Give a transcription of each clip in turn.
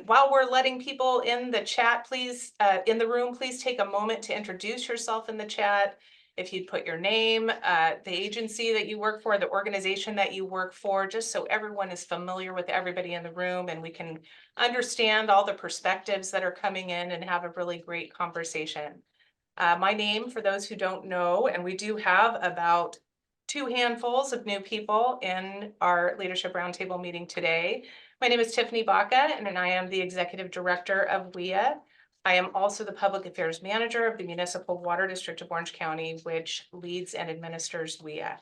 While we're letting people in the chat, please, in the room, please take a moment to introduce yourself in the chat. If you'd put your name, the agency that you work for, the organization that you work for, just so everyone is familiar with everybody in the room and we can understand all the perspectives that are coming in and have a really great conversation. My name, for those who don't know, and we do have about 2 handfuls of new people in our Leadership Roundtable meeting today. My name is Tiffany Baca, and I am the Executive Director of WEEA. I am also the Public Affairs Manager of the Municipal Water District of Orange County, which leads and administers WEEA.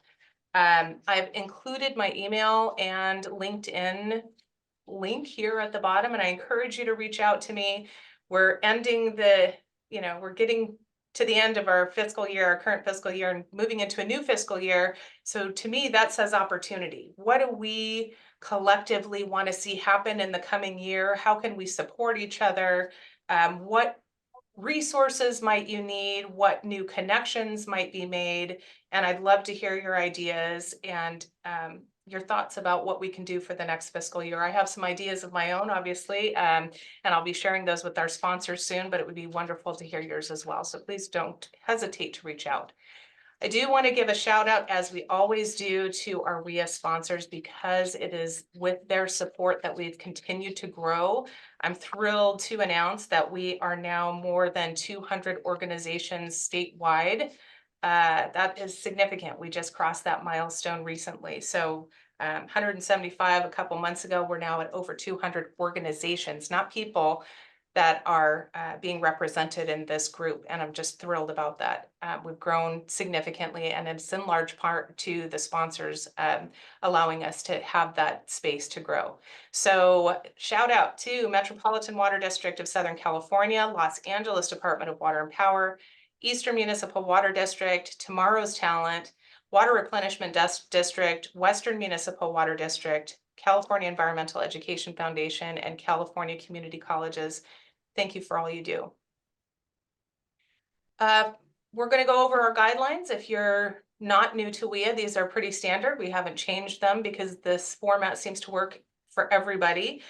I've included my email and LinkedIn link here at the bottom, and I encourage you to reach out to me. We're ending we're getting to the end of our fiscal year, our current fiscal year, and moving into a new fiscal year. So to me, that says opportunity. What do we collectively want to see happen in the coming year? How can we support each other? What resources might you need? What new connections might be made? And I'd love to hear your ideas and your thoughts about what we can do for the next fiscal year. I have some ideas of my own, obviously, and I'll be sharing those with our sponsors soon, but it would be wonderful to hear yours as well. So please don't hesitate to reach out. I do want to give a shout out, as we always do, to our WEEA sponsors, because it is with their support that we've continued to grow. I'm thrilled to announce that we are now more than 200 organizations statewide. That is significant. We just crossed that milestone recently. So 175 a couple months ago, we're now at over 200 organizations, not people, that are being represented in this group. And I'm just thrilled about that. We've grown significantly, and it's in large part to the sponsors allowing us to have that space to grow. So shout out to Metropolitan Water District of Southern California, Los Angeles Department of Water and Power, Eastern Municipal Water District, Tomorrow's Talent, Water Replenishment District, Western Municipal Water District, California Environmental Education Foundation, and California Community Colleges. Thank you for all you do. We're going to go over our guidelines. If you're not new to WEEA, these are pretty standard. We haven't changed them because this format seems to work for everybody.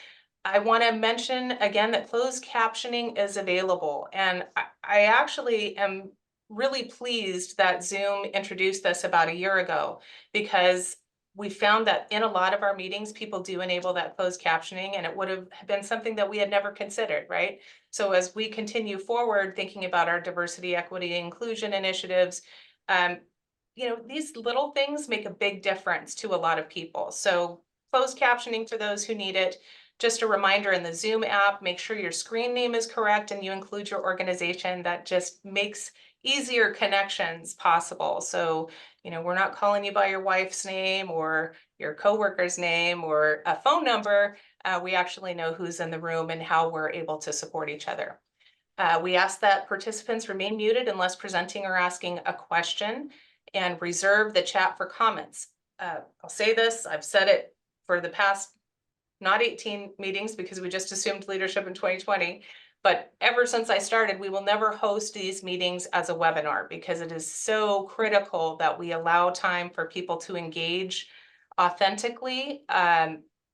I want to mention again that closed captioning is available, and I actually am really pleased that Zoom introduced this about a year ago, because we found that in a lot of our meetings, people do enable that closed captioning, and it would have been something that we had never considered, right? So as we continue forward, thinking about our diversity, equity, and inclusion initiatives, these little things make a big difference to a lot of people. So closed captioning for those who need it. Just a reminder, in the Zoom app, make sure your screen name is correct and you include your organization. That just makes easier connections possible. So, we're not calling you by your wife's name or your coworker's name or a phone number. We actually know who's in the room and how we're able to support each other. We ask that participants remain muted unless presenting or asking a question, and reserve the chat for comments. I'll say this, I've said it for the past not 18 meetings, because we just assumed leadership in 2020. But ever since I started, we will never host these meetings as a webinar, because it is so critical that we allow time for people to engage authentically,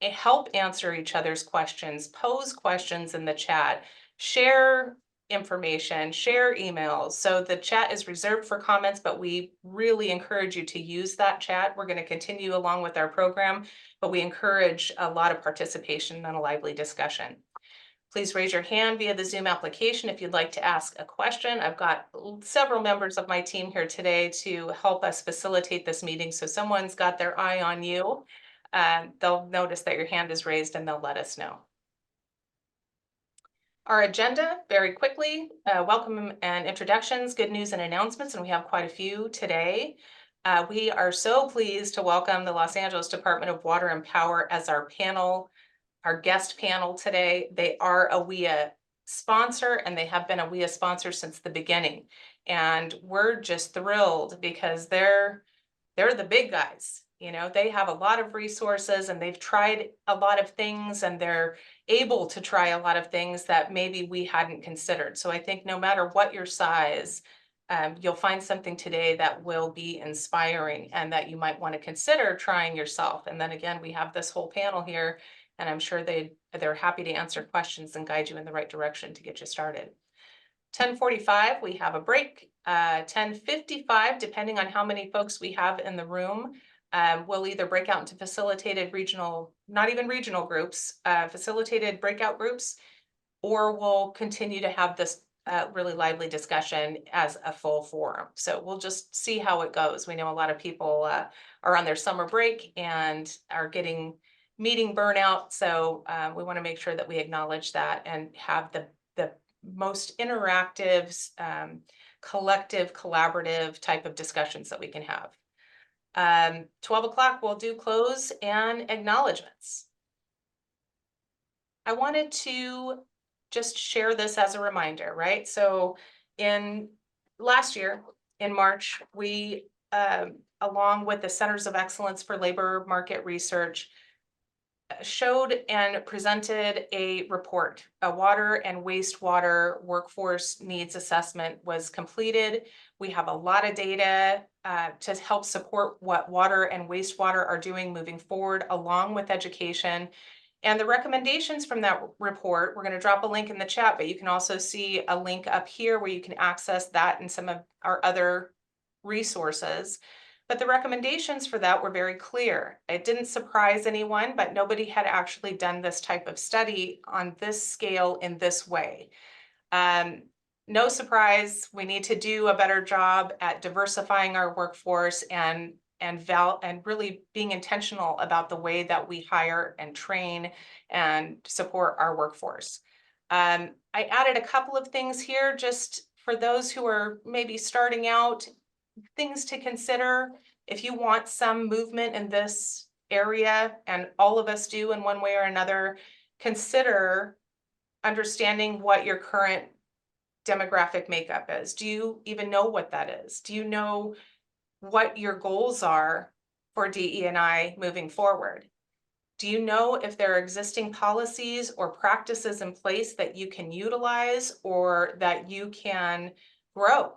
help answer each other's questions, pose questions in the chat, share information, share emails. So the chat is reserved for comments, but we really encourage you to use that chat. We're going to continue along with our program, but we encourage a lot of participation and a lively discussion. Please raise your hand via the Zoom application if you'd like to ask a question. I've got several members of my team here today to help us facilitate this meeting. So someone's got their eye on you. They'll notice that your hand is raised and they'll let us know. Our agenda, very quickly, welcome and introductions, good news and announcements, and we have quite a few today. We are so pleased to welcome the Los Angeles Department of Water and Power as our guest panel today. They are a WEEA sponsor, and they have been a WEEA sponsor since the beginning. And we're just thrilled because they're the big guys. They have a lot of resources, and they've tried a lot of things, and they're able to try a lot of things that maybe we hadn't considered. So I think no matter what your size, you'll find something today that will be inspiring and that you might want to consider trying yourself. And then again, we have this whole panel here And I'm sure they're happy to answer questions and guide you in the right direction to get you started. 10:45, we have a break. 10:55, depending on how many folks we have in the room, we'll either break out into facilitated regional, not even regional groups, facilitated breakout groups, or we'll continue to have this really lively discussion as a full forum. So we'll just see how it goes. We know a lot of people are on their summer break and are getting meeting burnout. So we want to make sure that we acknowledge that and have the most interactive, collective, collaborative type of discussions that we can have. 12 o'clock, we'll do close and acknowledgements. I wanted to just share this as a reminder, right? So in last year, in March, we, along with the Centers of Excellence for Labor Market Research, showed and presented a report. A water and wastewater workforce needs assessment was completed. We have a lot of data to help support what water and wastewater are doing moving forward, along with education. And the recommendations from that report, we're going to drop a link in the chat, but you can also see a link up here where you can access that and some of our other resources. But the recommendations for that were very clear. It didn't surprise anyone, but nobody had actually done this type of study on this scale in this way. No surprise, we need to do a better job at diversifying our workforce and really being intentional about the way that we hire and train and support our workforce. I added a couple of things here just for those who are maybe starting out, things to consider if you want some movement in this area, and all of us do in one way or another. Consider understanding what your current demographic makeup is. Do you even know what that is? Do you know what your goals are for DE&I moving forward? Do you know if there are existing policies or practices in place that you can utilize or that you can grow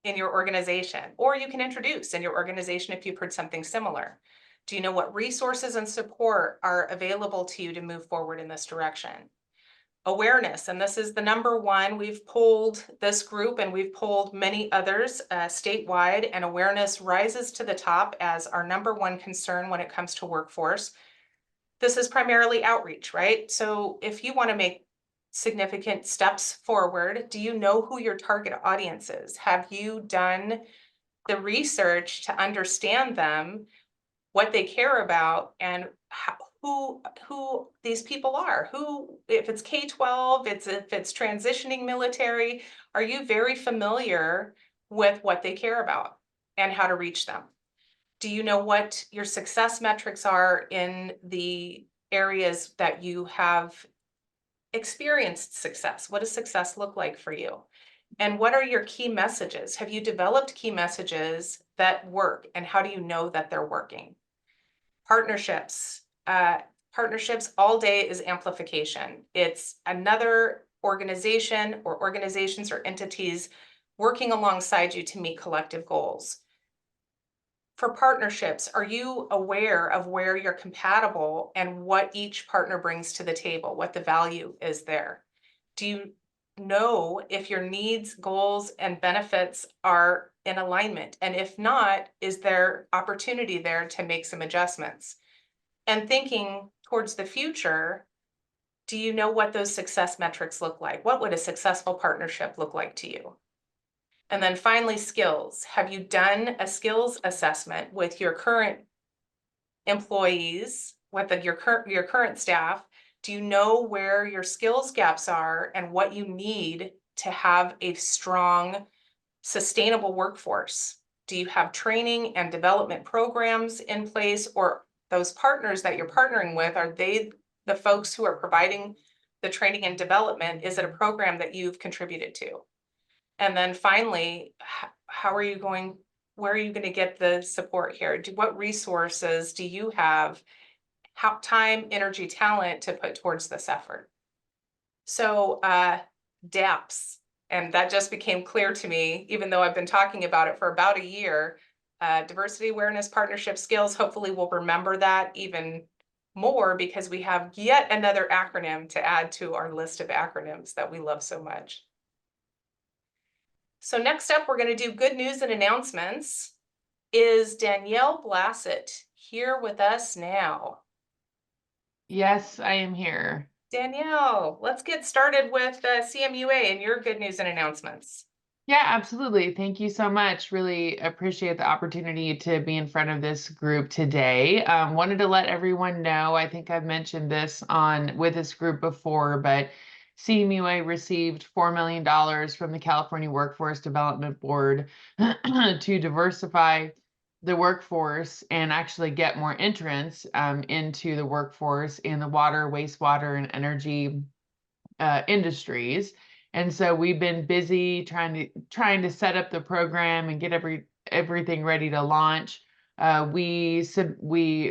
in your organization, or you can introduce in your organization if you've heard something similar? Do you know what resources and support are available to you to move forward in this direction? Awareness, and this is the number one. We've polled this group and we've polled many others statewide, and awareness rises to the top as our number one concern when it comes to workforce. This is primarily outreach, right? So if you want to make significant steps forward, do you know who your target audience is? Have you done the research to understand them, what they care about, and who these people are? Who, if it's K-12, if it's transitioning military, are you very familiar with what they care about and how to reach them? Do you know what your success metrics are in the areas that you have experienced success? What does success look like for you? And what are your key messages? Have you developed key messages that work, and how do you know that they're working? Partnerships. Partnerships all day is amplification. It's another organization or organizations or entities working alongside you to meet collective goals. For partnerships, are you aware of where you're compatible and what each partner brings to the table, what the value is there? Do you know if your needs, goals, and benefits are in alignment? And if not, is there opportunity there to make some adjustments? And thinking towards the future, do you know what those success metrics look like? What would a successful partnership look like to you? And then finally, skills. Have you done a skills assessment with your current employees, with your current staff? Do you know where your skills gaps are and what you need to have a strong, sustainable workforce? Do you have training and development programs in place, or those partners that you're partnering with, are they the folks who are providing the training and development? Is it a program that you've contributed to? And then finally, where are you going to get the support here? What resources do you have, how time, energy, talent to put towards this effort? So DAPS, and that just became clear to me, even though I've been talking about it for about a year. Diversity, awareness, partnership, skills. Hopefully we'll remember that even more because we have yet another acronym to add to our list of acronyms that we love so much. So next up, we're going to do good news and announcements. Is Danielle Blassett here with us now? Yes, I am here. Danielle, let's get started with CMUA and your good news and announcements. Yeah, absolutely. Thank you so much. Really appreciate the opportunity to be in front of this group today. Wanted to let everyone know, I think I've mentioned this on with this group before, but CMUA received $4 million from the California Workforce Development Board to diversify the workforce and actually get more entrants into the workforce in the water, wastewater, and energy industries. And so we've been busy trying to set up the program and get everything ready to launch. We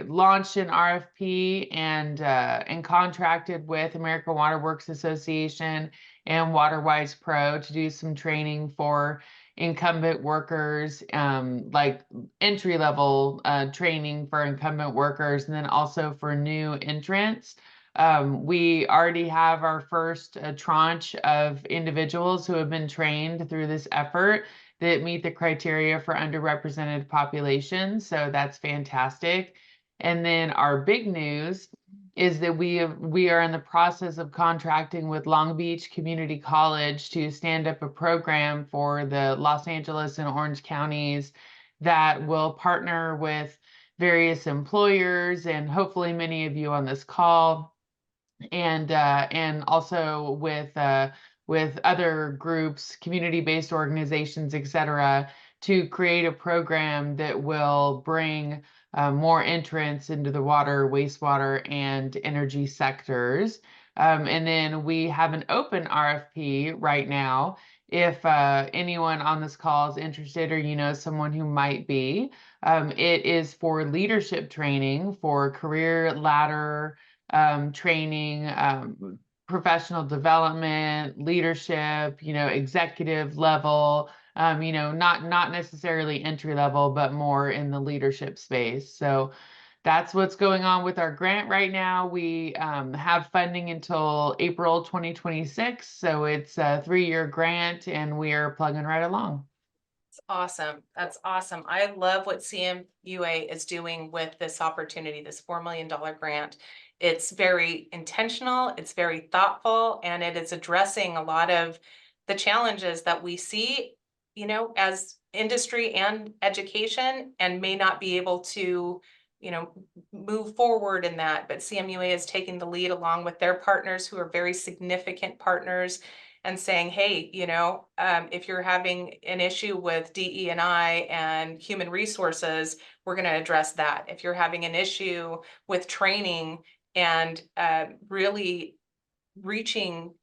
launched an RFP and contracted with American Water Works Association and WaterWise Pro to do some training for incumbent workers, like entry level training for incumbent workers, and then also for new entrants. We already have our first tranche of individuals who have been trained through this effort that meet the criteria for underrepresented populations. So that's fantastic. And then our big news is that we are in the process of contracting with Long Beach Community College to stand up a program for the Los Angeles and Orange counties that will partner with various employers and hopefully many of you on this call and also with other groups, community-based organizations, et cetera, to create a program that will bring more entrants into the water, wastewater, and energy sectors. And then we have an open RFP right now. If anyone on this call is interested or you know someone who might be, it is for leadership training for career ladder training, professional development, leadership, executive level, not necessarily entry level, but more in the leadership space. So that's what's going on with our grant right now. We have funding until April 2026. So it's a 3-year grant and we are plugging right along. Awesome. That's awesome. I love what CMUA is doing with this opportunity, this $4 million grant. It's very intentional, it's very thoughtful, and it is addressing a lot of the challenges that we see, as industry and education, and may not be able to, move forward in that. But CMUA is taking the lead along with their partners who are very significant partners and saying, hey, if you're having an issue with DE&I and human resources, we're going to address that. If you're having an issue with training and really reaching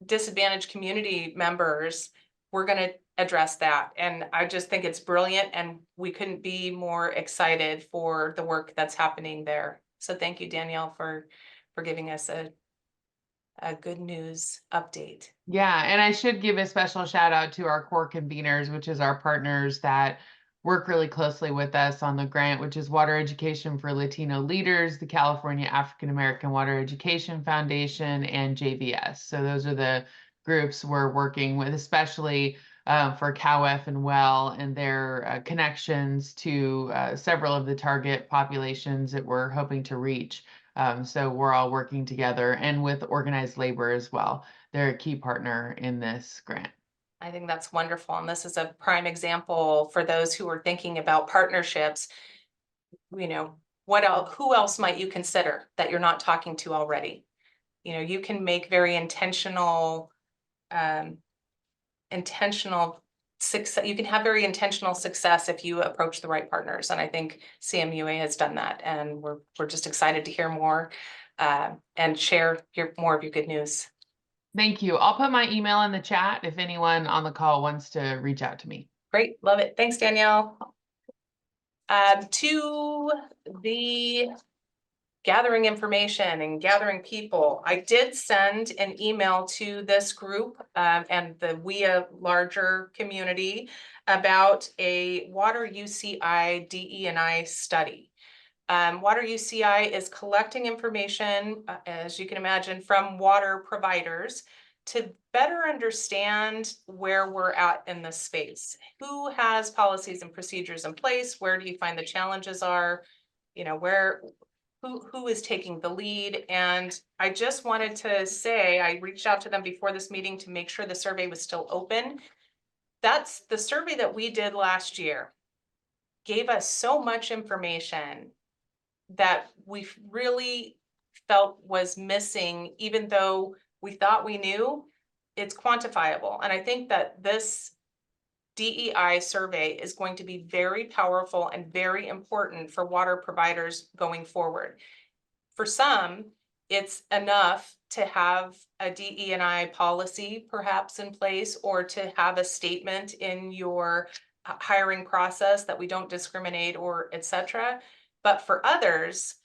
disadvantaged community members, we're going to address that. And I just think it's brilliant, and we couldn't be more excited for the work that's happening there. So thank you, Danielle, for giving us a good news update. Yeah, and I should give a special shout out to our core conveners, which is our partners that work really closely with us on the grant, which is Water Education for Latino Leaders, the California African American Water Education Foundation, and JVS. So those are the groups we're working with, especially for CAUF and WELL and their connections to several of the target populations that we're hoping to reach. So we're all working together, and with organized labor as well. They're a key partner in this grant. I think that's wonderful. And this is a prime example for those who are thinking about partnerships. What else, who else might you consider that you're not talking to already? You can make very intentional success. You can have very intentional success if you approach the right partners. And I think CMUA has done that. And we're just excited to hear more and share more of your good news. Thank you. I'll put my email in the chat if anyone on the call wants to reach out to me. Great. Love it. Thanks, Danielle. To the gathering information and gathering people, I did send an email to this group and the WEEA larger community about a water UCI DE&I study. Water UCI is collecting information, as you can imagine, from water providers to better understand where we're at in this space. Who has policies and procedures in place? Where do you find the challenges are? You know, who is taking the lead? And I just wanted to say, I reached out to them before this meeting to make sure the survey was still open. That's the survey that we did last year, gave us so much information that we really felt was missing, even though we thought we knew. It's quantifiable. And I think that this DEI survey is going to be very powerful and very important for water providers going forward. For some, it's enough to have a DE&I policy perhaps in place, or to have a statement in your hiring process that we don't discriminate, or etc. But for others,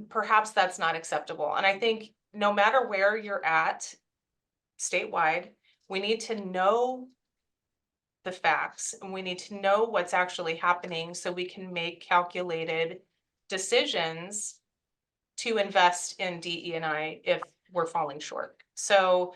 perhaps that's not acceptable. And I think no matter where you're at statewide, we need to know the facts, and we need to know what's actually happening so we can make calculated decisions to invest in DE&I if we're falling short. So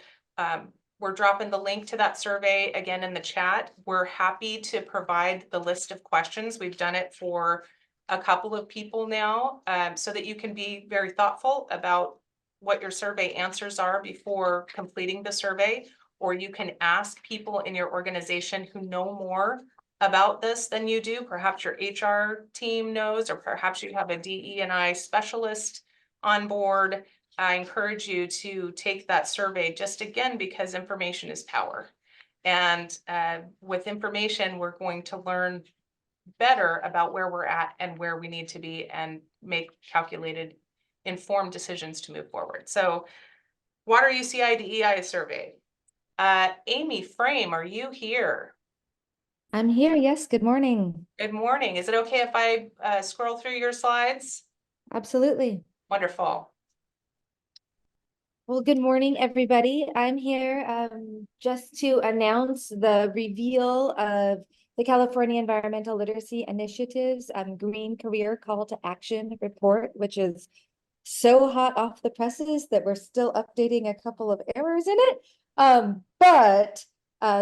we're dropping the link to that survey again in the chat. We're happy to provide the list of questions. We've done it for a couple of people now, so that you can be very thoughtful about what your survey answers are before completing the survey. Or you can ask people in your organization who know more about this than you do. Perhaps your HR team knows, or perhaps you have a DE&I specialist on board. I encourage you to take that survey, just again, because information is power. And with information, we're going to learn better about where we're at and where we need to be, and make calculated, informed decisions to move forward. So Water UCI DEI survey. Amy Frame, are you here? I'm here. Yes. Good morning. Good morning. Is it okay if I scroll through your slides? Absolutely. Wonderful. Well, good morning, everybody. I'm here just to announce the reveal of the California Environmental Literacy Initiative's Green Career Call to Action report, which is so hot off the presses that we're still updating a couple of errors in it. But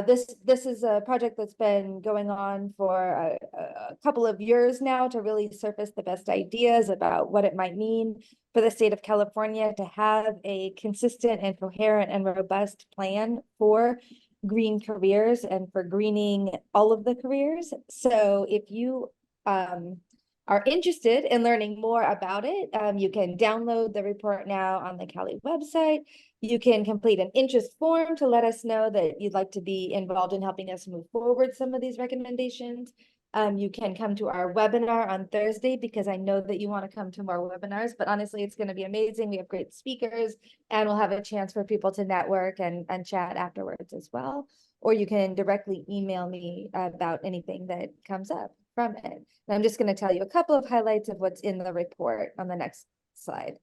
this is a project that's been going on for a couple of years now to really surface the best ideas about what it might mean for the state of California to have a consistent and coherent and robust plan for green careers and for greening all of the careers. So if you are interested in learning more about it, you can download the report now on the Cali website. You can complete an interest form to let us know that you'd like to be involved in helping us move forward some of these recommendations. You can come to our webinar on Thursday, because I know that you want to come to more webinars, but honestly, it's going to be amazing. We have great speakers, and we'll have a chance for people to network and chat afterwards as well. Or you can directly email me about anything that comes up from it. And I'm just going to tell you a couple of highlights of what's in the report on the next slide.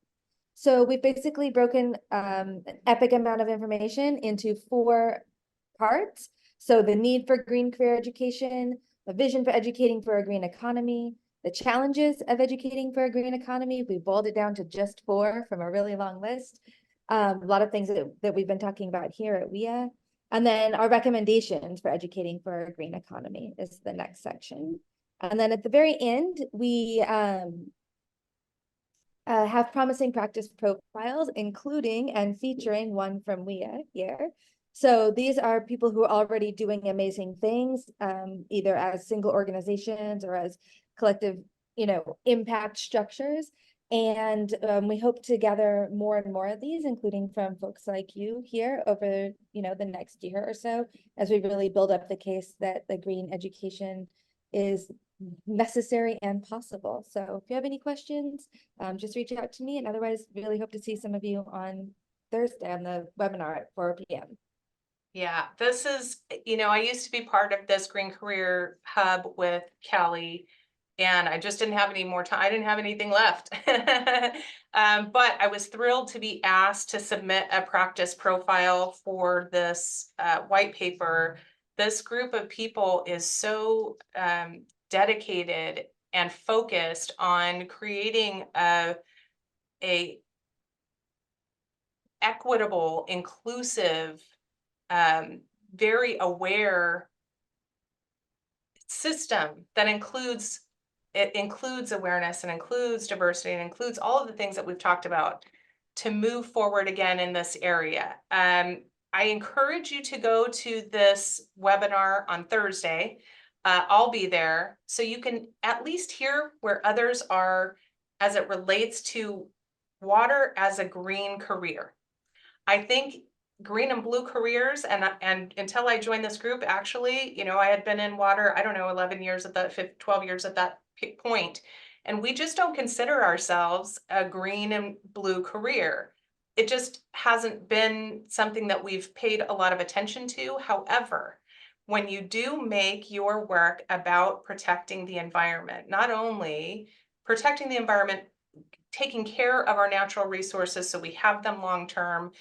So we've basically broken an epic amount of information into 4 parts. So the need for green career education, the vision for educating for a green economy, the challenges of educating for a green economy. We boiled it down to just 4 from a really long list. A lot of things that we've been talking about here at WEEA. And then our recommendations for educating for a green economy is the next section. And then at the very end, we have promising practice profiles, including and featuring one from WEEA here. So these are people who are already doing amazing things, either as single organizations or as collective, impact structures. And we hope to gather more and more of these, including from folks like you here over, the next year or so, as we really build up the case that the green education is necessary and possible. So if you have any questions, just reach out to me, and otherwise really hope to see some of you on Thursday on the webinar at 4 p.m. Yeah, this is, I used to be part of this Green Career Hub with Callie, and I just didn't have any more time. I didn't have anything left. But I was thrilled to be asked to submit a practice profile for this white paper. This group of people is so dedicated and focused on creating a equitable, inclusive, very aware system that includes awareness and includes diversity and includes all of the things that we've talked about to move forward again in this area. I encourage you to go to this webinar on Thursday. I'll be there so you can at least hear where others are as it relates to water as a green career. I think green and blue careers, and until I joined this group, actually, you know, I had been in water, I don't know, 11 years at that, 12 years at that point. And we just don't consider ourselves a green and blue career. It just hasn't been something that we've paid a lot of attention to. However, when you do make your work about protecting the environment, not only protecting the environment, taking care of our natural resources so we have them long-term,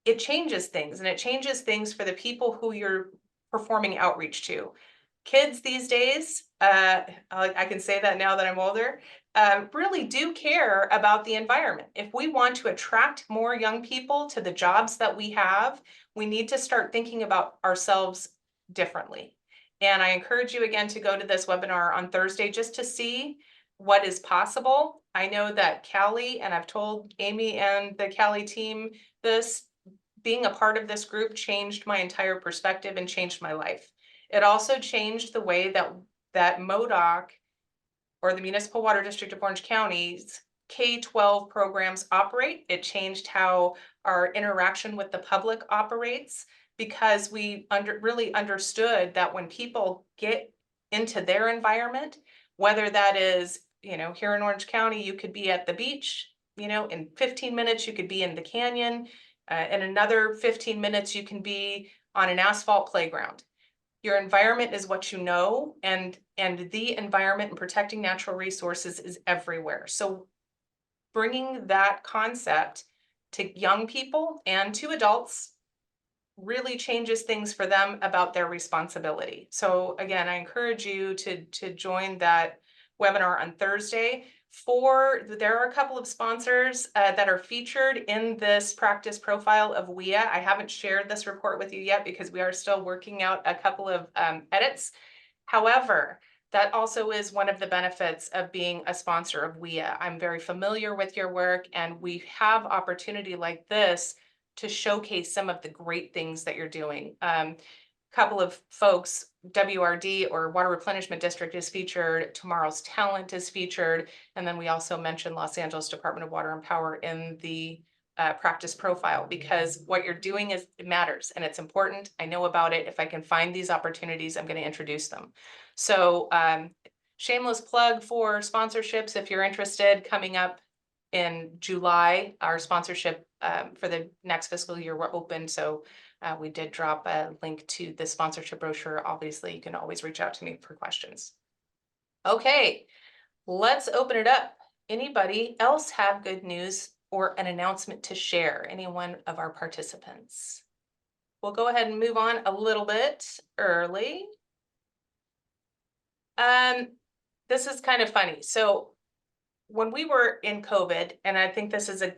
it changes things, and it changes things for the people who you're performing outreach to. Kids these days, I can say that now that I'm older, really do care about the environment. If we want to attract more young people to the jobs that we have, we need to start thinking about ourselves differently. And I encourage you again to go to this webinar on Thursday just to see what is possible. I know that Callie, and I've told Amy and the Callie team this, being a part of this group changed my entire perspective and changed my life. It also changed the way that MODOC, or the Municipal Water District of Orange County's K-12 programs operate. It changed how our interaction with the public operates, because we really understood that when people get into their environment, whether that is, you know, here in Orange County, you could be at the beach, you know, in 15 minutes, you could be in the canyon. In another 15 minutes, you can be on an asphalt playground. Your environment is what you know, and the environment and protecting natural resources is everywhere. So bringing that concept to young people and to adults really changes things for them about their responsibility. So again, I encourage you to join that webinar on Thursday. There are a couple of sponsors that are featured in this practice profile of WEEA. I haven't shared this report with you yet because we are still working out a couple of edits. However, that also is one of the benefits of being a sponsor of WEEA. I'm very familiar with your work, and we have opportunity like this to showcase some of the great things that you're doing. Couple of folks, WRD, or Water Replenishment District, is featured, Tomorrow's Talent is featured, and then we also mentioned Los Angeles Department of Water and Power in the practice profile, because what you're doing it matters and it's important. I know about it. If I can find these opportunities, I'm going to introduce them. So shameless plug for sponsorships. If you're interested, coming up in July, our sponsorship for the next fiscal year, we're open. So we did drop a link to the sponsorship brochure. Obviously, you can always reach out to me for questions. Okay, let's open it up. Anybody else have good news or an announcement to share? Any one of our participants? We'll go ahead and move on a little bit early. This is kind of funny. So when we were in COVID, and I think this is a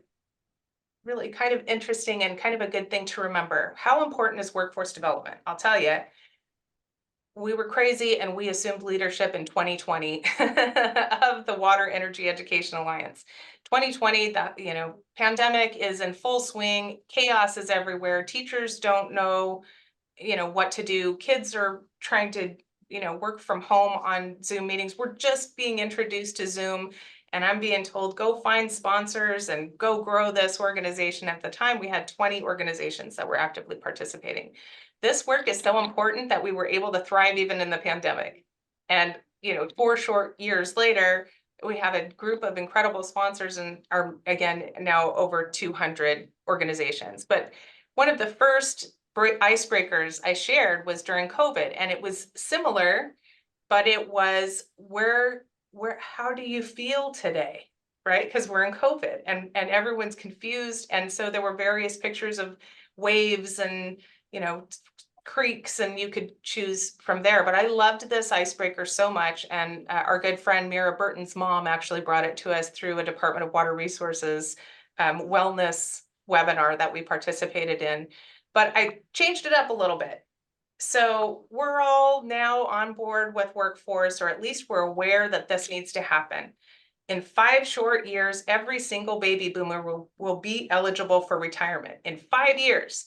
really kind of interesting and kind of a good thing to remember, how important is workforce development? I'll tell you, we were crazy and we assumed leadership in 2020 of the Water Energy Education Alliance. 2020, that, you know, pandemic is in full swing, chaos is everywhere, teachers don't know, you know, what to do, kids are trying to, you know, work from home on Zoom meetings. We're just being introduced to Zoom, and I'm being told, go find sponsors and go grow this organization. At the time, we had 20 organizations that were actively participating. This work is so important that we were able to thrive even in the pandemic. And, you know, 4 short years later, we have a group of incredible sponsors and are, again, now over 200 organizations. But one of the first icebreakers I shared was during COVID, and it was similar, but it was how do you feel today, right? Because we're in COVID and everyone's confused, and so there were various pictures of waves and, you know, creeks and you could choose from there. But I loved this icebreaker so much. And our good friend Mira Burton's mom actually brought it to us through a Department of Water Resources wellness webinar that we participated in. But I changed it up a little bit. So we're all now on board with workforce, or at least we're aware that this needs to happen. In 5 short years, every single baby boomer will be eligible for retirement. In 5 years.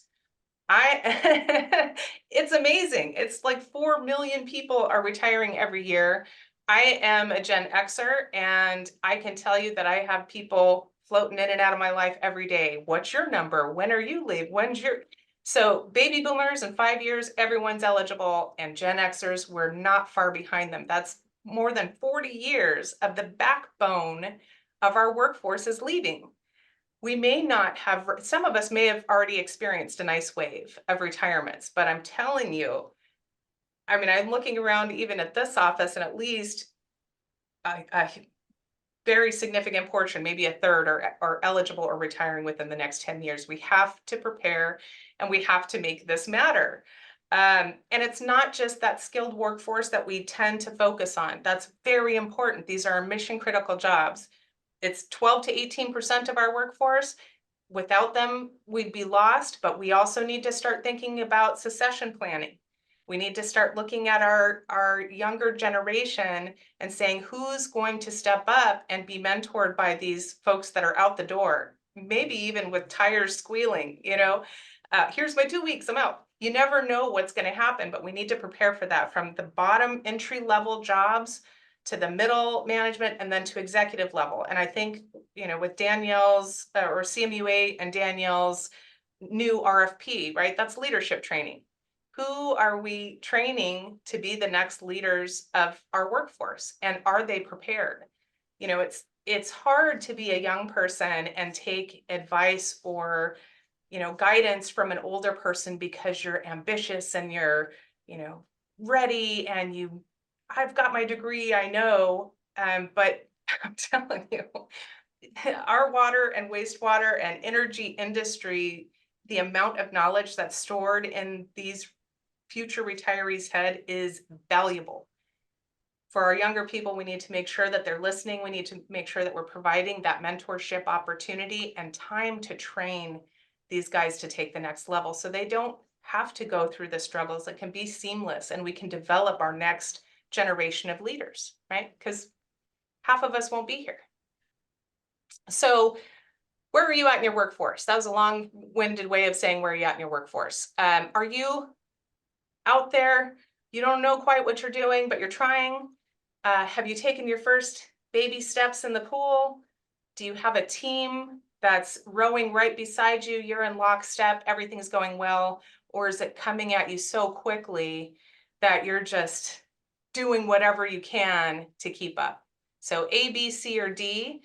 It's amazing. It's like 4 million people are retiring every year. I am a Gen Xer, and I can tell you that I have people floating in and out of my life every day. What's your number? When are you leave? When's your... So baby boomers in 5 years, everyone's eligible, and Gen Xers, we're not far behind them. That's more than 40 years of the backbone of our workforce is leaving. We may not have, some of us may have already experienced a nice wave of retirements, but I'm telling you, I mean, I'm looking around even at this office, and at least a very significant portion, maybe a third, are eligible or retiring within the next 10 years. We have to prepare, and we have to make this matter. And it's not just that skilled workforce that we tend to focus on. That's very important. These are mission critical jobs. It's 12 to 18% of our workforce. Without them, we'd be lost, but we also need to start thinking about succession planning. We need to start looking at our younger generation and saying, who's going to step up and be mentored by these folks that are out the door, maybe even with tires squealing, here's my 2 weeks, I'm out. You never know what's going to happen, but we need to prepare for that, from the bottom entry level jobs to the middle management, and then to executive level. And I think, with Danielle's or CMUA and Danielle's new RFP, right? That's leadership training. Who are we training to be the next leaders of our workforce? And are they prepared? It's hard to be a young person and take advice or, guidance from an older person because you're ambitious and you're, ready, and I've got my degree, I know, but I'm telling you, our water and wastewater and energy industry, the amount of knowledge that's stored in these future retirees' head is valuable. For our younger people, we need to make sure that they're listening. We need to make sure that we're providing that mentorship opportunity and time to train these guys to take the next level, so they don't have to go through the struggles. It can be seamless, and we can develop our next generation of leaders, right? Because half of us won't be here. So where are you at in your workforce? That was a long-winded way of saying where are you at in your workforce. Are you out there? You don't know quite what you're doing, but you're trying. Have you taken your first baby steps in the pool? Do you have a team that's rowing right beside you? You're in lockstep, everything's going well, or is it coming at you so quickly that you're just doing whatever you can to keep up? So A, B, C, or D,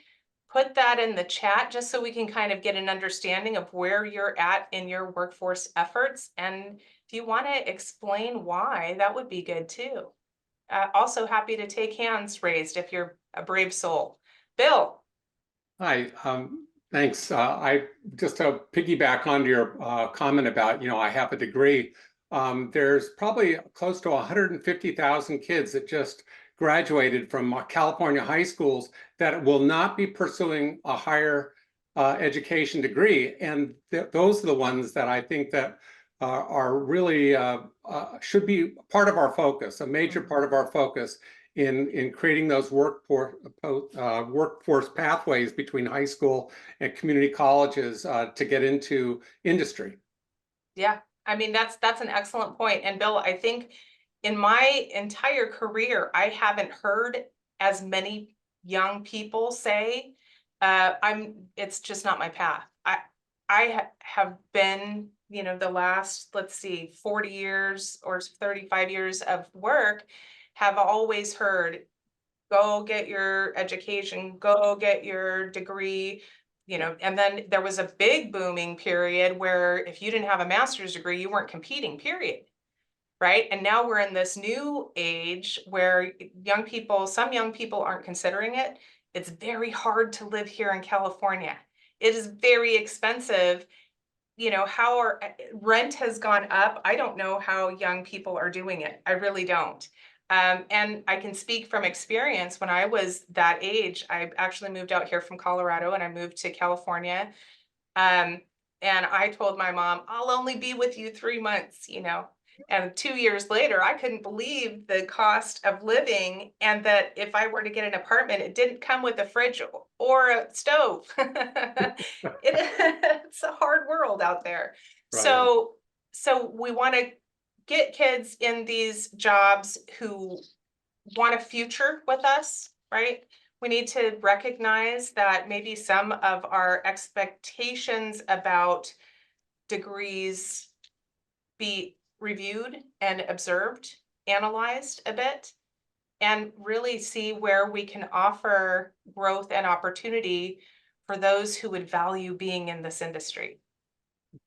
put that in the chat just so we can kind of get an understanding of where you're at in your workforce efforts. And if you want to explain why, that would be good too. Also happy to take hands raised if you're a brave soul. Bill. Hi, thanks. I just to piggyback onto your comment about, I have a degree. There's probably close to 150,000 kids that just graduated from California high schools that will not be pursuing a higher education degree. And those are the ones that I think that are really should be part of our focus, a major part of our focus in creating those workforce pathways between high school and community colleges to get into industry. Yeah, I mean, that's an excellent point. And Bill, I think in my entire career, I haven't heard as many young people say, it's just not my path. I have been, the last, let's see, 40 years or 35 years of work, have always heard, go get your education, go get your degree, and then there was a big booming period where if you didn't have a master's degree, you weren't competing, period. Right? And now we're in this new age where some young people aren't considering it. It's very hard to live here in California. It is very expensive. you know, how our rent has gone up. I don't know how young people are doing it. I really don't. And I can speak from experience. When I was that age, I actually moved out here from Colorado and I moved to California. Um, and I told my mom, I'll only be with you 3 months, you know. And 2 years later, I couldn't believe the cost of living, and that if I were to get an apartment, it didn't come with a fridge or a stove. It's a hard world out there. Right. So we want to get kids in these jobs who want a future with us, right? We need to recognize that maybe some of our expectations about degrees be reviewed and observed, analyzed a bit, and really see where we can offer growth and opportunity for those who would value being in this industry.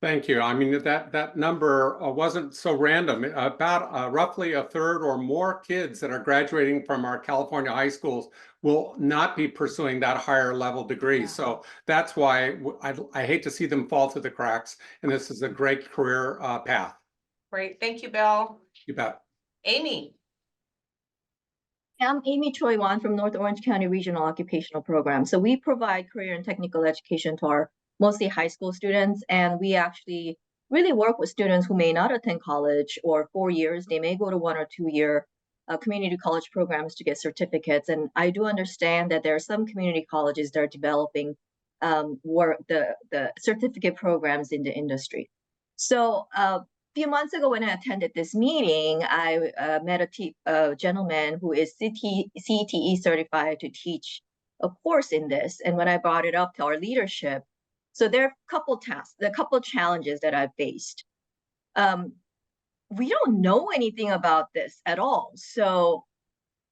Thank you. I mean, that number wasn't so random. About roughly a third or more kids that are graduating from our California high schools will not be pursuing that higher level degree. Yeah. So that's why I hate to see them fall through the cracks. And this is a great career path. Great. Thank you, Bill. You bet. Amy. I'm Amy Choi Wan from North Orange County Regional Occupational Program. So we provide career and technical education to our mostly high school students, and we actually really work with students who may not attend college or 4 years. They may go to 1 or 2 year community college programs to get certificates. And I do understand that there are some community colleges that are developing the certificate programs in the industry. So few months ago when I attended this meeting, I met a gentleman who is CTE certified to teach a course in this. And when I brought it up to our leadership, so there are a couple challenges that I've faced. We don't know anything about this at all. So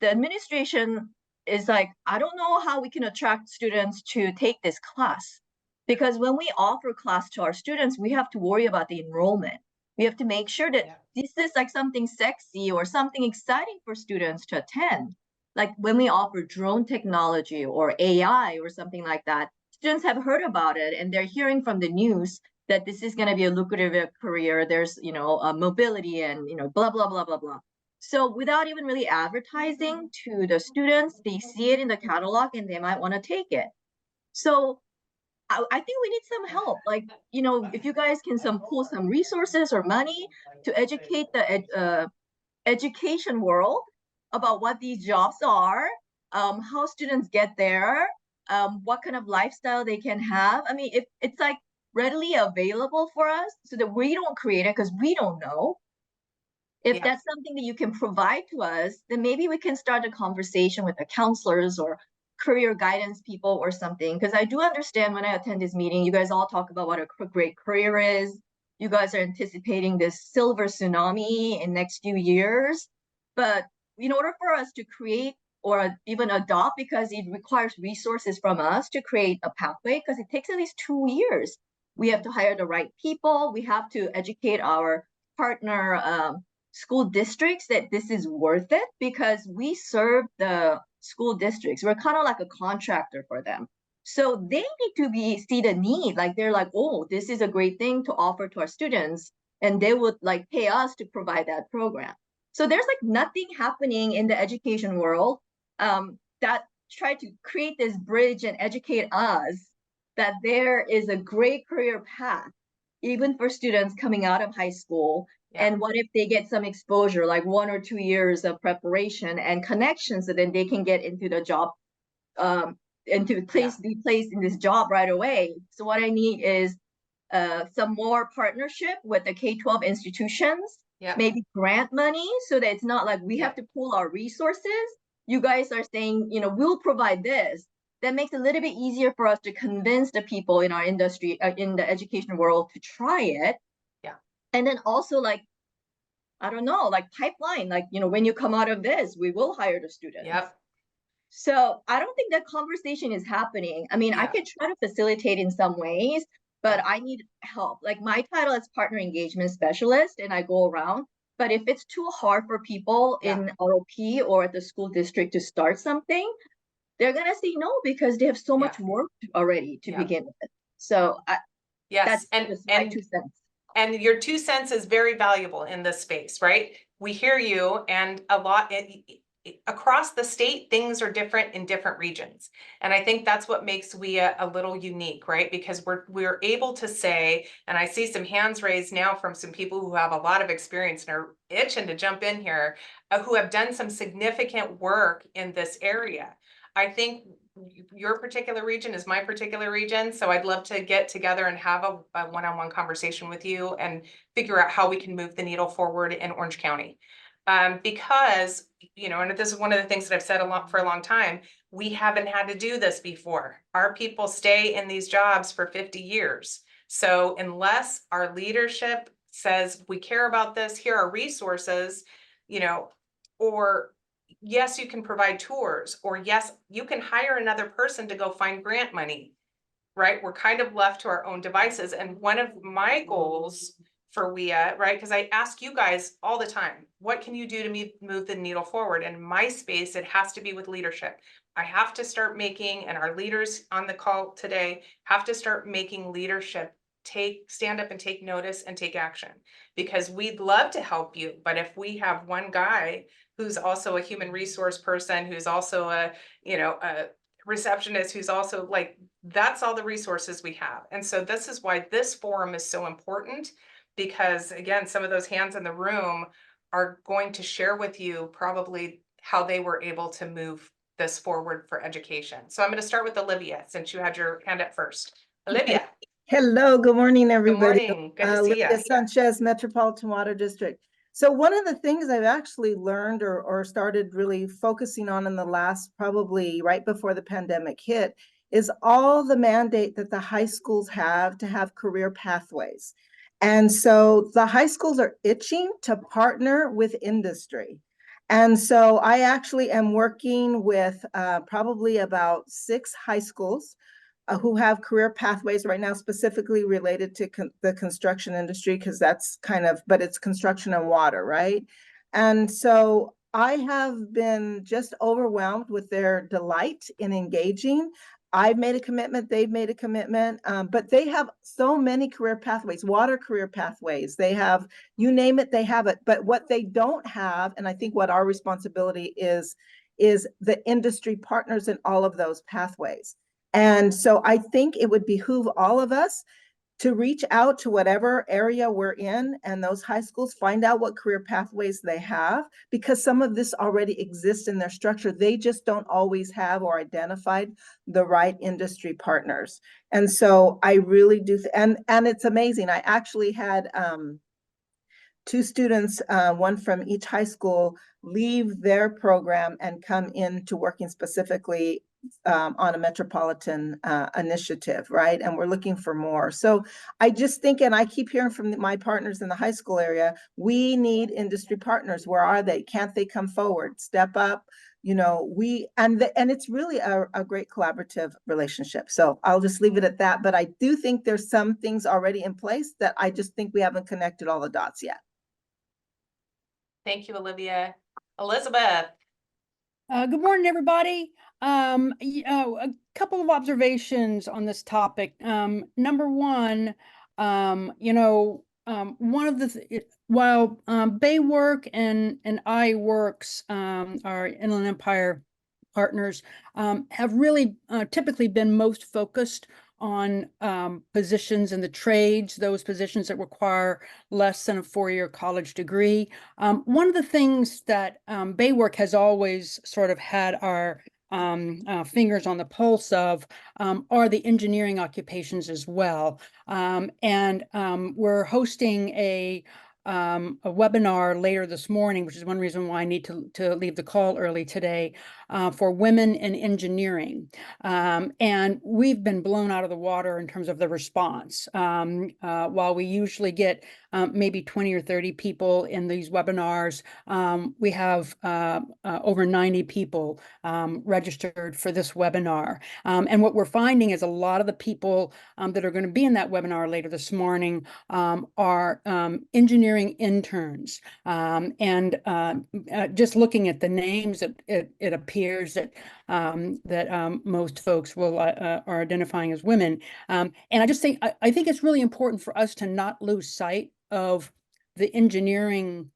the administration is like, I don't know how we can attract students to take this class. Because when we offer class to our students, we have to worry about the enrollment. We have to make sure that this is like something sexy or something exciting for students to attend. Like when we offer drone technology or AI or something like that, students have heard about it and they're hearing from the news that this is going to be a lucrative career. There's, mobility and, blah, blah, blah, blah, blah. So without even really advertising to the students, they see it in the catalog and they might want to take it. So I think we need some help. Like, if you guys can pull some resources or money to educate the education world about what these jobs are, how students get there, what kind of lifestyle they can have. I mean, if it's like readily available for us so that we don't create it because we don't know. If that's something that you can provide to us, then maybe we can start a conversation with the counselors or career guidance people or something. Because I do understand when I attend this meeting, you guys all talk about what a great career is. You guys are anticipating this silver tsunami in next few years. But in order for us to create or even adopt, because it requires resources from us to create a pathway, because it takes at least 2 years. We have to hire the right people. We have to educate our partner school districts that this is worth it, because we serve the school districts. We're kind of like a contractor for them. So they need to see the need. Like they're like, oh, this is a great thing to offer to our students. And they would like pay us to provide that program. So there's like nothing happening in the education world that try to create this bridge and educate us that there is a great career path, even for students coming out of high school. Yeah. And what if they get some exposure, like 1 or 2 years of preparation and connections, so then they can get into the job, and to be placed in this job right away. So what I need is some more partnership with the K-12 institutions, maybe grant money, so that it's not like we have to pool our resources. You guys are saying, we'll provide this. That makes it a little bit easier for us to convince the people in our industry, in the education world, to try it. Yeah. And then also, like, I don't know, like pipeline, like, when you come out of this, we will hire the students. Yep. So I don't think that conversation is happening. I mean, I could try to facilitate in some ways, but I need help. Like my title is partner engagement specialist, and I go around. But if it's too hard for people in ROP or at the school district to start something, they're going to say no, because they have so much work already to begin with. So Yes, That's just my 2 cents. and your 2 cents is very valuable in this space, right? We hear you, and a lot across the state, things are different in different regions. And I think that's what makes WEEA a little unique, right? Because we're able to say, and I see some hands raised now from some people who have a lot of experience and are itching to jump in here, who have done some significant work in this area. I think your particular region is my particular region, so I'd love to get together and have a one-on-one conversation with you and figure out how we can move the needle forward in Orange County. Because, you know, and this is one of the things that I've said for a long time, we haven't had to do this before. Our people stay in these jobs for 50 years. So unless our leadership says, we care about this, here are resources, you know, or yes, you can provide tours, or yes, you can hire another person to go find grant money, right? We're kind of left to our own devices. And one of my goals for WEEA, right? Because I ask you guys all the time, what can you do to move the needle forward? In my space, it has to be with leadership. I have to start making, and our leaders on the call today have to start making leadership stand up and take notice and take action, because we'd love to help you. But if we have one guy who's also a human resource person, who's also a receptionist, who's also like, that's all the resources we have. And so this is why this forum is so important, because again, some of those hands in the room are going to share with you probably how they were able to move this forward for education. So I'm going to start with Olivia, since you had your hand up first. Olivia. Hello, good morning, everybody. Good morning. Good to see you. Olivia Sanchez, Metropolitan Water District. So one of the things I've actually learned or started really focusing on in the last, probably right before the pandemic hit, is all the mandate that the high schools have to have career pathways. And so the high schools are itching to partner with industry. And so I actually am working with probably about 6 high schools who have career pathways right now, specifically related to the construction industry, because that's but it's construction and water, right? And so I have been just overwhelmed with their delight in engaging. I've made a commitment, they've made a commitment, but they have so many career pathways, water career pathways. They have, you name it, they have it. But what they don't have, and I think what our responsibility is the industry partners in all of those pathways. And so I think it would behoove all of us to reach out to whatever area we're in and those high schools, find out what career pathways they have, because some of this already exists in their structure. They just don't always have or identified the right industry partners. And so I really do, and it's amazing. I actually had 2 students, one from each high school, leave their program and come into working specifically on a metropolitan initiative, right? And we're looking for more. So I just think, and I keep hearing from my partners in the high school area, we need industry partners. Where are they? Can't they come forward, step up? You know, and it's really a great collaborative relationship. So I'll just leave it at that. But I do think there's some things already in place that I just think we haven't connected all the dots yet. Thank you, Olivia. Elizabeth. Good morning, everybody. A couple of observations on this topic. Number one, one of the while Baywork and iWorks, our Inland Empire partners, have really typically been most focused on positions in the trades, those positions that require less than a 4-year college degree. One of the things that Baywork has always sort of had our fingers on the pulse of are the engineering occupations as well. And we're hosting a webinar later this morning, which is one reason why I need to leave the call early today, for women in engineering. And we've been blown out of the water in terms of the response. While we usually get maybe 20 or 30 people in these webinars, we have over 90 people registered for this webinar. And what we're finding is a lot of the people that are going to be in that webinar later this morning are engineering interns. And just looking at the names, it appears peers that most folks will are identifying as women. And I just think I think it's really important for us to not lose sight of the engineering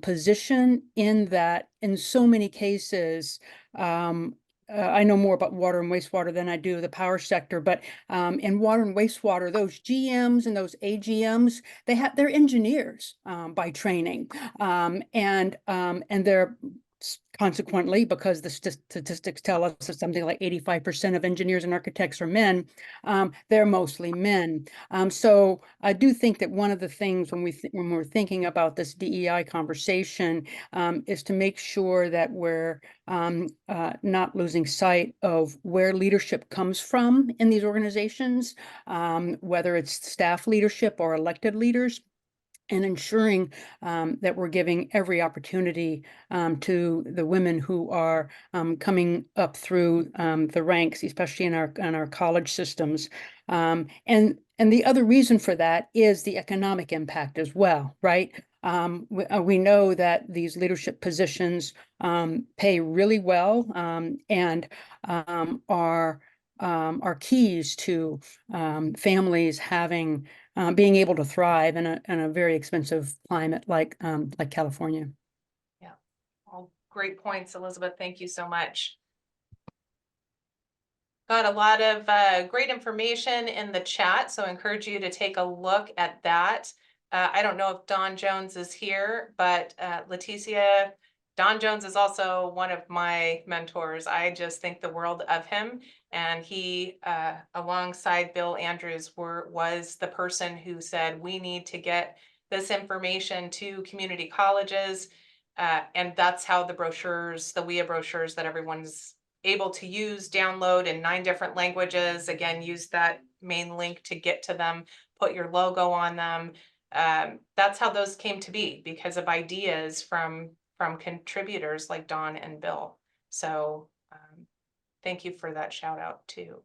position, in that in so many cases, I know more about water and wastewater than I do the power sector, but in water and wastewater, those GMs and those AGMs, they're engineers by training, and they're consequently, because the statistics tell us that something like 85% of engineers and architects are men, they're mostly men. So I do think that one of the things when we're thinking about this DEI conversation is to make sure that we're not losing sight of where leadership comes from in these organizations, whether it's staff leadership or elected leaders, and ensuring that we're giving every opportunity to the women who are coming up through the ranks, especially in our college systems. And the other reason for that is the economic impact as well, right? We know that these leadership positions pay really well, and are keys to families having being able to thrive in a very expensive climate like California. Yeah, all great points, Elizabeth. Thank you so much. Got a lot of great information in the chat, so I encourage you to take a look at that. I don't know if Don Jones is here, but Leticia, Don Jones is also one of my mentors. I just think the world of him, and he, alongside Bill Andrews, was the person who said, we need to get this information to community colleges, and that's how the brochures, the WEEA brochures that everyone's able to use, download in 9 different languages. Again, use that main link to get to them, put your logo on them. That's how those came to be, because of ideas from contributors like Don and Bill. So thank you for that shout out too.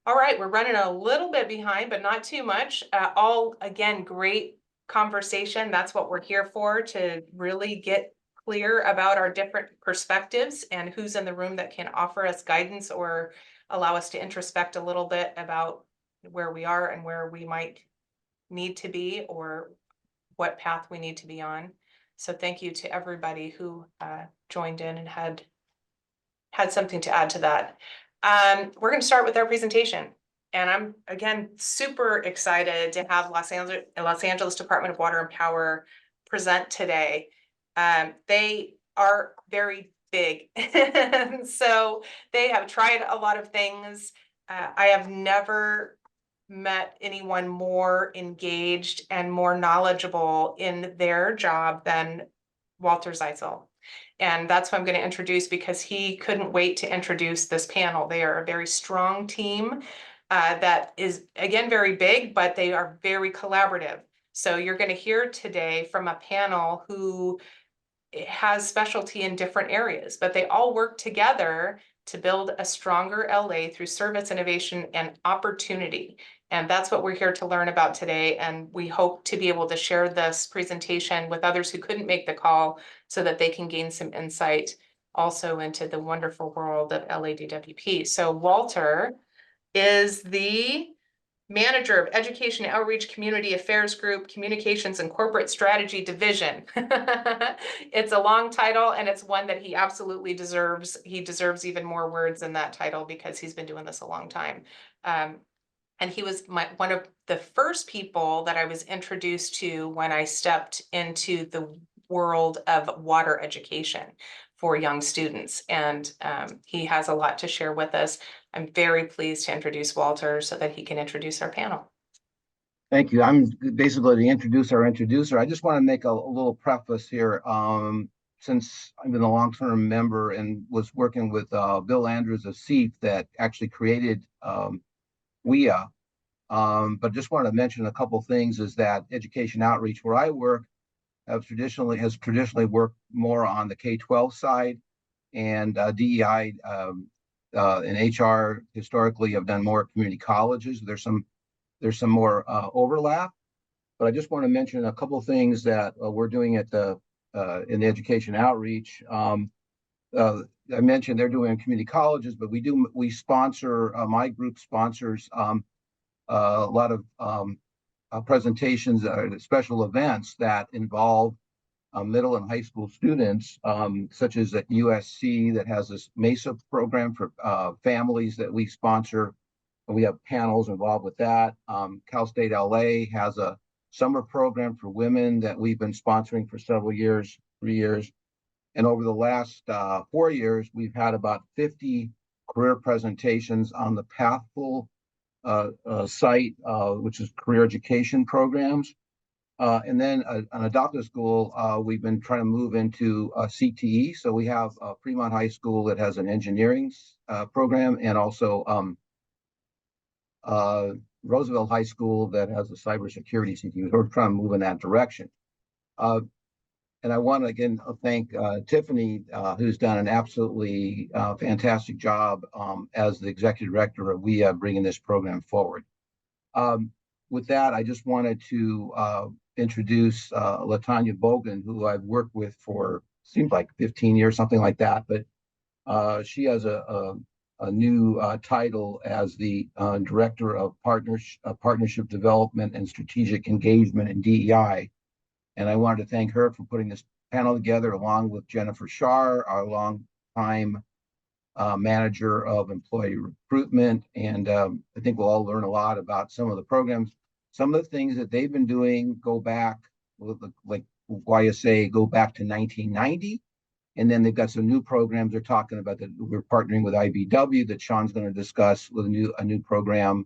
All right, we're running a little bit behind, but not too much. All, again, great conversation. That's what we're here for, to really get clear about our different perspectives and who's in the room that can offer us guidance or allow us to introspect a little bit about where we are and where we might need to be, or what path we need to be on. So thank you to everybody who joined in and had something to add to that. We're going to start with our presentation. And I'm, again, super excited to have Los Angeles Department of Water and Power present today. They are very big. So they have tried a lot of things. I have never met anyone more engaged and more knowledgeable in their job than Walter Zeitzel. And that's who I'm going to introduce, because he couldn't wait to introduce this panel. They are a very strong team that is, again, very big, but they are very collaborative. So you're going to hear today from a panel who has specialty in different areas, but they all work together to build a stronger LA through service, innovation, and opportunity. And that's what we're here to learn about today. And we hope to be able to share this presentation with others who couldn't make the call, so that they can gain some insight also into the wonderful world of LADWP. So Walter is the Manager of Education Outreach Community Affairs Group, Communications and Corporate Strategy Division. It's a long title, and it's one that he absolutely deserves. He deserves even more words in that title, because he's been doing this a long time. And he was one of the first people that I was introduced to when I stepped into the world of water education for young students. And he has a lot to share with us. I'm very pleased to introduce Walter so that he can introduce our panel. Thank you. I'm basically the introducer. I just want to make a little preface here. Since I've been a long-term member and was working with Bill Andrews of CEEP that actually created WEEA, but just wanted to mention a couple things. Is that education outreach, where I work, has traditionally worked more on the K-12 side, and DEI and HR historically have done more community colleges. There's some more overlap, but I just want to mention a couple things that we're doing at the in the education outreach. I mentioned they're doing community colleges, but we sponsor, my group sponsors a lot of presentations, special events that involve middle and high school students, such as at USC that has this MESA program for families that we sponsor. We have panels involved with that. Cal State LA has a summer program for women that we've been sponsoring for several years, 3 years. And over the last 4 years, we've had about 50 career presentations on the Pathful site, which is career education programs. And then an adopted school, we've been trying to move into CTE. So we have Fremont High School that has an engineering program, and also Roosevelt High School that has a cybersecurity CTE. We're trying to move in that direction. And I want to again thank Tiffany, who's done an absolutely fantastic job as the executive director of WEEA, bringing this program forward. With that, I just wanted to introduce LaTanya Bogan, who I've worked with for seems like 15 years, something like that. But she has a new title as the Director of Partnership Development and Strategic Engagement in DEI. And I wanted to thank her for putting this panel together, along with Jennifer Shar, our longtime manager of employee recruitment. And I think we'll all learn a lot about some of the programs. Some of the things that they've been doing go back, like YSA, go back to 1990. And then they've got some new programs they're talking about that we're partnering with IBW that Sean's going to discuss with a new program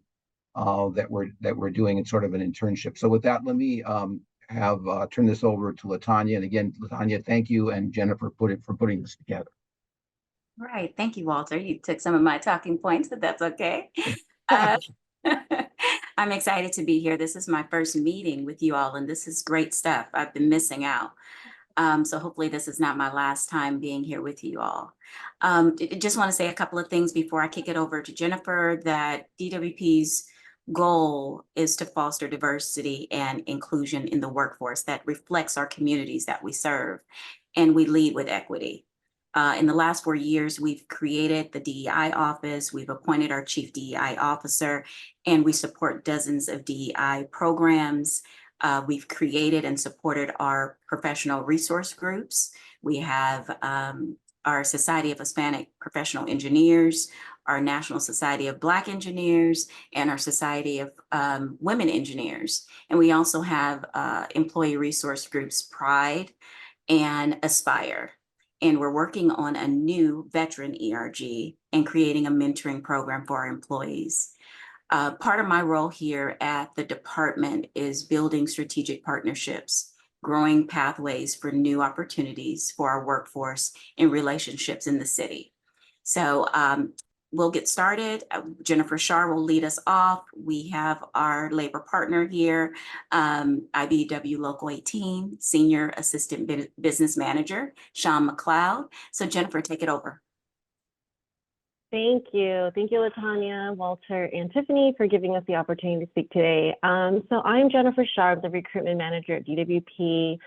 that we're doing in sort of an internship. So with that, let me turn this over to LaTanya. And again, LaTanya, thank you, and Jennifer for putting this together. All right, thank you, Walter. You took some of my talking points, but that's okay. I'm excited to be here. This is my first meeting with you all, and this is great stuff. I've been missing out. So hopefully this is not my last time being here with you all. Just want to say a couple of things before I kick it over to Jennifer, that DWP's goal is to foster diversity and inclusion in the workforce that reflects our communities that we serve, and we lead with equity. In the last 4 years, we've created the DEI office, we've appointed our chief DEI officer, and we support dozens of DEI programs. We've created and supported our professional resource groups. We have our Society of Hispanic Professional Engineers, our National Society of Black Engineers, and our Society of Women Engineers. And we also have employee resource groups, Pride and Aspire. And we're working on a new veteran ERG and creating a mentoring program for our employees. Part of my role here at the department is building strategic partnerships, growing pathways for new opportunities for our workforce and relationships in the city. So we'll get started. Jennifer Shar will lead us off. We have our labor partner here, IBW Local 18, Senior Assistant Business Manager, Sean McLeod. So Jennifer, take it over. Thank you. Thank you, LaTanya, Walter, and Tiffany for giving us the opportunity to speak today. So I'm Jennifer Shar, the recruitment manager at DWP,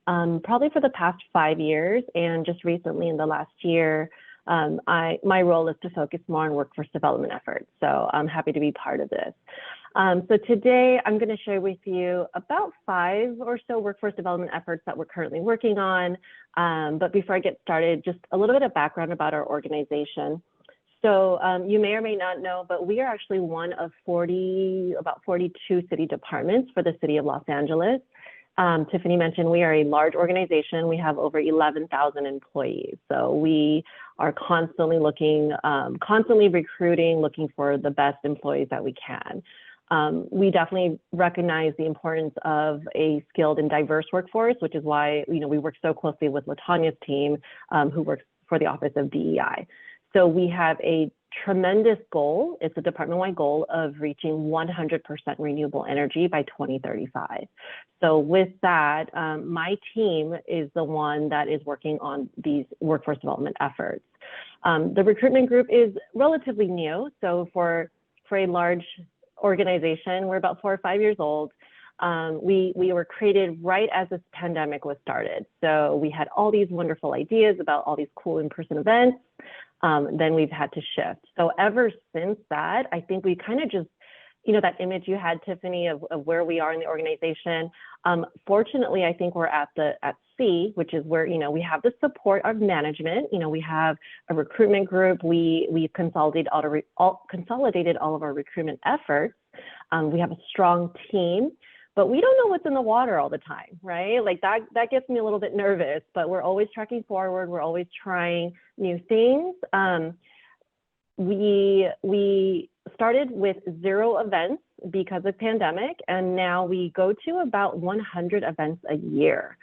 probably for the past 5 years, and just recently in the last year, my role is to focus more on workforce development efforts. So I'm happy to be part of this. So today I'm going to share with you about 5 or so workforce development efforts that we're currently working on. But before I get started, just a little bit of background about our organization. So you may or may not know, but we are actually one of about 42 city departments for the city of Los Angeles. Tiffany mentioned we are a large organization. We have over 11,000 employees. So we are constantly looking, constantly recruiting, looking for the best employees that we can. We definitely recognize the importance of a skilled and diverse workforce, which is why we work so closely with LaTanya's team, who works for the Office of DEI. So we have a tremendous goal. It's a department-wide goal of reaching 100% renewable energy by 2035. So with that, my team is the one that is working on these workforce development efforts. The recruitment group is relatively new. So for a large organization, we're about 4 or 5 years old. We were created right as this pandemic was started. So we had all these wonderful ideas about all these cool in-person events. Then we've had to shift. So ever since that, I think we kind of just, you know, that image you had, Tiffany, of where we are in the organization. Fortunately, I think we're at C, which is where, you know, we have the support of management. You know, we have a recruitment group. We've consolidated all of our recruitment efforts. We have a strong team, but we don't know what's in the water all the time, right? Like that gets me a little bit nervous, but we're always tracking forward. We're always trying new things. We started with 0 events because of pandemic, and now we go to about 100 events a year.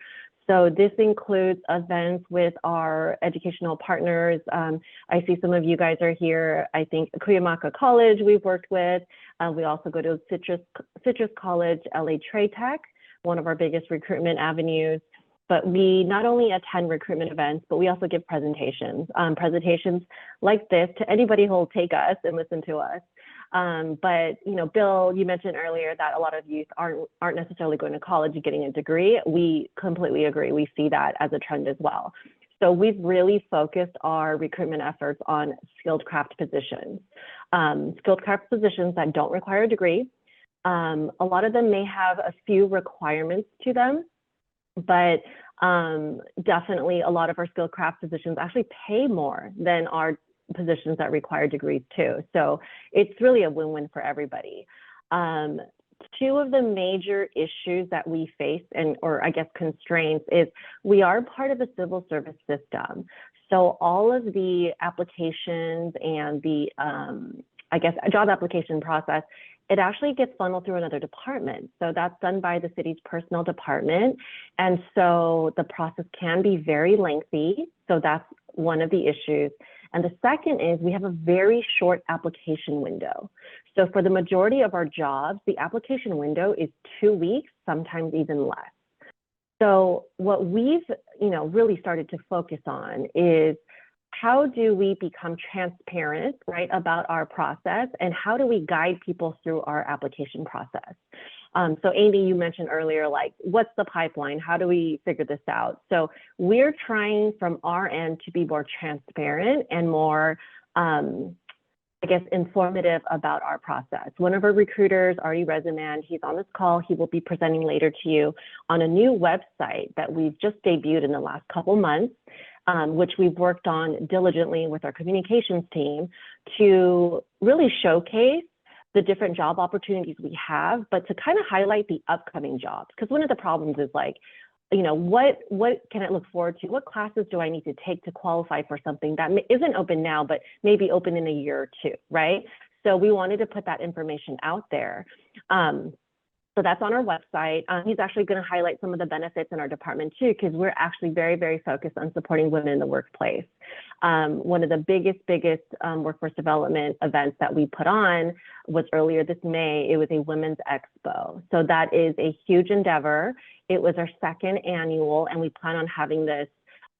So this includes events with our educational partners. I see some of you guys are here. I think Cuyamaca College we've worked with. We also go to Citrus College, LA Trade Tech, one of our biggest recruitment avenues. But we not only attend recruitment events, but we also give presentations. Presentations like this to anybody who will take us and listen to us. But you know, Bill, you mentioned earlier that a lot of youth aren't necessarily going to college and getting a degree. We completely agree. We see that as a trend as well. So we've really focused our recruitment efforts on skilled craft positions. Skilled craft positions that don't require a degree. A lot of them may have a few requirements to them, but definitely a lot of our skilled craft positions actually pay more than our positions that require degrees too. So it's really a win-win for everybody. 2 of the major issues that we face, or I guess constraints, is we are part of the civil service system. So all of the applications and the, I guess, job application process, it actually gets funneled through another department. So that's done by the city's personnel department. And so the process can be very lengthy. So that's one of the issues. And the second is we have a very short application window. So for the majority of our jobs, the application window is 2 weeks, sometimes even less. So what we've, you know, really started to focus on is how do we become transparent, right, about our process, and how do we guide people through our application process? So Amy, you mentioned earlier, like, what's the pipeline? How do we figure this out? So we're trying from our end to be more transparent and more, I guess, informative about our process. One of our recruiters, Artie Reziman, he's on this call. He will be presenting later to you on a new website that we've just debuted in the last couple months, which we've worked on diligently with our communications team to really showcase the different job opportunities we have, but to kind of highlight the upcoming jobs. Because one of the problems is like, you know, what can I look forward to? What classes do I need to take to qualify for something that isn't open now, but maybe open in a year or 2, right? So we wanted to put that information out there. So that's on our website. He's actually going to highlight some of the benefits in our department too, because we're actually very, very focused on supporting women in the workplace. One of the biggest workforce development events that we put on was earlier this May. It was a women's expo. So that is a huge endeavor. It was our 2nd annual, and we plan on having this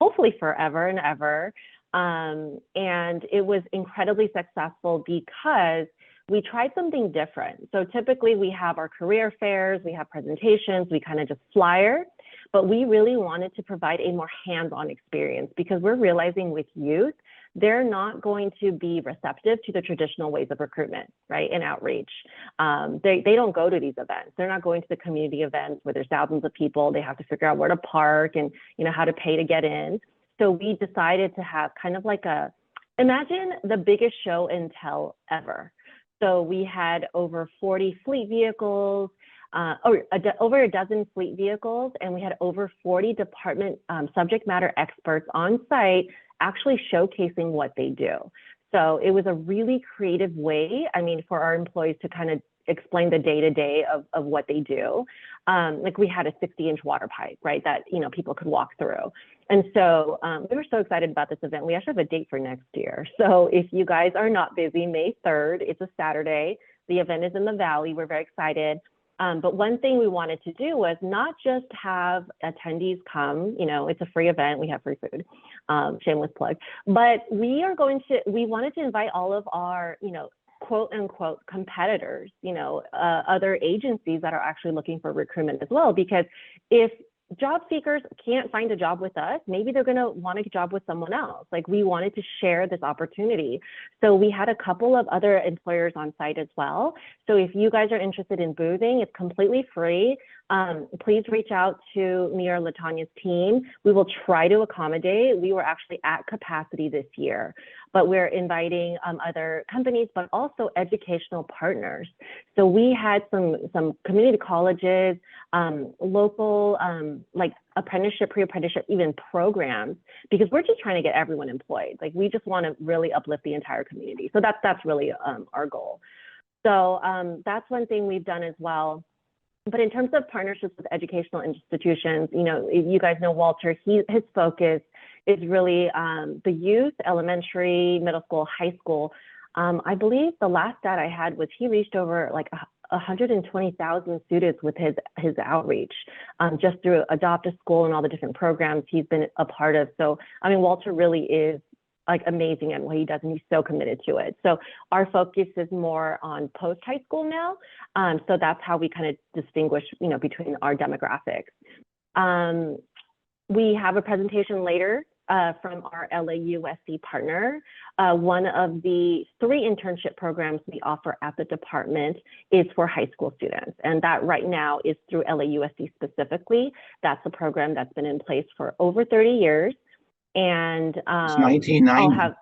hopefully forever and ever. And it was incredibly successful because we tried something different. So typically we have our career fairs, we have presentations, we kind of just flyer, but we really wanted to provide a more hands-on experience because we're realizing with youth, they're not going to be receptive to the traditional ways of recruitment, right, and outreach. They don't go to these events. They're not going to the community events where there's thousands of people. They have to figure out where to park and, you know, how to pay to get in. So we decided to have kind of like imagine the biggest show and tell ever. So we had over 40 fleet vehicles, over a dozen fleet vehicles, and we had over 40 department subject matter experts on site actually showcasing what they do. So it was a really creative way, I mean, for our employees to kind of explain the day-to-day of what they do. Like we had a 60-inch water pipe, right, that, you know, people could walk through. And so we were so excited about this event. We actually have a date for next year. So if you guys are not busy, May 3rd, it's a Saturday. The event is in the Valley. We're very excited. But one thing we wanted to do was not just have attendees come, you know, it's a free event. We have free food, shameless plug. But we wanted to invite all of our, you know, quote unquote competitors, other agencies that are actually looking for recruitment as well. Because if job seekers can't find a job with us, maybe they're going to want a job with someone else. Like, we wanted to share this opportunity. So we had a couple of other employers on site as well. So if you guys are interested in boothing, it's completely free. Please reach out to me or LaTanya's team. We will try to accommodate. We were actually at capacity this year, but we're inviting other companies, but also educational partners. So we had some community colleges, local like apprenticeship, pre-apprenticeship, even programs, because we're just trying to get everyone employed. Like, we just want to really uplift the entire community. So that's really our goal. So that's one thing we've done as well. But in terms of partnerships with educational institutions, you guys know Walter, his focus is really the youth, elementary, middle school, high school. I believe the last stat I had was he reached over like 120,000 students with his outreach, just through Adopt a School and all the different programs he's been a part of. So, I mean, Walter really is like amazing at what he does, and he's so committed to it. So our focus is more on post-high school now. So that's how we kind of distinguish, between our demographics. We have a presentation later from our LAUSD partner. One of the 3 internship programs we offer at the department is for high school students. And that right now is through LAUSD specifically. That's a program that's been in place for over 30 years. And It's 1990.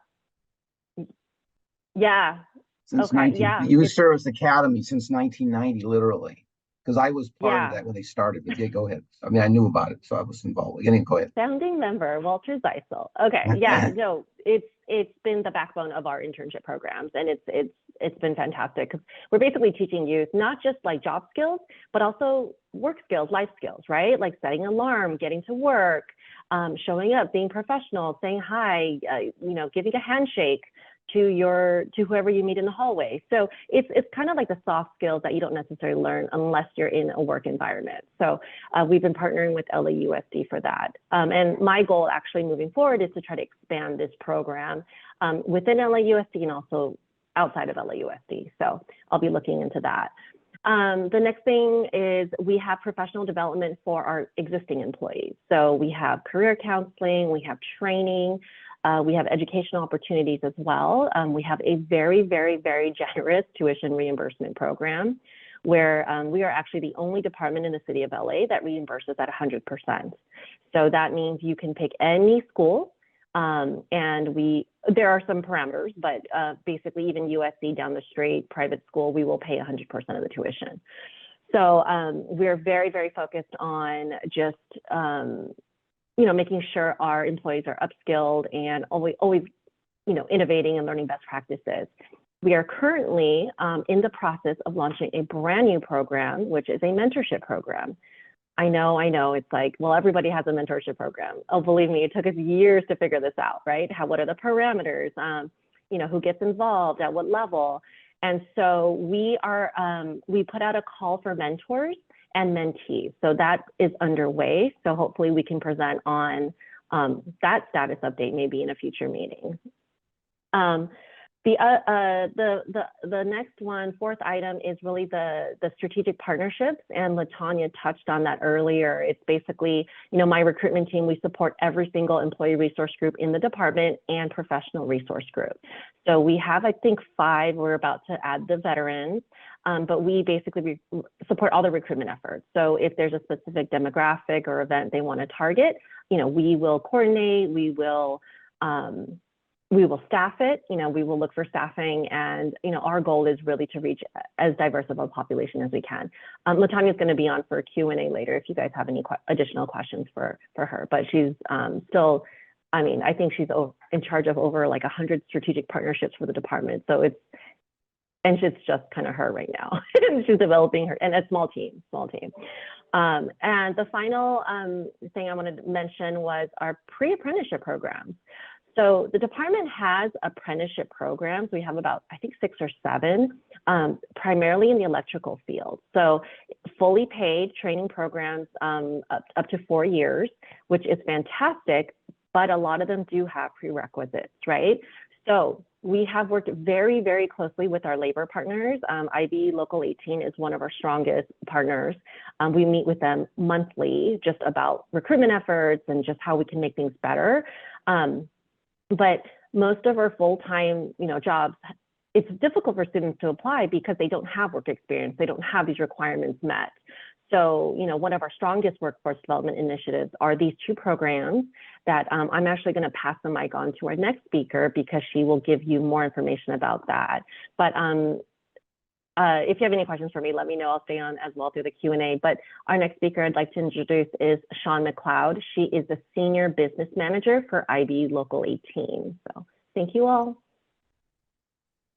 Yeah. Since Okay, yeah. Youth Service Academy since 1990, literally. Because I was part of Yeah. that when they started. But yeah, go ahead. I mean, I knew about it, so I was involved. Go ahead. Founding member, Walter Zeisel. Okay, yeah, no, it's been the backbone of our internship programs, and it's been fantastic because we're basically teaching youth not just like job skills, but also work skills, life skills, right? Like setting an alarm, getting to work, showing up, being professional, saying hi, giving a handshake to whoever you meet in the hallway. So it's kind of like the soft skills that you don't necessarily learn unless you're in a work environment. So we've been partnering with LAUSD for that. And my goal actually moving forward is to try to expand this program within LAUSD and also outside of LAUSD. So I'll be looking into that. The next thing is we have professional development for our existing employees. So we have career counseling, we have training, we have educational opportunities as well. We have a very, very, very generous tuition reimbursement program where we are actually the only department in the city of LA that reimburses at 100%. So that means you can pick any school, and there are some parameters, but basically even USC down the street, private school, we will pay 100% of the tuition. So we're very, very focused on just making sure our employees are upskilled and always innovating and learning best practices. We are currently in the process of launching a brand new program, which is a mentorship program. I know, it's like, well, everybody has a mentorship program. Oh, believe me, it took us years to figure this out, right? What are the parameters? Who gets involved at what level? And so we put out a call for mentors and mentees. So that is underway. So hopefully we can present on that status update maybe in a future meeting. The next one, 4th item, is really the strategic partnerships, and LaTanya touched on that earlier. It's basically, my recruitment team, we support every single employee resource group in the department and professional resource group. So we have, I think, 5. We're about to add the veterans, but we basically support all the recruitment efforts. So if there's a specific demographic or event they want to target, we will coordinate, we will staff it, we will look for staffing, and, our goal is really to reach as diverse of a population as we can. LaTanya is going to be on for a Q&A later if you guys have any additional questions for her, but she's still, I think she's in charge of over like 100 strategic partnerships for the department. So it's just kind of her right now. She's developing her, and a small team. And the final thing I wanted to mention was our pre-apprenticeship programs. So the department has apprenticeship programs. We have about, I think, 6 or 7, primarily in the electrical field. So fully paid training programs up to 4 years, which is fantastic, but a lot of them do have prerequisites, right? So we have worked very, very closely with our labor partners. IB Local 18 is one of our strongest partners. We meet with them monthly just about recruitment efforts and just how we can make things better. But most of our full-time, jobs, it's difficult for students to apply because they don't have work experience. They don't have these requirements met. So, one of our strongest workforce development initiatives are these two programs that I'm actually going to pass the mic on to our next speaker because she will give you more information about that. But if you have any questions for me, let me know. I'll stay on as well through the Q&A. But our next speaker I'd like to introduce is Sean McLeod. She is the Senior Business Manager for IB Local 18. So thank you all.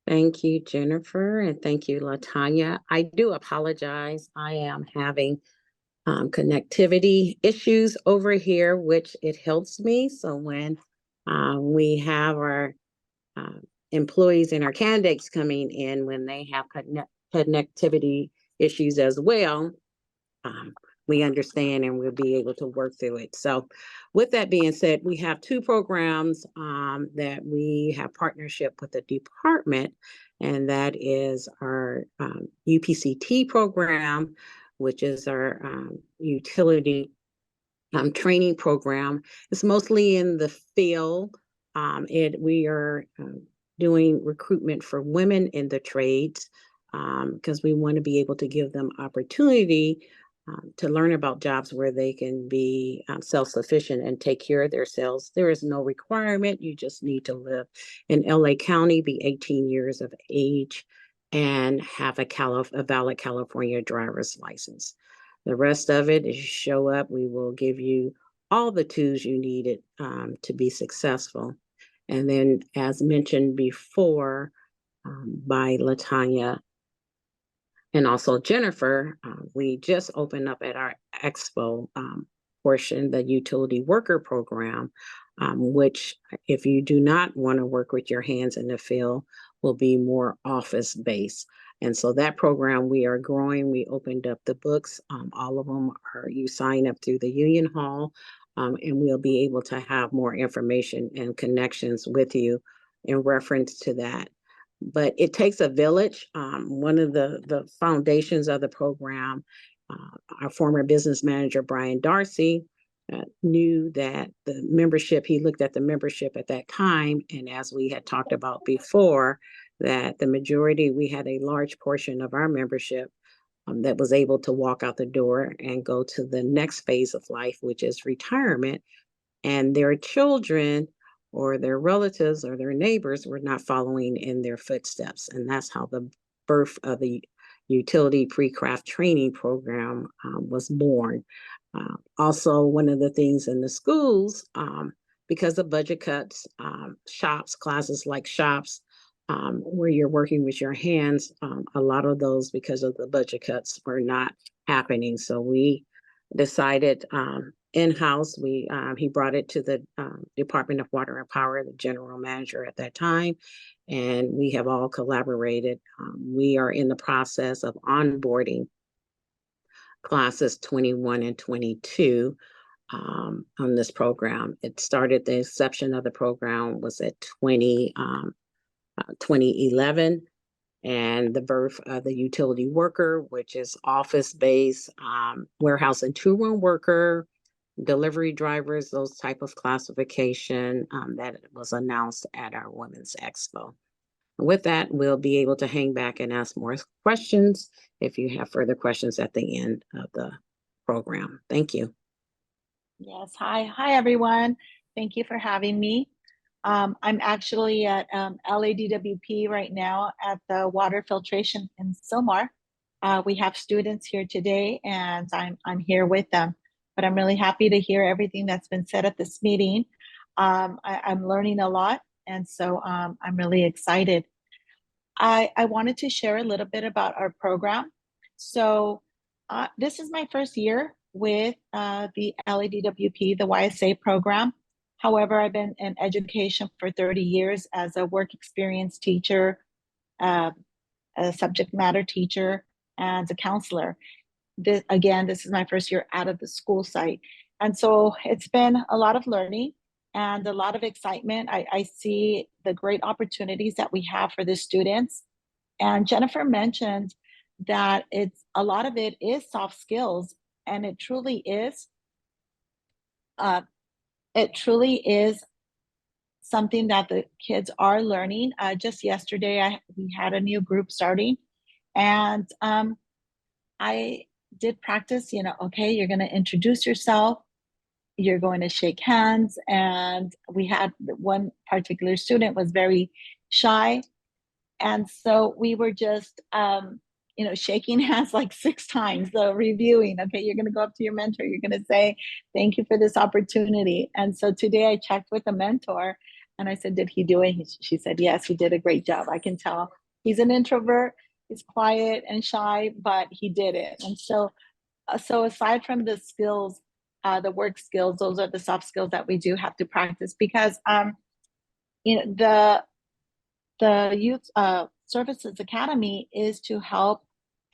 Thank you, Jennifer, and thank you, LaTanya. I do apologize. I am having connectivity issues over here, which it helps me. So when we have our employees and our candidates coming in, when they have connectivity issues as well, we understand and we'll be able to work through it. So with that being said, we have two programs that we have partnership with the department, and that is our UPCT program, which is our utility training program. It's mostly in the field. We are doing recruitment for women in the trades because we want to be able to give them opportunity to learn about jobs where they can be self-sufficient and take care of themselves. There is no requirement. You just need to live in LA County, be 18 years of age, and have a valid California driver's license. The rest of it is show up. We will give you all the tools you needed to be successful. And then, as mentioned before by LaTanya, and also Jennifer, we just opened up at our expo portion, the utility worker program, which if you do not want to work with your hands in the field, will be more office based. And so that program we are growing. We opened up the books. All of them are, you sign up through the Union Hall, and we'll be able to have more information and connections with you in reference to that. But it takes a village. One of the foundations of the program, our former business manager, Brian Darcy, knew that the membership, he looked at the membership at that time, and as we had talked about before, that the majority, we had a large portion of our membership that was able to walk out the door and go to the next phase of life, which is retirement, and their children or their relatives or their neighbors were not following in their footsteps. And that's how the birth of the utility pre-craft training program was born. Also, one of the things in the schools, because of budget cuts, shops, classes like shops, where you're working with your hands, a lot of those, because of the budget cuts, were not happening. So we decided in-house, he brought it to the Department of Water and Power, the general manager at that time, and we have all collaborated. We are in the process of onboarding classes 21 and 22 on this program. It started, the inception of the program was at 2011, and the birth of the utility worker, which is office-based, warehouse and two-room worker, delivery drivers, those type of classification that was announced at our Women's Expo. With that, we'll be able to hang back and ask more questions if you have further questions at the end of the program. Thank you. Yes, hi everyone. Thank you for having me. I'm actually at LADWP right now at the water filtration in Sylmar. We have students here today, and I'm here with them. But I'm really happy to hear everything that's been said at this meeting. I'm learning a lot, and so I'm really excited. I wanted to share a little bit about our program. So this is my first year with the LADWP, the YSA program. However, I've been in education for 30 years as a work experience teacher, a subject matter teacher, and a counselor. This is my first year out of the school site. And so it's been a lot of learning. and a lot of excitement. I see the great opportunities that we have for the students. And Jennifer mentioned that a lot of it is soft skills, and it truly is. It truly is something that the kids are learning. Just yesterday, we had a new group starting, and I did practice, okay, you're going to introduce yourself, you're going to shake hands. And we had one particular student was very shy. And so we were just, shaking hands like 6 times. So reviewing, okay, you're going to go up to your mentor. You're going to say, thank you for this opportunity. And so today I checked with the mentor and I said, did he do it? She said, yes, he did a great job. I can tell he's an introvert. He's quiet and shy, but he did it. And so aside from the skills, the work skills, those are the soft skills that we do have to practice, because the Youth Services Academy is to help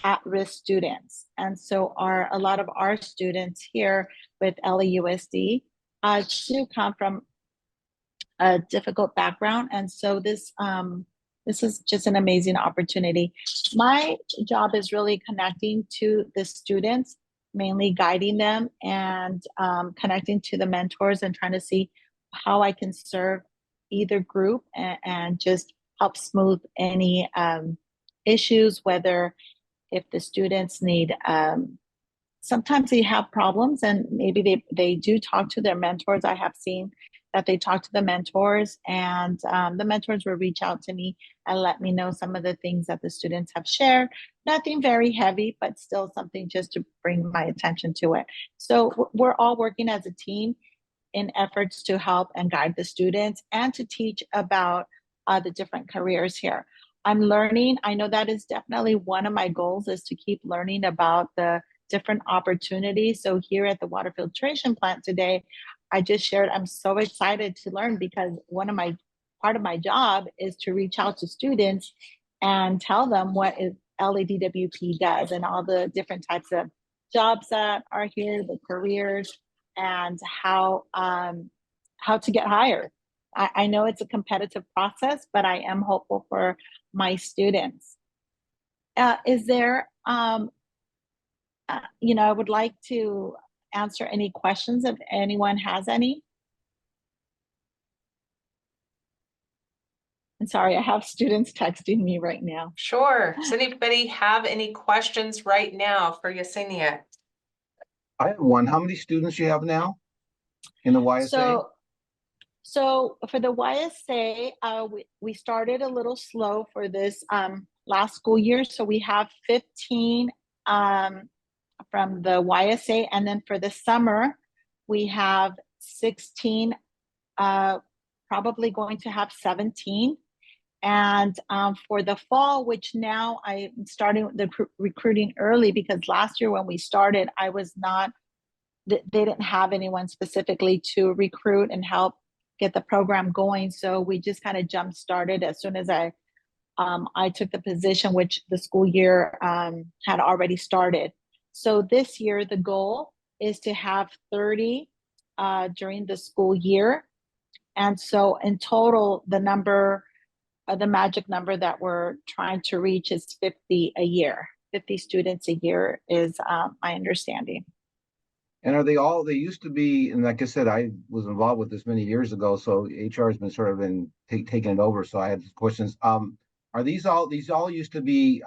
at-risk students. And so a lot of our students here with LAUSD do come from a difficult background. And so this is just an amazing opportunity. My job is really connecting to the students, mainly guiding them and connecting to the mentors and trying to see how I can serve either group and just help smooth any issues, whether if the students need, sometimes they have problems and maybe they do talk to their mentors. I have seen that they talk to the mentors, and the mentors will reach out to me and let me know some of the things that the students have shared. Nothing very heavy, but still something just to bring my attention to it. So we're all working as a team in efforts to help and guide the students and to teach about the different careers here. I'm learning. I know that is definitely one of my goals, is to keep learning about the different opportunities. So here at the water filtration plant today, I just shared, I'm so excited to learn, because part of my job is to reach out to students and tell them what LADWP does and all the different types of jobs that are here, the careers, and how to get hired. I know it's a competitive process, but I am hopeful for my students. Is there, I would like to answer any questions if anyone has any. I'm sorry, I have students texting me right now. Sure. Does anybody have any questions right now for Yesenia? I have one. How many students you have now in the YSA? So for the YSA, we started a little slow for this last school year. So we have 15 from the YSA, and then for the summer, we have 16, probably going to have 17. And for the fall, which now I'm starting the recruiting early, because last year when we started, they didn't have anyone specifically to recruit and help get the program going. So we just kind of jump started as soon as I took the position, which the school year had already started. So this year, the goal is to have 30 during the school year. And so in total, the magic number that we're trying to reach is 50 a year. 50 students a year is my understanding. And are they used to be, and like I said, I was involved with this many years ago, so HR has been sort of taking it over. So I had questions. Are these all used to be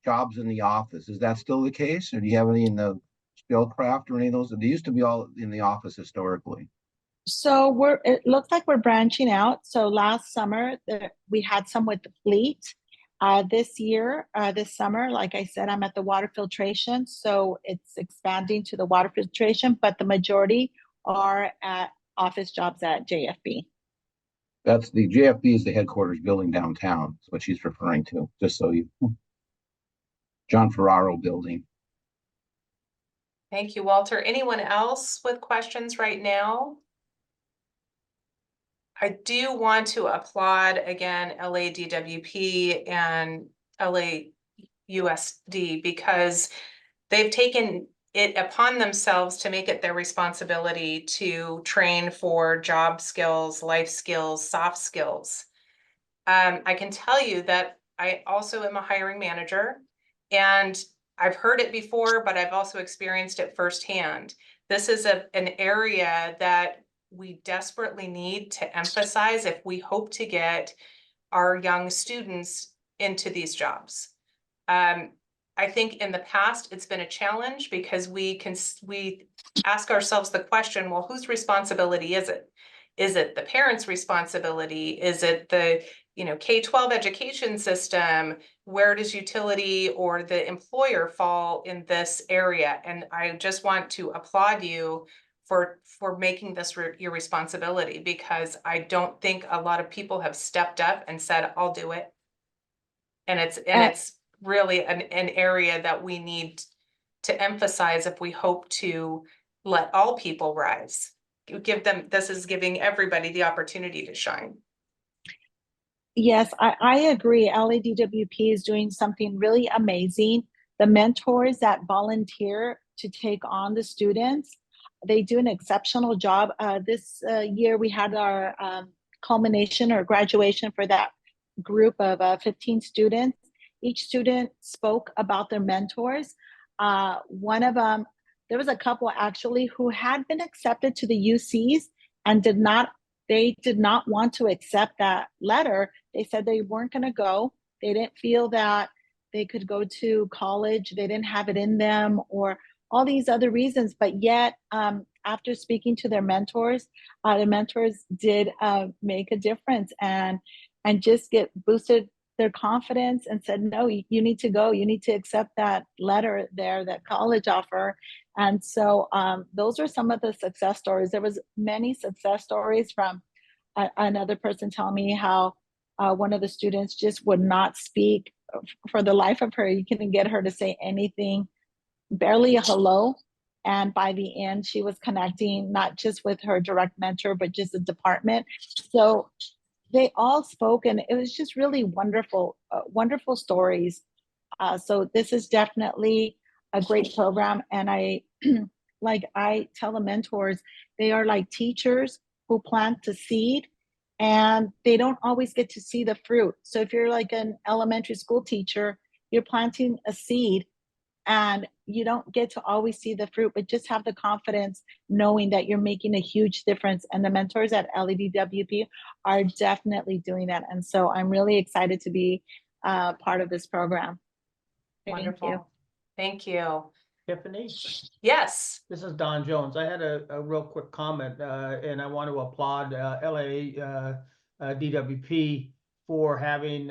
jobs in the office? Is that still the case? Or do you have any in the Spellcraft or any of those? They used to be all in the office historically. So it looks like we're branching out. So last summer, we had some with the fleet. This summer, like I said, I'm at the water filtration. So it's expanding to the water filtration, but the majority are at office jobs at JFB. That's the JFB is the headquarters building downtown. That's what she's referring to, just so you. John Ferraro building. Thank you, Walter. Anyone else with questions right now? I do want to applaud again LADWP and LAUSD, because they've taken it upon themselves to make it their responsibility to train for job skills, life skills, soft skills. I can tell you that I also am a hiring manager, and I've heard it before, but I've also experienced it firsthand. This is an area that we desperately need to emphasize if we hope to get our young students into these jobs. I think in the past, it's been a challenge because we ask ourselves the question, well, whose responsibility is it? Is it the parents' responsibility? Is it the K-12 education system? Where does utility or the employer fall in this area? And I just want to applaud you for making this your responsibility, because I don't think a lot of people have stepped up and said, I'll do it. And it's really an area that we need to emphasize if we hope to let all people rise. This is giving everybody the opportunity to shine. Yes, I agree. LADWP is doing something really amazing. The mentors that volunteer to take on the students, they do an exceptional job. This year we had our culmination or graduation for that group of 15 students. Each student spoke about their mentors. One of them, there was a couple actually who had been accepted to the UCs and they did not want to accept that letter. They said they weren't going to go. They didn't feel that they could go to college. They didn't have it in them, or all these other reasons. But yet, after speaking to their mentors, the mentors did make a difference and just get boosted their confidence and said, no, you need to go. You need to accept that letter there, that college offer. And so those are some of the success stories. There was many success stories from another person telling me how one of the students just would not speak for the life of her. You couldn't get her to say anything, barely a hello. And by the end, she was connecting not just with her direct mentor, but just the department. So they all spoke, and it was just really wonderful, wonderful stories. So this is definitely a great program. And I tell the mentors, they are like teachers who plant the seed, and they don't always get to see the fruit. So if you're like an elementary school teacher, you're planting a seed and you don't get to always see the fruit, but just have the confidence knowing that you're making a huge difference. And the mentors at LADWP are definitely doing that. And so I'm really excited to be part of this program. Wonderful. Thank you. Tiffany, Yes. this is Don Jones. I had a real quick comment, and I want to applaud DWP for having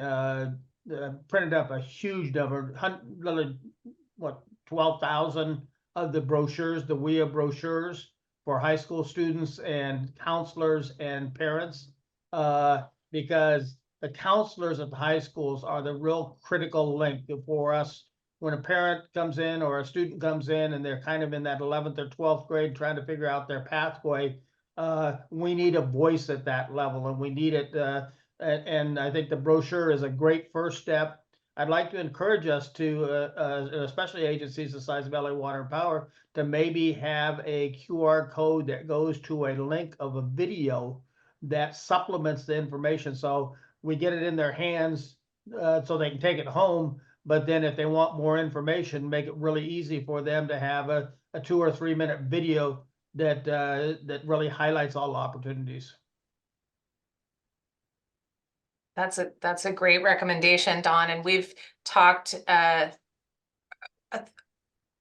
printed up a huge number, 12,000 of the brochures, the WEEA brochures for high school students and counselors and parents, because the counselors at the high schools are the real critical link for us. When a parent comes in or a student comes in and they're kind of in that 11th or 12th grade trying to figure out their pathway, we need a voice at that level, and we need it. And I think the brochure is a great first step. I'd like to encourage us to, especially agencies the size of LA Water and Power, to maybe have a QR code that goes to a link of a video that supplements the information. So we get it in their hands so they can take it home. But then if they want more information, make it really easy for them to have a 2 or 3 minute video that really highlights all the opportunities. That's a great recommendation, Don. And we've talked a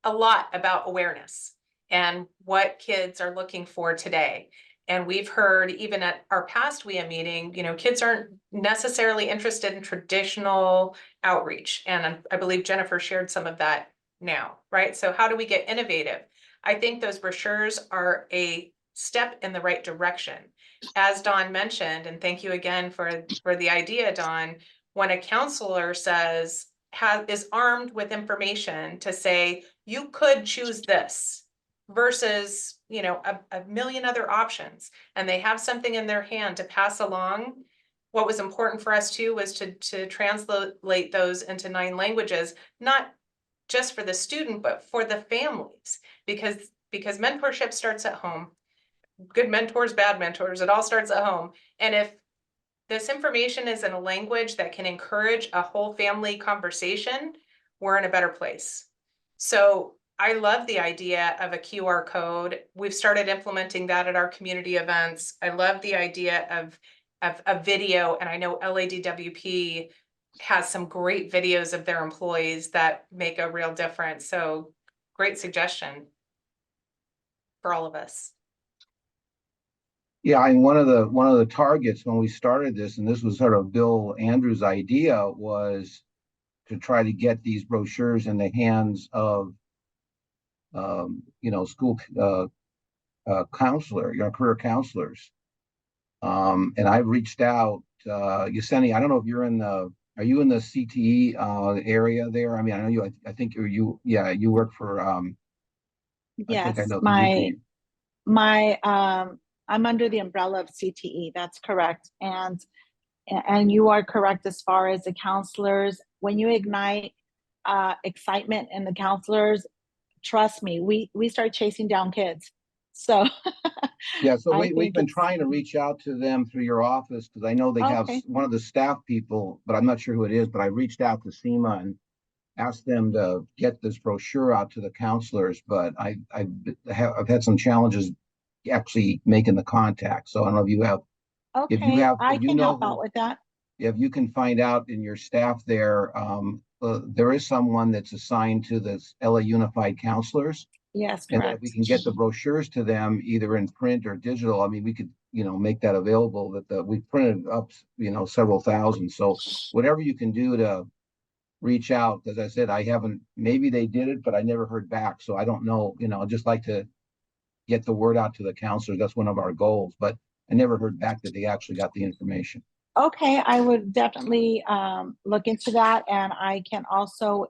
lot about awareness and what kids are looking for today. And we've heard even at our past WEEA meeting, kids aren't necessarily interested in traditional outreach. And I believe Jennifer shared some of that now, right? So how do we get innovative? I think those brochures are a step in the right direction. As Don mentioned, and thank you again for the idea, Don, when a counselor is armed with information to say, you could choose this versus, a million other options, and they have something in their hand to pass along. What was important for us too was to translate those into 9 languages, not just for the student, but for the families, because mentorship starts at home. Good mentors, bad mentors, it all starts at home. And if this information is in a language that can encourage a whole family conversation, we're in a better place. So I love the idea of a QR code. We've started implementing that at our community events. I love the idea of a video, and I know LADWP has some great videos of their employees that make a real difference. So great suggestion for all of us. Yeah, and one of the targets when we started this, and this was sort of Bill Andrews' idea, was to try to get these brochures in the hands of school counselor, career counselors. And I reached out, Yesenia, I don't know if are you in the CTE area there? I mean, I know you, I think you work for, I think I Yes, know. I'm under the umbrella of CTE. That's correct. And you are correct as far as the counselors. When you ignite excitement in the counselors, trust me, we start chasing down kids. So yeah, so I we've been think trying to reach out to them through your office, because I know they have Okay. one of the staff people, but I'm not sure who it is, but I reached out to SEMA and asked them to get this brochure out to the counselors, but I've had some challenges actually making the contact. So I don't know if you have, Okay, I if you can know help out with that. if you can find out in your staff there, there is someone that's assigned to this LA Unified Counselors. Yes, And if we correct. can get the brochures to them either in print or digital, I mean, we could, make that available. That we printed up, several thousand. So whatever you can do to reach out, as I said, maybe they did it, but I never heard back. So I don't know, I'd just like to get the word out to the counselors. That's one of our goals, but I never heard back that they actually got the information. Okay, I would definitely look into that, and I can also,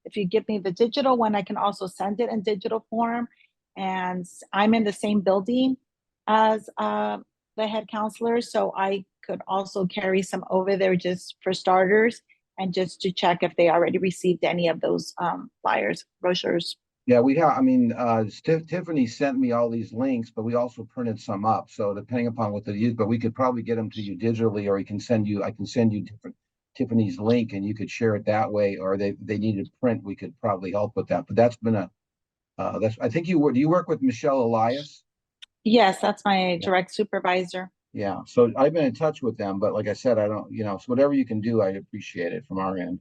if you give me the digital one, I can also send it in digital form. And I'm in the same building as the head counselor, so I could also carry some over there just for starters, and just to check if they already received any of those flyers, brochures. Yeah, we have, I mean, Tiffany sent me all these links, but we also printed some up. So depending upon what they use, but we could probably get them to you digitally, or I can send you Tiffany's link and you could share it that way, or they needed print, we could probably help with that. But that's been I think do you work with Michelle Elias? Yes, that's my direct supervisor. Yeah, so I've been in touch with them, but like I said, I don't, so whatever you can do, I'd appreciate it from our end.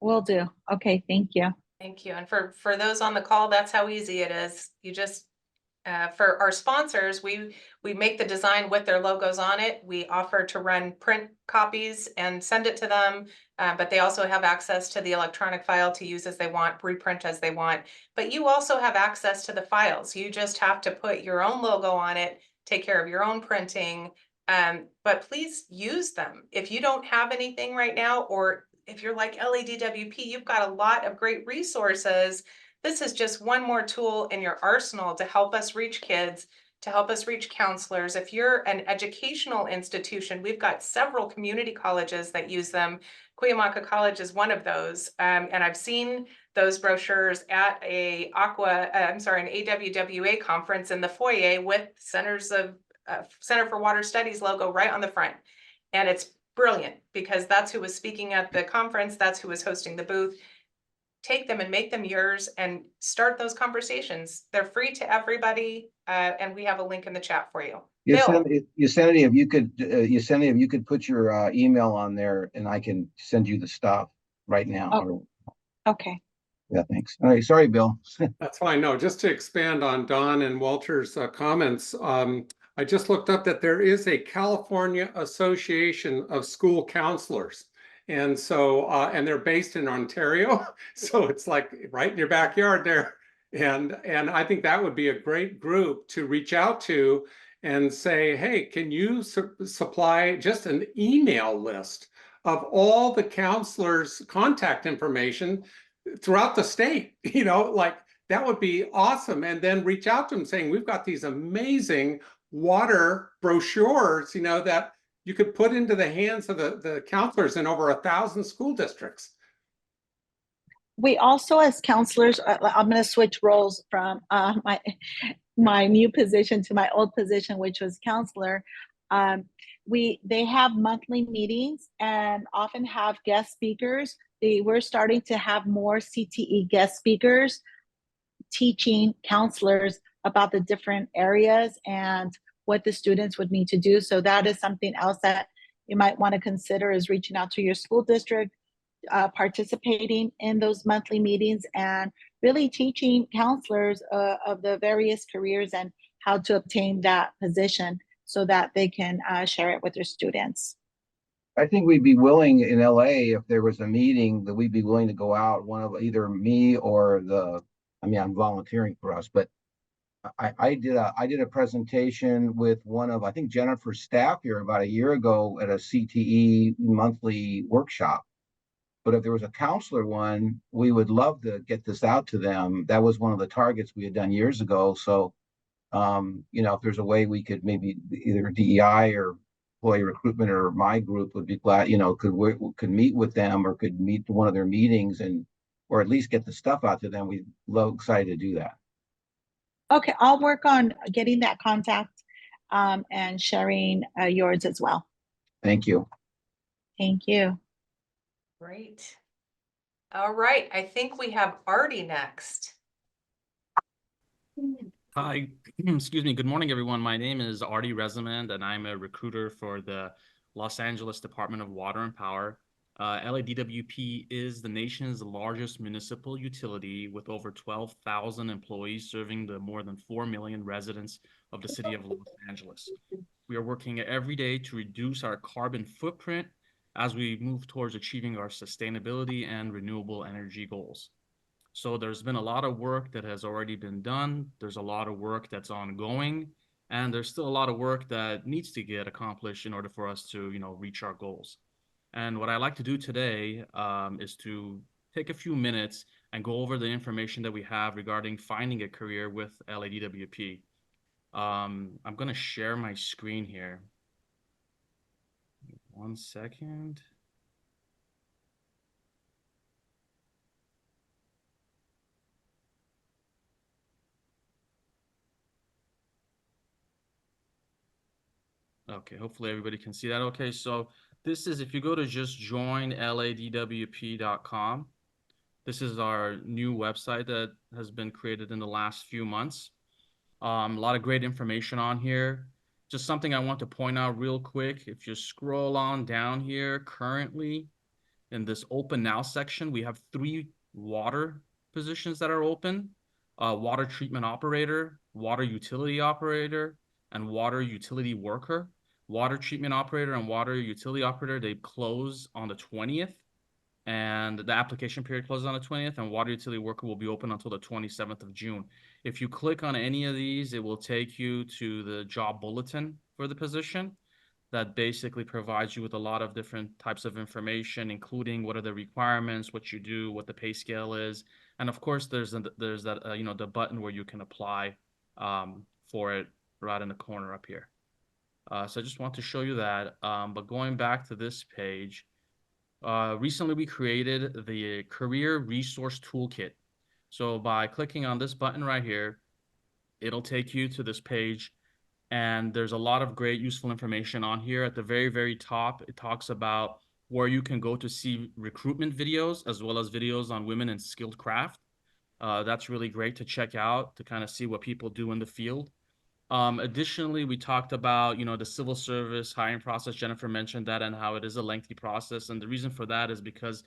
Will do. Okay, thank you. Thank you. And for those on the call, that's how easy it is. You just, for our sponsors, we make the design with their logos on it. We offer to run print copies and send it to them, but they also have access to the electronic file to use as they want, reprint as they want. But you also have access to the files. You just have to put your own logo on it, take care of your own printing, but please use them. If you don't have anything right now, or if you're like LADWP, you've got a lot of great resources. This is just one more tool in your arsenal to help us reach kids, to help us reach counselors. If you're an educational institution, we've got several community colleges that use them. Cuyamaca College is one of those. And I've seen those brochures at an AWWA conference in the foyer with Center for Water Studies logo right on the front. And it's brilliant because that's who was speaking at the conference. That's who was hosting the booth. Take them and make them yours and start those conversations. They're free to everybody. And we have a link in the chat for you. Yosemite, if you could put your email on there and I can send you the stuff right now. Oh, okay. Yeah, thanks. All right, sorry, Bill. That's fine. No, just to expand on Don and Walter's comments, I just looked up that there is a California Association of School Counselors. And so, and they're based in Ontario. So it's like right in your backyard there. And I think that would be a great group to reach out to and say, hey, can you supply just an email list of all the counselors' contact information throughout the state? Like that would be awesome. And then reach out to them saying, we've got these amazing water brochures, that you could put into the hands of the counselors in over 1,000 school districts. we also, as counselors, I'm going to switch roles from my new position to my old position, which was counselor. They have monthly meetings and often have guest speakers. We're starting to have more CTE guest speakers teaching counselors about the different areas and what the students would need to do. So that is something else that you might want to consider, is reaching out to your school district, participating in those monthly meetings, and really teaching counselors of the various careers and how to obtain that position so that they can share it with their students. I think we'd be willing in LA, if there was a meeting, that we'd be willing to go out, one of either me or I'm volunteering for us, but I did a presentation with one of, I think, Jennifer's staff here about a year ago at a CTE monthly workshop. But if there was a counselor one, we would love to get this out to them. That was one of the targets we had done years ago. So, if there's a way we could maybe either DEI or employee recruitment or my group would be glad, could meet with them or could meet to one of their meetings or at least get the stuff out to them. We'd love excited to do that. Okay, I'll work on getting that contact and sharing yours as well. Thank you. Thank you. Great. All right, I think we have Artie next. Hi, excuse me. Good morning, everyone. My name is Artie Resamand, and I'm a recruiter for the Los Angeles Department of Water and Power. LADWP is the nation's largest municipal utility with over 12,000 employees serving the more than 4 million residents of the city of Los Angeles. We are working every day to reduce our carbon footprint as we move towards achieving our sustainability and renewable energy goals. So there's been a lot of work that has already been done. There's a lot of work that's ongoing, and there's still a lot of work that needs to get accomplished in order for us to, reach our goals. And what I like to do today is to take a few minutes and go over the information that we have regarding finding a career with LADWP. I'm going to share my screen here. 1 second. Okay, hopefully everybody can see that. Okay, so this is, if you go to just joinladwp.com, this is our new website that has been created in the last few months. A lot of great information on here. Just something I want to point out real quick. If you scroll on down here, currently in this open now section, we have 3 water positions that are open: water treatment operator, water utility operator, and water utility worker. Water treatment operator and water utility operator, they close on the 20th, and the application period closes on the 20th, and water utility worker will be open until the 27th of June. If you click on any of these, it will take you to the job bulletin for the position that basically provides you with a lot of different types of information, including what are the requirements, what you do, what the pay scale is. And of course, there's that, the button where you can apply for it right in the corner up here. So I just want to show you that. But going back to this page, recently we created the Career Resource Toolkit. So by clicking on this button right here, it'll take you to this page, and there's a lot of great useful information on here. At the very, very top, it talks about where you can go to see recruitment videos as well as videos on women in skilled craft. That's really great to check out, to kind of see what people do in the field. Additionally, we talked about, the civil service hiring process. Jennifer mentioned that and how it is a lengthy process. And the reason for that is because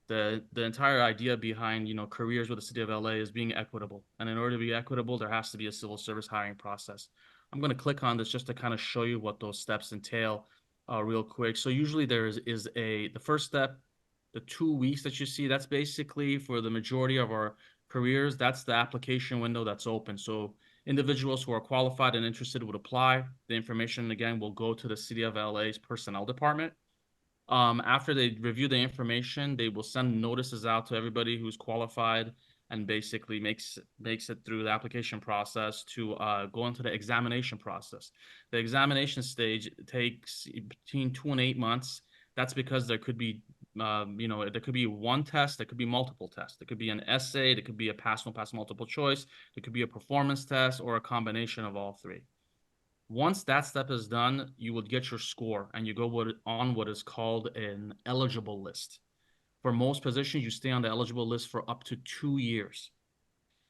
the entire idea behind, careers with the city of LA is being equitable. And in order to be equitable, there has to be a civil service hiring process. I'm going to click on this just to kind of show you what those steps entail real quick. So usually there is the first step, the 2 weeks that you see, that's basically for the majority of our careers. That's the application window that's open. So individuals who are qualified and interested would apply. The information, again, will go to the City of LA's personnel department. After they review the information, they will send notices out to everybody who's qualified and basically makes it through the application process to go into the examination process. The examination stage takes between 2 and 8 months. That's because there could be you know, there could be one test, there could be multiple tests. There could be an essay, there could be a pass, no pass, multiple choice. There could be a performance test or a combination of all three. Once that step is done, you would get your score and you go on what is called an eligible list. For most positions, you stay on the eligible list for up to 2 years.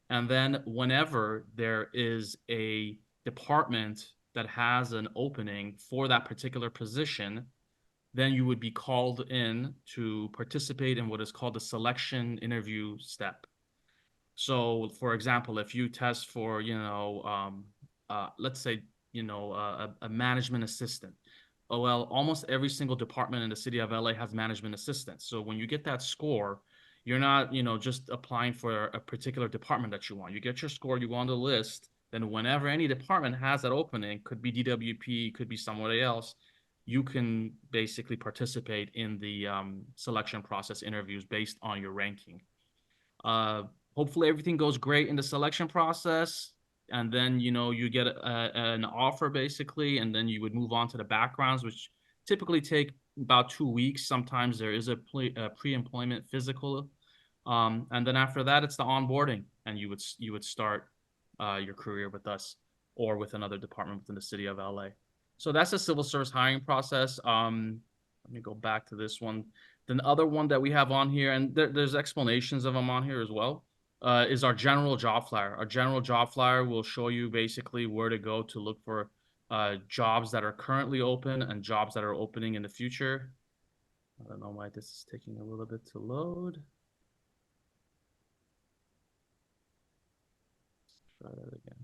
And then whenever there is a department that has an opening for that particular position, then you would be called in to participate in what is called the selection interview step. So, for example, if you test for, you know, let's say, you know, a management assistant. Oh, well, almost every single department in the city of LA has management assistants. So when you get that score, you're not, you know, just applying for a particular department that you want. You get your score, you go on the list, then whenever any department has that opening, could be DWP, could be somebody else, you can basically participate in the selection process interviews based on your ranking. Hopefully everything goes great in the selection process, and then, you know, you get an offer basically, and then you would move on to the backgrounds, which typically take about 2 weeks. Sometimes there is a pre-employment physical, and then after that it's the onboarding, and you would start your career with us or with another department within the city of LA. So that's the civil service hiring process. Let me go back to this one. The other one that we have on here, and there's explanations of them on here as well, is our general job flyer. Our general job flyer will show you basically where to go to look for jobs that are currently open and jobs that are opening in the future. I don't know why this is taking a little bit to load. Let's try that again.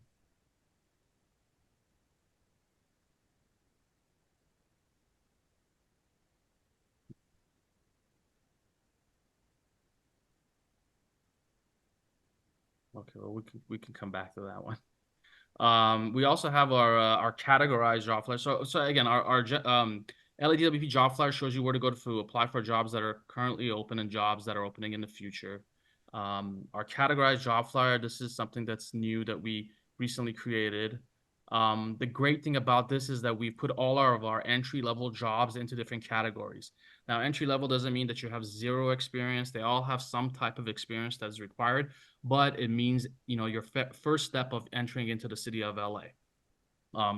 Okay, well, we can come back to that one. We also have our categorized job flyer. So again, our LADWP job flyer shows you where to go to apply for jobs that are currently open and jobs that are opening in the future. Our categorized job flyer, this is something that's new that we recently created. The great thing about this is that we put all of our entry-level jobs into different categories. Now, entry-level doesn't mean that you have zero experience. They all have some type of experience that's required, but it means, you know, your first step of entering into the city of LA.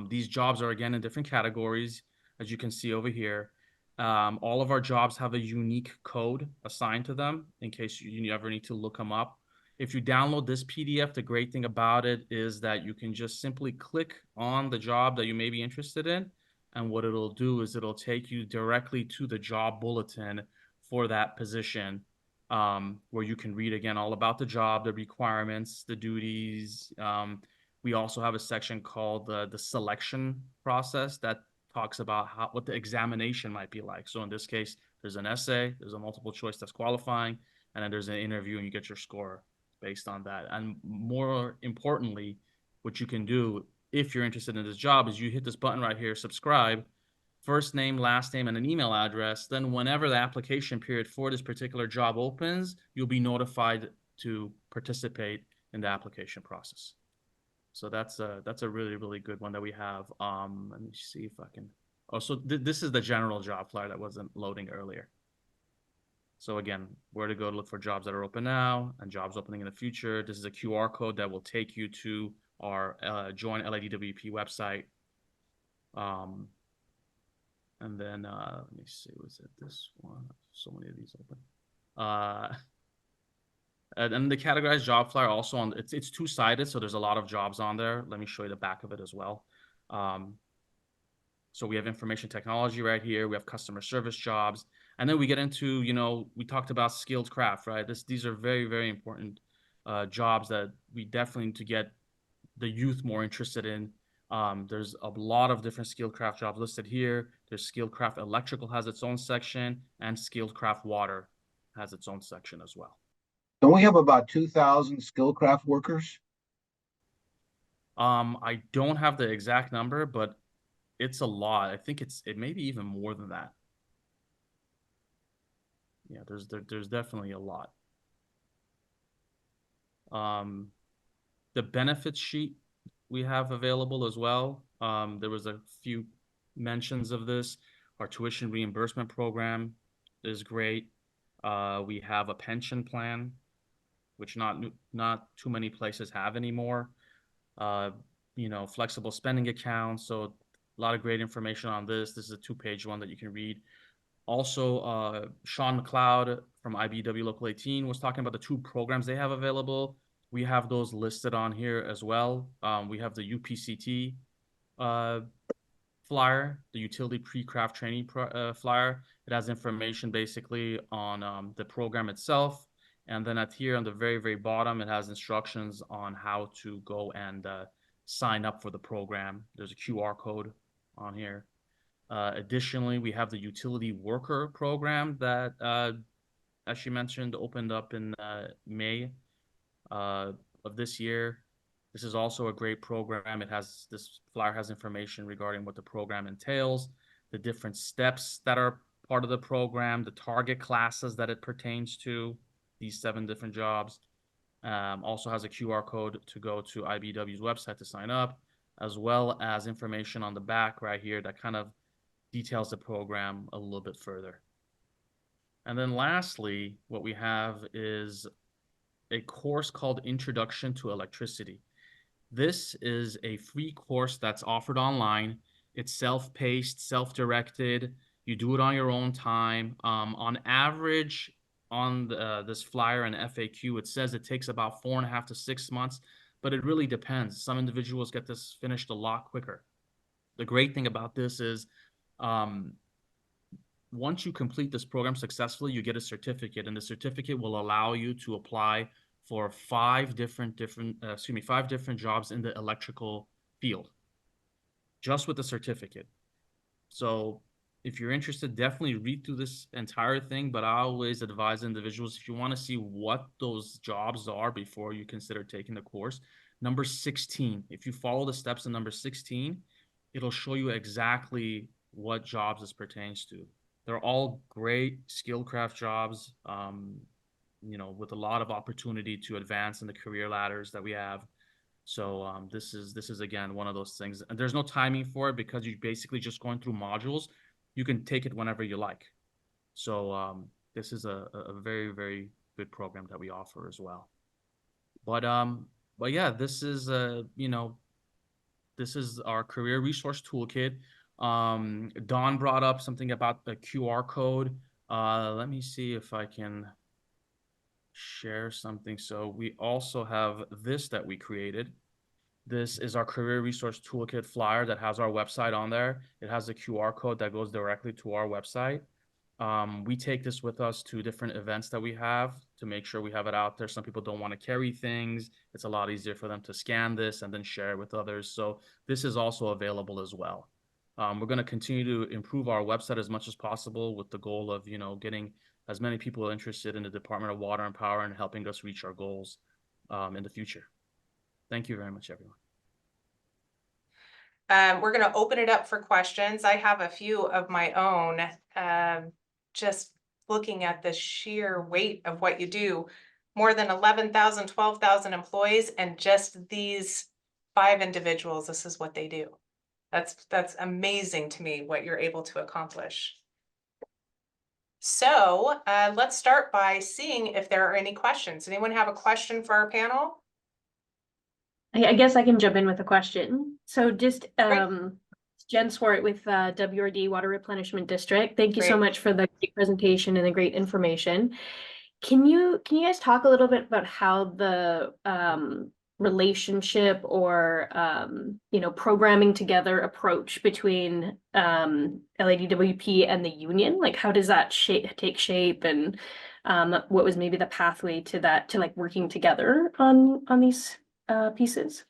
These jobs are, again, in different categories, as you can see over here. All of our jobs have a unique code assigned to them in case you ever need to look them up. If you download this PDF, the great thing about it is that you can just simply click on the job that you may be interested in. And what it'll do is it'll take you directly to the job bulletin for that position, where you can read again all about the job, the requirements, the duties. We also have a section called the selection process that talks about what the examination might be like. So in this case, there's an essay, there's a multiple choice that's qualifying, and then there's an interview and you get your score based on that. And more importantly, what you can do if you're interested in this job is you hit this button right here, subscribe, first name, last name, and an email address. Then whenever the application period for this particular job opens, you'll be notified to participate in the application process. So that's a really, really good one that we have. Let me see if I can. Oh, so this is the general job flyer that wasn't loading earlier. So again, where to go to look for jobs that are open now and jobs opening in the future. This is a QR code that will take you to our Join LADWP website. And then let me see, was it this one? So many of these open. And the categorized job flyer also on it's two-sided, so there's a lot of jobs on there. Let me show you the back of it as well. So we have information technology right here. We have customer service jobs. And then we get into, you know, we talked about skilled craft, right? These are very, very important jobs that we definitely need to get the youth more interested in. There's a lot of different skilled craft jobs listed here. There's skilled craft electrical has its own section, and skilled craft water has its own section as well. Don't we have about 2,000 skilled craft workers? I don't have the exact number, but it's a lot. I think it may be even more than that. Yeah, there's definitely a lot. The benefits sheet we have available as well. There was a few mentions of this. Our tuition reimbursement program, is great. We have a pension plan, which not too many places have anymore. Flexible spending accounts. So a lot of great information on this. This is a 2-page one that you can read. Also, Sean McLeod from IBEW Local 18 was talking about the 2 programs they have available. We have those listed on here as well. We have the UPCT flyer, the Utility Pre-Craft Training flyer. It has information basically on the program itself. And then here on the very, very bottom, it has instructions on how to go and sign up for the program. There's a QR code on here. Additionally, we have the utility worker program that, as she mentioned, opened up in May of this year. This is also a great program. This flyer has information regarding what the program entails, the different steps that are part of the program, the target classes that it pertains to, these 7 different jobs. Also has a QR code to go to IBEW's website to sign up, as well as information on the back right here that kind of details the program a little bit further. And then lastly, what we have is a course called Introduction to Electricity. This is a free course that's offered online. It's self-paced, self-directed. You do it on your own time. On average, on this flyer and FAQ, it says it takes about 4.5 to 6 months, but it really depends. Some individuals get this finished a lot quicker. The great thing about this is once you complete this program successfully, you get a certificate, and the certificate will allow you to apply for 5 different jobs in the electrical field, just with the certificate. So if you're interested, definitely read through this entire thing, but I always advise individuals, if you want to see what those jobs are before you consider taking the course, number 16, if you follow the steps in number 16, it'll show you exactly what jobs this pertains to. They're all great skilled craft jobs, with a lot of opportunity to advance in the career ladders that we have. So this is again one of those things, and there's no timing for it because you're basically just going through modules. You can take it whenever you like. So this is a very, very good program that we offer as well. But yeah, this is this is our career resource toolkit. Dawn brought up something about the QR code. Let me see if I can share something. So we also have this that we created. This is our career resource toolkit flyer that has our website on there. It has a QR code that goes directly to our website. We take this with us to different events that we have to make sure we have it out there. Some people don't want to carry things. It's a lot easier for them to scan this and then share it with others. So this is also available as well. We're going to continue to improve our website as much as possible with the goal of, getting as many people interested in the Department of Water and Power and helping us reach our goals in the future. Thank you very much, everyone. We're going to open it up for questions. I have a few of my own. Just looking at the sheer weight of what you do, more than 11,000, 12,000 employees, and just these 5 individuals, this is what they do. That's amazing to me what you're able to accomplish. So let's start by seeing if there are any questions. Anyone have a question for our panel? I guess I can jump in with a question. So just Jen Swart with WRD Water Replenishment District. Thank you so much for the great presentation and the great information. Can you guys talk a little bit about how the relationship or programming together approach between LADWP and the union? Like, how does that take shape, and what was maybe the pathway to that, to like working together on these pieces?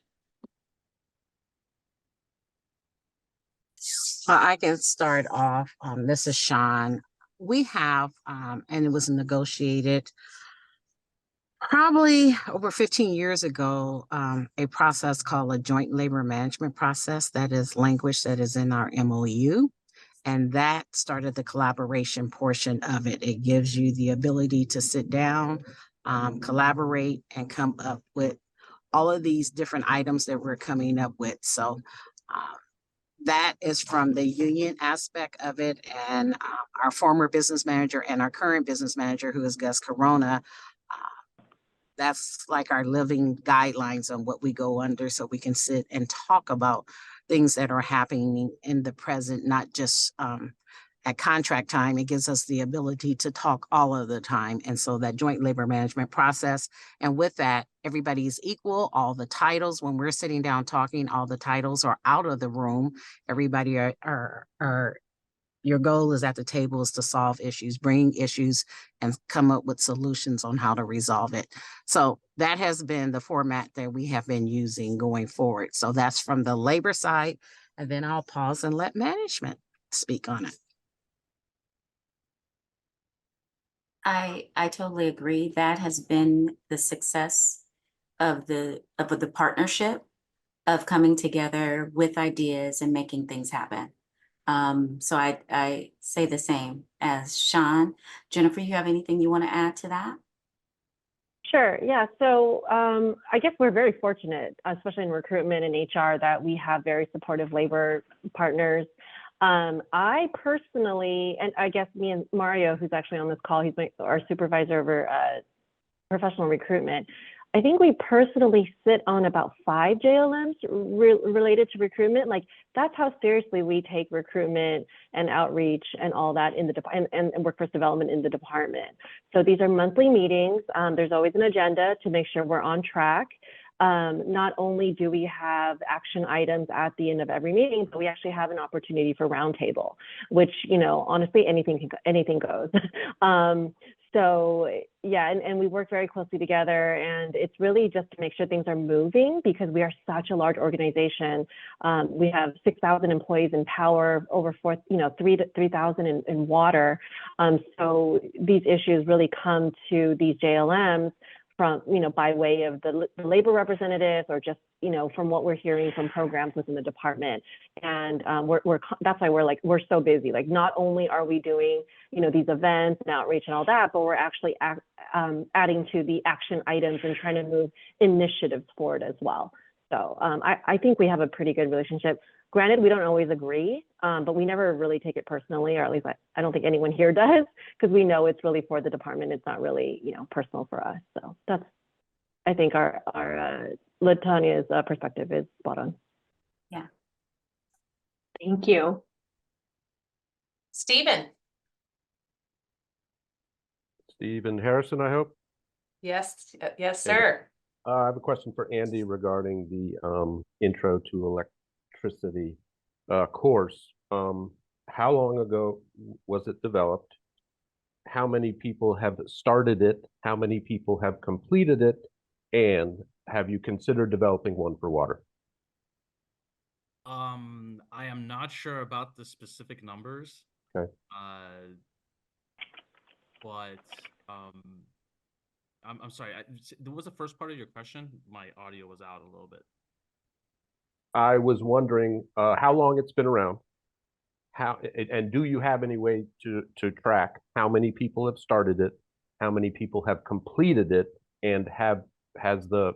I can start off. This is Sean. We have, and it was negotiated probably over 15 years ago, a process called a joint labor management process. That is language that is in our MOU. And that started the collaboration portion of it. It gives you the ability to sit down, collaborate, and come up with all of these different items that we're coming up with. So that is from the union aspect of it. And our former business manager and our current business manager, who is Gus Corona, that's like our living guidelines on what we go under, so we can sit and talk about things that are happening in the present, not just at contract time. It gives us the ability to talk all of the time. And so that joint labor management process, and with that, everybody is equal. All the titles, when we're sitting down talking, all the titles are out of the room. Everybody are your goal is at the table is to solve issues, bring issues, and come up with solutions on how to resolve it. So that has been the format that we have been using going forward. So that's from the labor side, and then I'll pause and let management speak on it. I totally agree. That has been the success of the partnership, of coming together with ideas and making things happen. So I say the same as Sean. Jennifer, you have anything you want to add to that? Sure. Yeah. So I guess we're very fortunate, especially in recruitment and HR, that we have very supportive labor partners. I personally, and I guess me and Mario, who's actually on this call, he's our supervisor over professional recruitment. I think we personally sit on about 5 JLMs related to recruitment. Like, that's how seriously we take recruitment and outreach and all that in the department, and workforce development in the department. So these are monthly meetings. There's always an agenda to make sure we're on track. Not only do we have action items at the end of every meeting, but we actually have an opportunity for roundtable, which, you know, honestly, anything goes. So yeah, and we work very closely together, and it's really just to make sure things are moving, because we are such a large organization. We have 6,000 employees in power, over 3,000 in water. So these issues really come to these JLMs from, by way of the labor representatives, or just, from what we're hearing from programs within the department. And that's why we're so busy. Like, not only are we doing, these events and outreach and all that, but we're actually adding to the action items and trying to move initiatives forward as well. So I think we have a pretty good relationship. Granted, we don't always agree, but we never really take it personally, or at least I don't think anyone here does, because we know it's really for the department. It's not really, personal for us. So that's, I think our LaTanya's perspective is spot on. Yeah. Thank you. Stephen. Stephen Harrison, I hope. Yes, yes, sir. I have a question for Andy regarding the intro to electricity course. How long ago was it developed? How many people have started it? How many people have completed it? And have you considered developing one for water? I am not sure about the specific numbers. Okay. But I'm sorry. What was the first part of your question? My audio was out a little bit. I was wondering how long it's been around. And do you have any way to track how many people have started it, how many people have completed it, and has the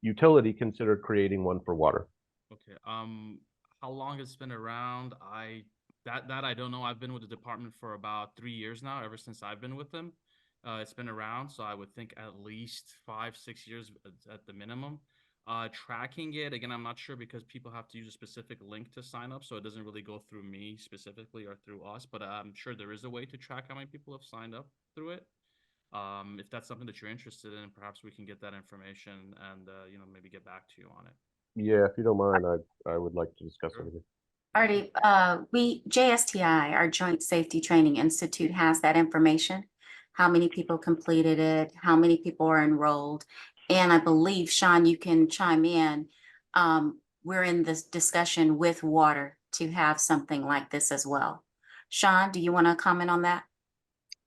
utility considered creating one for water? Okay. How long it's been around? That I don't know. I've been with the department for about 3 years now, ever since I've been with them. It's been around, so I would think at least 5-6 years at the minimum. Tracking it, again, I'm not sure, because people have to use a specific link to sign up, so it doesn't really go through me specifically or through us, but I'm sure there is a way to track how many people have signed up through it. If that's something that you're interested in, perhaps we can get that information and maybe get back to you on it. Yeah, if you don't mind, I would like to discuss it with you. Artie, JSTI, our Joint Safety Training Institute, has that information. How many people completed it, how many people are enrolled. And I believe, Sean, you can chime in. We're in this discussion with water to have something like this as well. Sean, do you want to comment on that?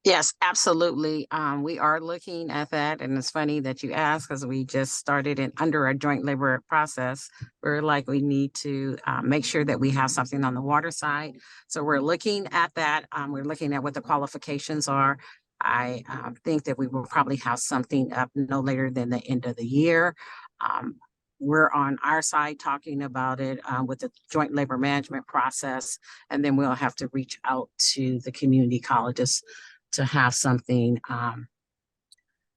Yes, absolutely. We are looking at that, and it's funny that you ask, because we just started it under our joint labor process. We're like, we need to make sure that we have something on the water side. So we're looking at that. We're looking at what the qualifications are. I think that we will probably have something up no later than the end of the year. we're on our side talking about it with the joint labor management process, and then we'll have to reach out to the community colleges to have something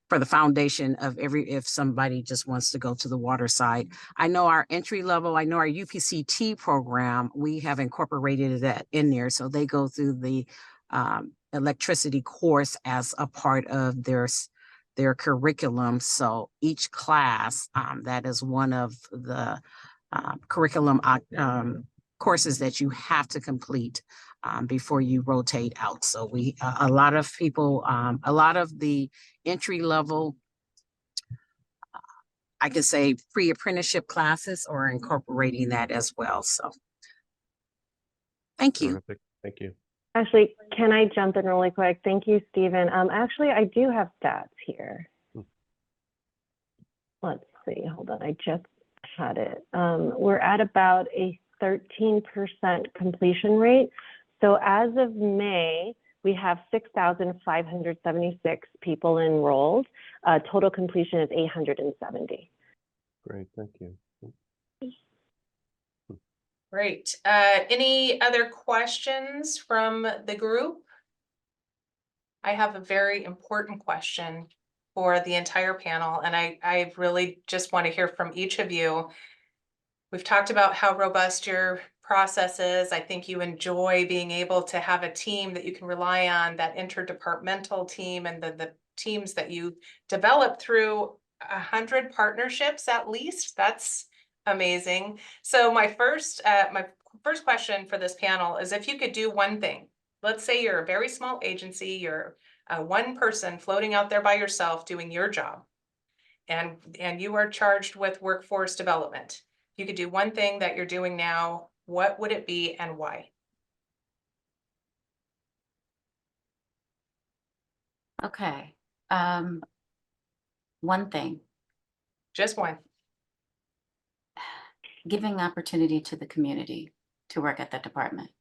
for the foundation of if somebody just wants to go to the water side. I know our entry level, I know our UPCT program, we have incorporated that in there. So they go through the electricity course as a part of their curriculum. So each class, that is one of the curriculum courses that you have to complete before you rotate out. So a lot of people, a lot of the entry level, I can say pre-apprenticeship classes are incorporating that as well. So thank you. Terrific. Thank you. Actually, can I jump in really quick? Thank you, Stephen. Actually, I do have stats here. Let's see, hold on, I just had it. We're at about a 13% completion rate. So as of May, we have 6,576 people enrolled. Total completion is 870. Great, thank you. Great. Any other questions from the group? I have a very important question for the entire panel, and I really just want to hear from each of you. We've talked about how robust your process is. I think you enjoy being able to have a team that you can rely on, that interdepartmental team, and the teams that you develop through 100 partnerships at least. That's amazing. So my first question for this panel is, if you could do one thing. Let's say you're a very small agency, you're one person floating out there by yourself doing your job, and you are charged with workforce development. You could do one thing that you're doing now, what would it be and why? Okay. One thing. Just one. Giving opportunity to the community to work at the department.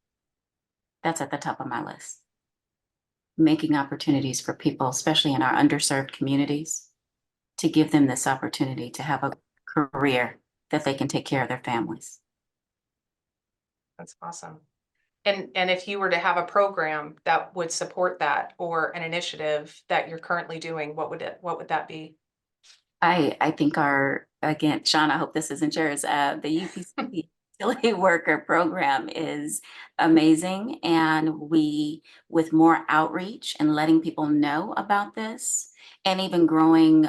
That's at the top of my list. Making opportunities for people, especially in our underserved communities, to give them this opportunity to have a career that they can take care of their families. That's awesome. And if you were to have a program that would support that, or an initiative that you're currently doing, what would that be? I think again, Sean, I hope this isn't yours. The UPC utility worker program is amazing. And with more outreach and letting people know about this, and even growing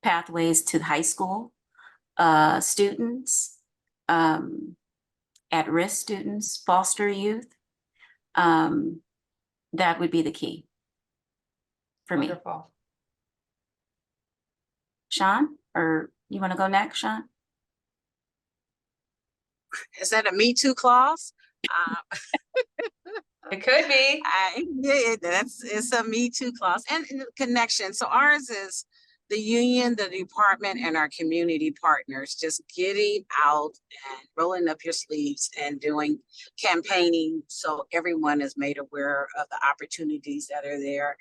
pathways to high school students, at-risk students, foster youth, that would be the key for me. Wonderful. Sean, or you want to go next, Sean? Is that a Me Too clause? It could be. It's a Me Too clause and connection. So ours is the union, the department, and our community partners just getting out and rolling up your sleeves and doing campaigning so everyone is made aware of the opportunities that are there.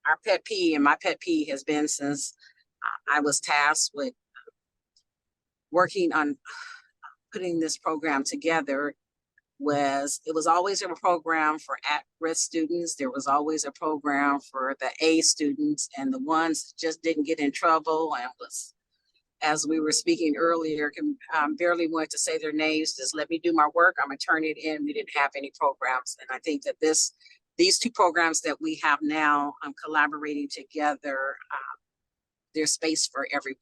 Our pet peeve, and my pet peeve has been since I was tasked with working on putting this program together, it was always a program for at-risk students. There was always a program for the A students, and the ones just didn't get in trouble and was, as we were speaking earlier, barely wanted to say their names. Just let me do my work. I'm gonna turn it in. We didn't have any programs. And I think that these two programs that we have now, collaborating together, there's space for everyone.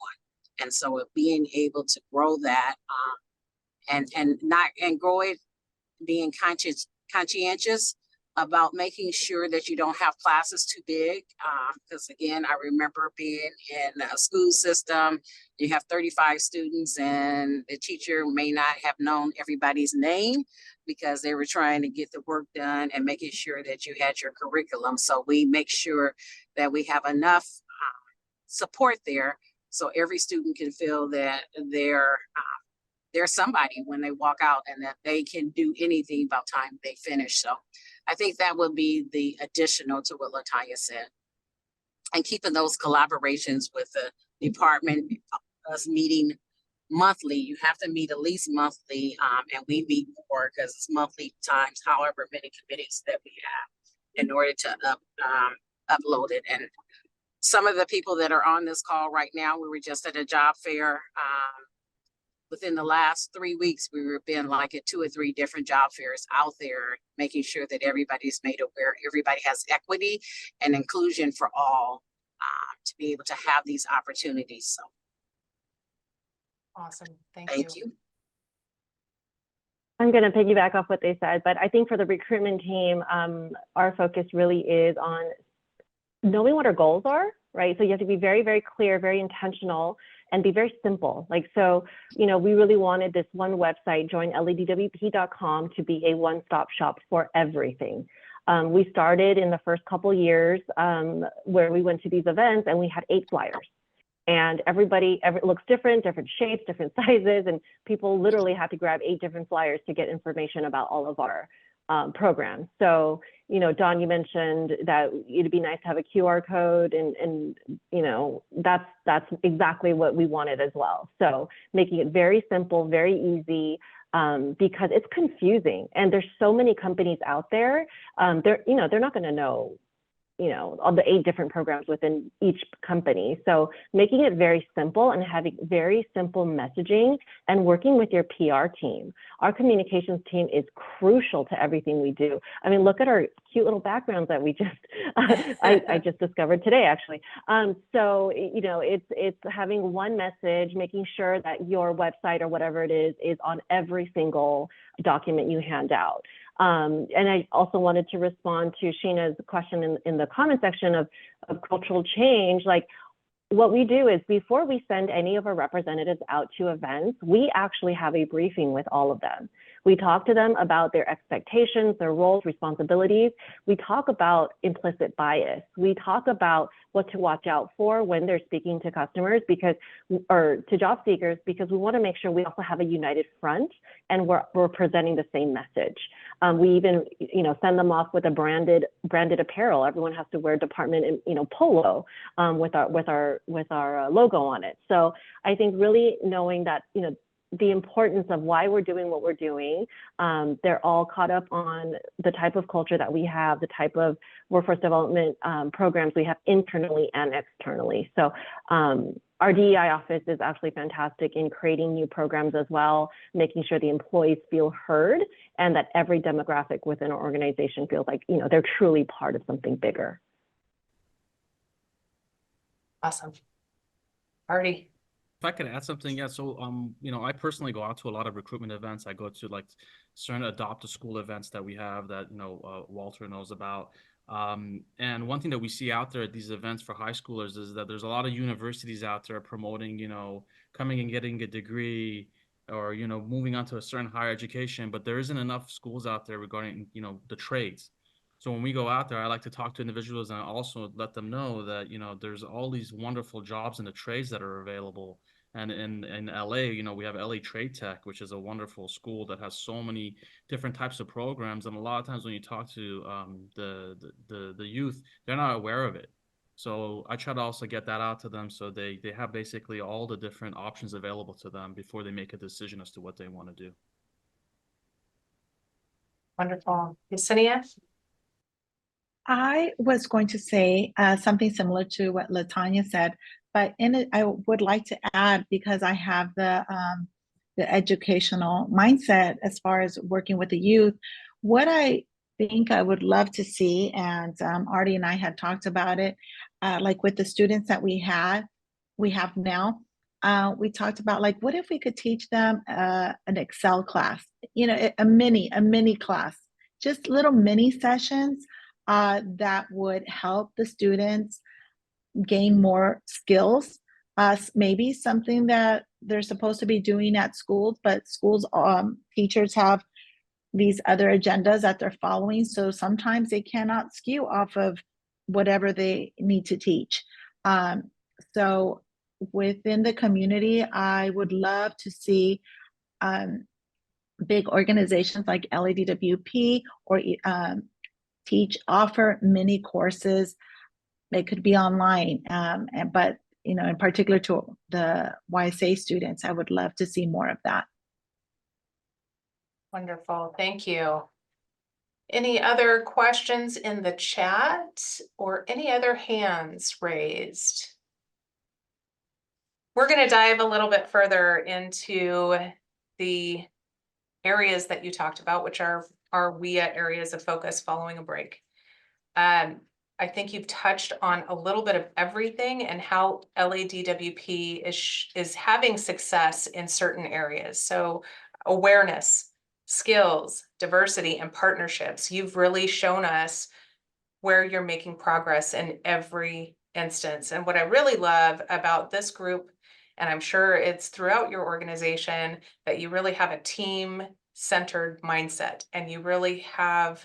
And so being able to grow that and grow it, being conscientious about making sure that you don't have classes too big. Because again, I remember being in a school system, you have 35 students and the teacher may not have known everybody's name because they were trying to get the work done and making sure that you had your curriculum. So we make sure that we have enough support there so every student can feel that they're somebody when they walk out and that they can do anything about time they finish. So I think that would be the additional to what LaTanya said. And keeping those collaborations with the department, us meeting monthly. You have to meet at least monthly, and we meet more because it's monthly times however many committees that we have in order to upload it. And some of the people that are on this call right now, we were just at a job fair. Within the last 3 weeks, we were been like at 2 or 3 different job fairs out there, making sure that everybody's made aware, everybody has equity and inclusion for all, to be able to have these opportunities. So Awesome. thank you. I'm going to piggyback off what they said, but I think for the recruitment team, our focus really is on knowing what our goals are, right? So you have to be very, very clear, very intentional, and be very simple. Like, so, you know, we really wanted this one website, joinledwp.com, to be a one-stop shop for everything. We started in the first couple years where we went to these events and we had 8 flyers. And everybody looks different shapes, different sizes, and people literally had to grab 8 different flyers to get information about all of our programs. So, you know, Dawn, you mentioned that it'd be nice to have a QR code, and you know, that's exactly what we wanted as well. So making it very simple, very easy, because it's confusing, and there's so many companies out there. They're not going to know, you know, all the 8 different programs within each company. So making it very simple and having very simple messaging and working with your PR team. Our communications team is crucial to everything we do. I mean, look at our cute little backgrounds that we just, I just discovered today, actually. So, you know, it's having one message, making sure that your website or whatever it is on every single document you hand out. And I also wanted to respond to Sheena's question in the comment section of cultural change. Like, what we do is before we send any of our representatives out to events, we actually have a briefing with all of them. We talk to them about their expectations, their roles, responsibilities. We talk about implicit bias. We talk about what to watch out for when they're speaking to customers or to job seekers, because we want to make sure we also have a united front and we're presenting the same message. We even, you know, send them off with a branded apparel. Everyone has to wear department, you know, polo with our logo on it. So I think really knowing that, you know, the importance of why we're doing what we're doing. They're all caught up on the type of culture that we have, the type of workforce development programs we have internally and externally. So our DEI office is actually fantastic in creating new programs as well, making sure the employees feel heard and that every demographic within our organization feels like, you know, they're truly part of something bigger. Awesome. Artie. If I could add something, yeah. So, you know, I personally go out to a lot of recruitment events. I go to like certain adopt a school events that we have that, you know, Walter knows about. And one thing that we see out there at these events for high schoolers is that there's a lot of universities out there promoting, you know, coming and getting a degree or, you know, moving on to a certain higher education, but there isn't enough schools out there regarding, you know, the trades. So when we go out there, I like to talk to individuals and also let them know that, you know, there's all these wonderful jobs in the trades that are available. And in LA, you know, we have LA Trade Tech, which is a wonderful school that has so many different types of programs. And a lot of times when you talk to the youth, they're not aware of it. So I try to also get that out to them so they have basically all the different options available to them before they make a decision as to what they want to do. Wonderful. Yesenia? I was going to say something similar to what LaTanya said, but in it, I would like to add, because I have the educational mindset as far as working with the youth, what I think I would love to see, and Artie and I had talked about it, like with the students that we have now, we talked about like, what if we could teach them an Excel class, you know, a mini class, just little mini sessions that would help the students gain more skills, maybe something that they're supposed to be doing at schools, but schools, teachers have these other agendas that they're following. So sometimes they cannot skew off of whatever they need to teach. So within the community, I would love to see big organizations like LADWP or offer mini courses. They could be online, but in particular to the YSA students. I would love to see more of that. Wonderful, thank you. Any other questions in the chat or any other hands raised? We're going to dive a little bit further into the areas that you talked about, which are our WEEA areas of focus following a break. I think you've touched on a little bit of everything and how LADWP is having success in certain areas. So awareness, skills, diversity, and partnerships. You've really shown us where you're making progress in every instance. And what I really love about this group, and I'm sure it's throughout your organization, that you really have a team-centered mindset, and you really have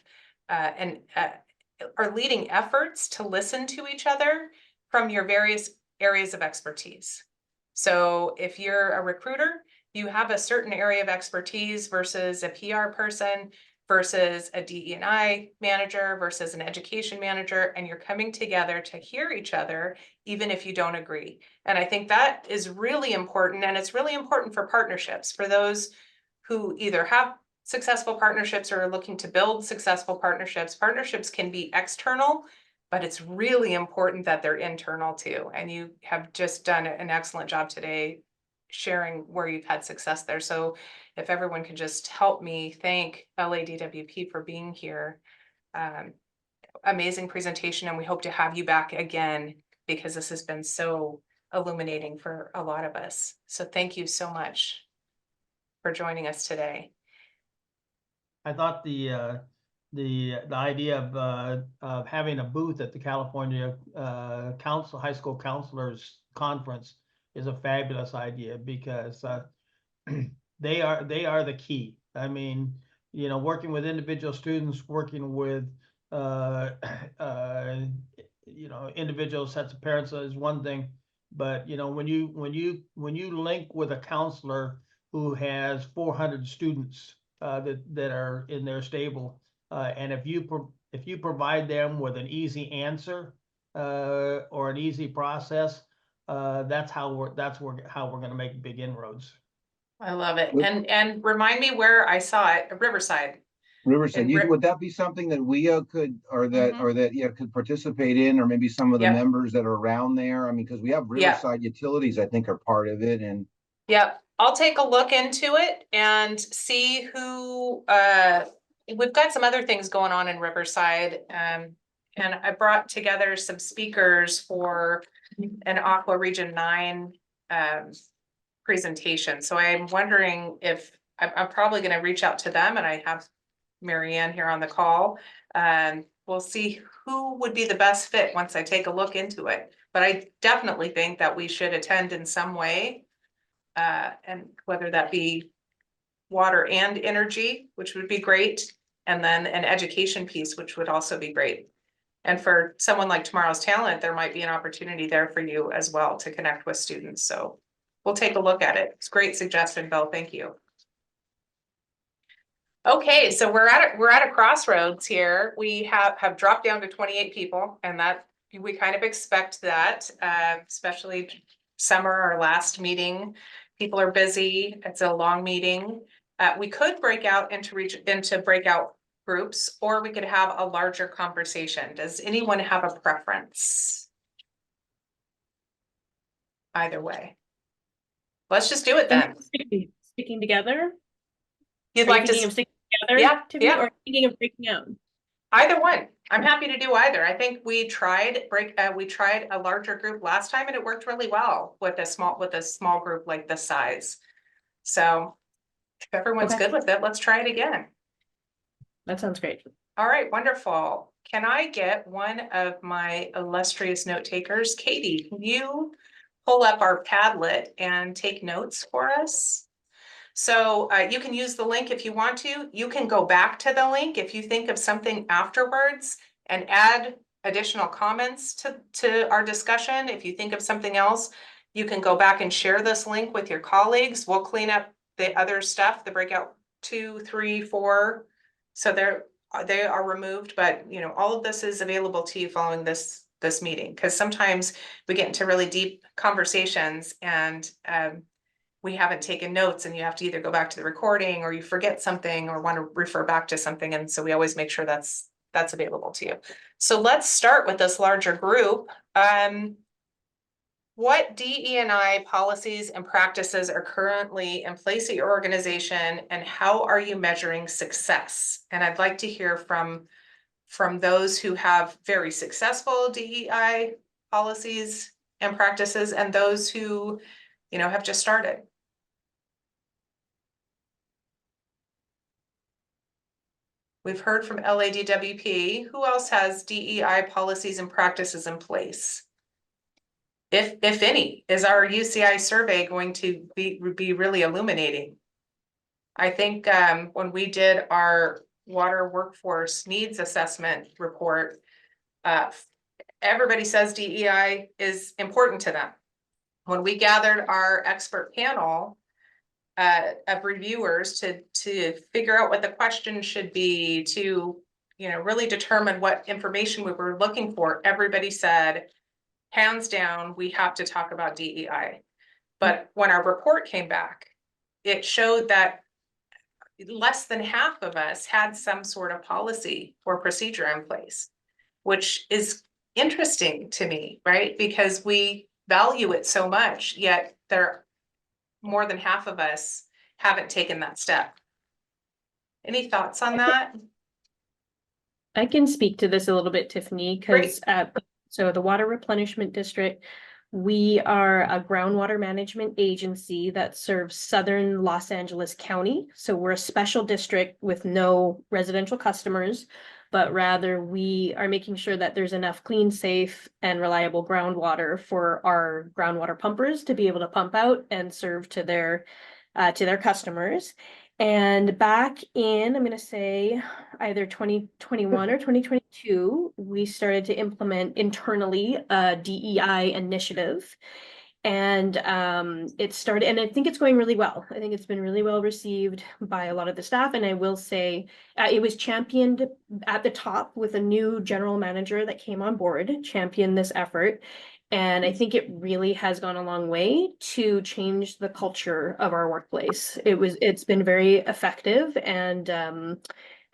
are leading efforts to listen to each other from your various areas of expertise. So if you're a recruiter, you have a certain area of expertise versus a PR person, versus a DE&I manager, versus an education manager, and you're coming together to hear each other, even if you don't agree. And I think that is really important, and it's really important for partnerships, for those who either have successful partnerships or are looking to build successful partnerships. Partnerships can be external, but it's really important that they're internal too. And you have just done an excellent job today sharing where you've had success there. So if everyone could just help me thank LADWP for being here. Amazing presentation, and we hope to have you back again because this has been so illuminating for a lot of us. So thank you so much for joining us today. I thought the idea of having a booth at the California High School Counselors Conference is a fabulous idea, because they are the key. I mean, working with individual students, working with individual sets of parents is one thing, but when you link with a counselor who has 400 students that are in their stable, and if you provide them with an easy answer or an easy process, that's how we're going to make big inroads. I love it. And remind me where I saw it, Riverside. Riverside, would that be something that WEEA could, or that could participate in, or maybe some of the members that are around there? I mean, because we have Riverside Utilities, I think, are part of it, and I'll take a look into it and see who. We've got some other things going on in Riverside, and I brought together some speakers for an Aqua Region 9 presentation. So I'm wondering if I'm probably going to reach out to them, and I have Marianne here on the call. We'll see who would be the best fit once I take a look into it. But I definitely think that we should attend in some way, and whether that be water and energy, which would be great, and then an education piece, which would also be great. And for someone like Tomorrow's Talent, there might be an opportunity there for you as well to connect with students. So we'll take a look at it. It's a great suggestion, Bill. Thank you. Okay, so we're at a crossroads here. We have dropped down to 28 people, and that we kind of expect that, especially summer, our last meeting. People are busy. It's a long meeting. We could break out into breakout groups, or we could have a larger conversation. Does anyone have a preference? Either way. Let's just do it then. Sticking together? You'd like to stick together? Yeah. Or thinking of breaking out? Either one. I'm happy to do either. I think we tried a larger group last time, and it worked really well with a small group like this size. So if everyone's good with it, let's try it again. That sounds great. All right, wonderful. Can I get one of my illustrious note takers? Katie, can you pull up our Padlet and take notes for us? So you can use the link if you want to. You can go back to the link if you think of something afterwards and add additional comments to our discussion. If you think of something else, you can go back and share this link with your colleagues. We'll clean up the other stuff, the breakout 2, 3, 4. So they are removed, but all of this is available to you following this this meeting, because sometimes we get into really deep conversations and we haven't taken notes, and you have to either go back to the recording or you forget something or want to refer back to something. And so we always make sure that's available to you. So let's start with this larger group. What DE&I policies and practices are currently in place at your organization, and how are you measuring success? And I'd like to hear from those who have very successful DEI policies and practices, and those who, have just started. We've heard from LADWP. Who else has DEI policies and practices in place? If any, is our UCI survey going to be really illuminating? I think when we did our water workforce needs assessment report, everybody says DEI is important to them. When we gathered our expert panel of reviewers to figure out what the questions should be, to really determine what information we were looking for, everybody said, hands down, we have to talk about DEI. But when our report came back, it showed that less than half of us had some sort of policy or procedure in place, which is interesting to me, right? Because we value it so much, yet more than half of us haven't taken that step. Any thoughts on that? I can speak to this a little bit, Tiffany, because so the Water Replenishment District, we are a groundwater management agency that serves southern Los Angeles County. So we're a special district with no residential customers, but rather we are making sure that there's enough clean, safe, and reliable groundwater for our groundwater pumpers to be able to pump out and serve to their customers. And back in, I'm going to say either 2021 or 2022, we started to implement internally a DEI initiative. And it started, and I think it's going really well. I think it's been really well received by a lot of the staff. And I will say it was championed at the top with a new general manager that came on board, championed this effort. And I think it really has gone a long way to change the culture of our workplace. It's been very effective and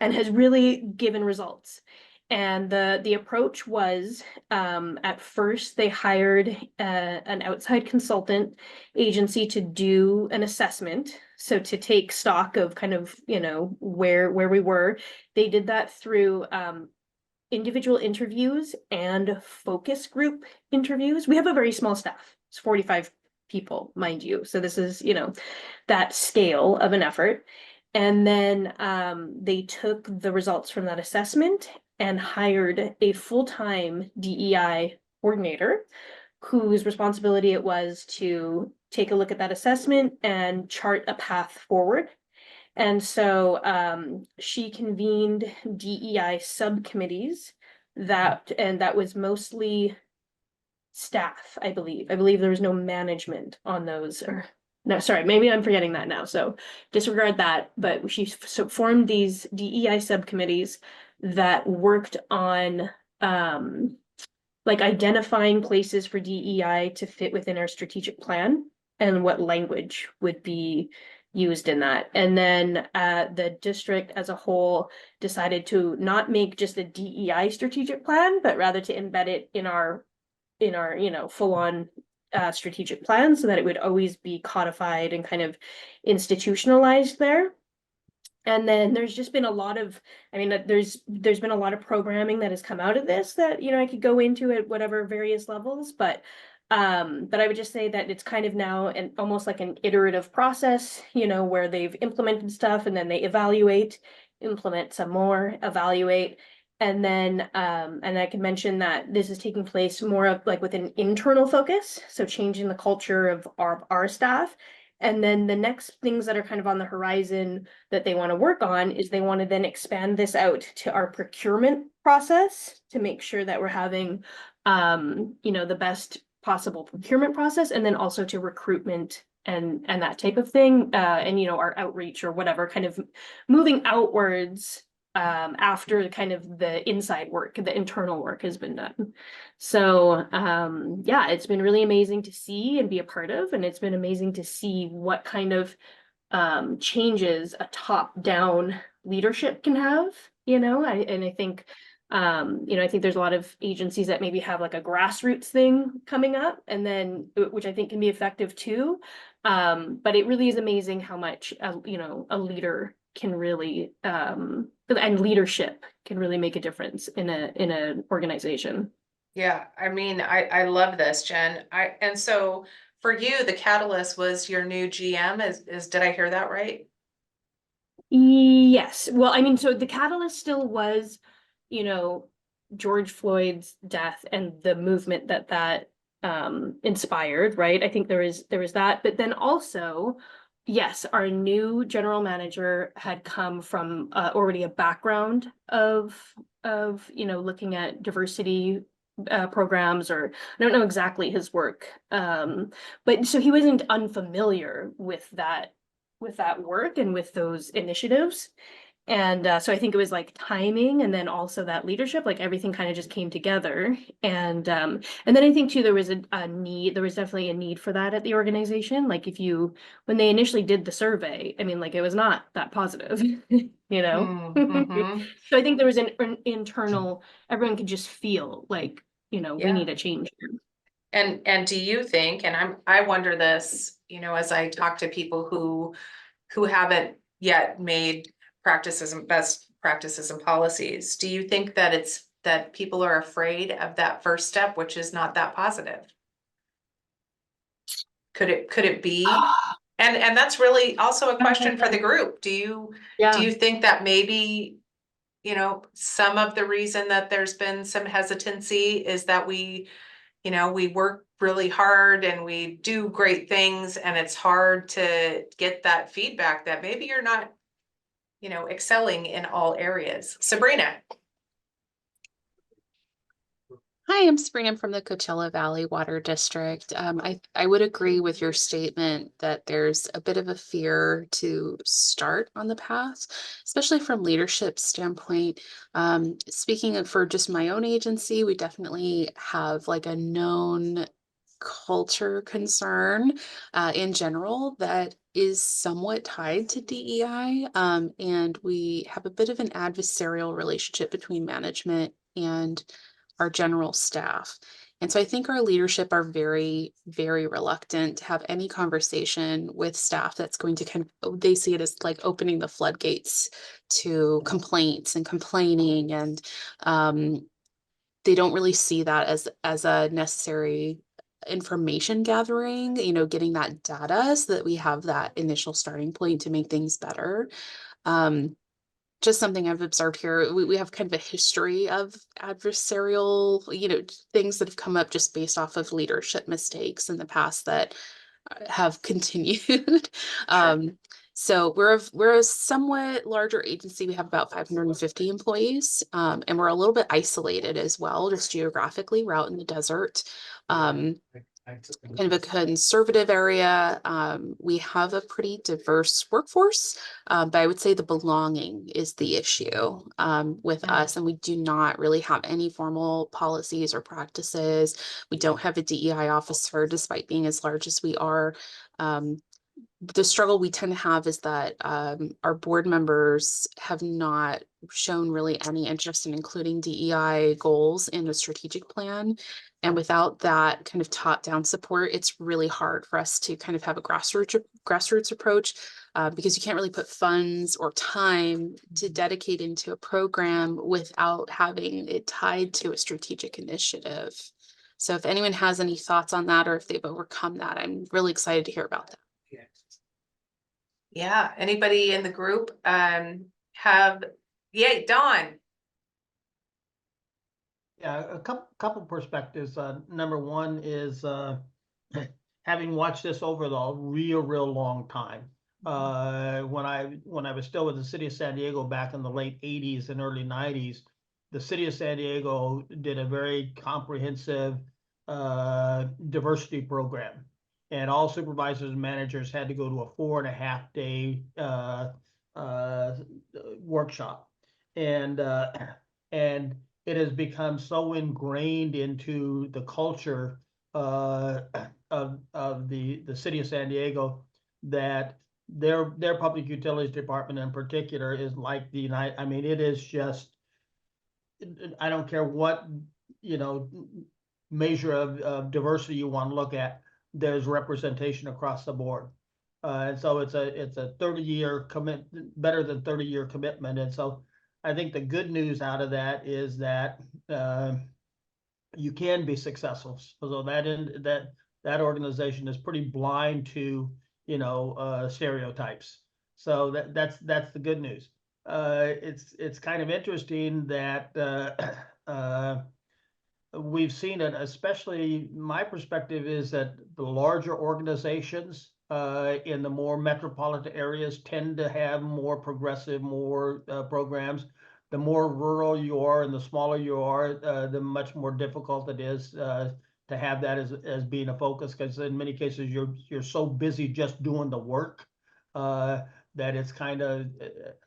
has really given results. And the approach was, at first they hired an outside consultant agency to do an assessment. So to take stock of kind of, where we were. They did that through individual interviews and focus group interviews. We have a very small staff. It's 45 people, mind you. So this is, that scale of an effort. And then they took the results from that assessment and hired a full-time DEI coordinator whose responsibility it was to take a look at that assessment and chart a path forward. And so she convened DEI subcommittees that was mostly staff, I believe. I believe there was no management on those, or no, sorry, maybe I'm forgetting that now. So disregard that. But she formed these DEI subcommittees that worked on like identifying places for DEI to fit within our strategic plan and what language would be used in that. And then the district as a whole decided to not make just a DEI strategic plan, but rather to embed it in our full-on strategic plan, so that it would always be codified and kind of institutionalized there. And then there's just been a lot of, there's been a lot of programming that has come out of this that, I could go into at whatever various levels, but I would just say that it's kind of now almost like an iterative process, where they've implemented stuff and then they evaluate, implement some more, evaluate. And then, and I can mention that this is taking place more of like with an internal focus. So changing the culture of our staff. And then the next things that are kind of on the horizon that they want to work on is they want to then expand this out to our procurement process to make sure that we're having, the best possible procurement process, and then also to recruitment and that type of thing. And, our outreach or whatever, kind of moving outwards after kind of the inside work, the internal work has been done. So yeah, it's been really amazing to see and be a part of, and it's been amazing to see what kind of changes a top-down leadership can have, and I think I think there's a lot of agencies that maybe have like a grassroots thing coming up, and then which I think can be effective too. But it really is amazing how much a leader can really and leadership can really make a difference in an organization. Yeah, I mean, I love this, Jen. And so for you, the catalyst was your new GM, did I hear that right? Yes. Well, I mean, so the catalyst still was, George Floyd's death and the movement that inspired, right? I think there was that, but then also, yes, our new general manager had come from already a background of looking at diversity programs, or I don't know exactly his work, but so he wasn't unfamiliar with that work and with those initiatives. And so I think it was like timing, and then also that leadership, like everything kind of just came together. And then I think too, there was a need, there was definitely a need for that at the organization. Like when they initially did the survey, I mean, like it was not that positive, Mm-hmm. So I think there was an internal, everyone could just feel like, we need a change here. And do you think, and I wonder this, as I talk to people who haven't yet made best practices and policies, do you think that that people are afraid of that first step, which is not that positive? Could it be? And that's really also a question for the group. Do you think that maybe, some of the reason that there's been some hesitancy is that we work really hard and we do great things, and it's hard to get that feedback that maybe you're not, excelling in all areas. Sabrina. Hi, I'm Sabrina from the Coachella Valley Water District. I would agree with your statement that there's a bit of a fear to start on the path, especially from leadership standpoint. Speaking for just my own agency, we definitely have like a known culture concern in general that is somewhat tied to DEI. And we have a bit of an adversarial relationship between management and our general staff. And so I think our leadership are very, very reluctant to have any conversation with staff that's going to they see it as like opening the floodgates to complaints and complaining. And they don't really see that as a necessary information gathering, getting that data so that we have that initial starting point to make things better. Just something I've observed here. We have kind of a history of adversarial, things that have come up just based off of leadership mistakes in the past that have continued. So we're a somewhat larger agency. We have about 550 employees, and we're a little bit isolated as well, just geographically. We're out in the desert. Kind of a conservative area. We have a pretty diverse workforce, but I would say the belonging is the issue with us, and we do not really have any formal policies or practices. We don't have a DEI officer, despite being as large as we are. The struggle we tend to have is that our board members have not shown really any interest in including DEI goals in the strategic plan. And without that kind of top-down support, it's really hard for us to kind of have a grassroots approach because you can't really put funds or time to dedicate into a program without having it tied to a strategic initiative. So if anyone has any thoughts on that, or if they've overcome that, I'm really excited to hear about that. Yeah, anybody in the group Dawn? Yeah, a couple perspectives. Number one is having watched this over the real long time. When I was still with the city of San Diego back in the late 80s and early 90s, the city of San Diego did a very comprehensive diversity program. And all supervisors and managers had to go to a 4.5-day workshop. and it has become so ingrained into the culture of the city of San Diego that their public utilities department in particular is like the United. I mean, it is just, I don't care what, you know, measure of diversity you want to look at, there's representation across the board. And so it's a 30-year better than 30-year commitment. And so I think the good news out of that is that you can be successful. So that organization is pretty blind to, you know, stereotypes. So that's the good news. It's kind of interesting that we've seen it, especially my perspective is that the larger organizations in the more metropolitan areas tend to have more progressive, more programs. The more rural you are and the smaller you are, the much more difficult it is to have that as being a focus, because in many cases you're so busy just doing the work that it's kind of,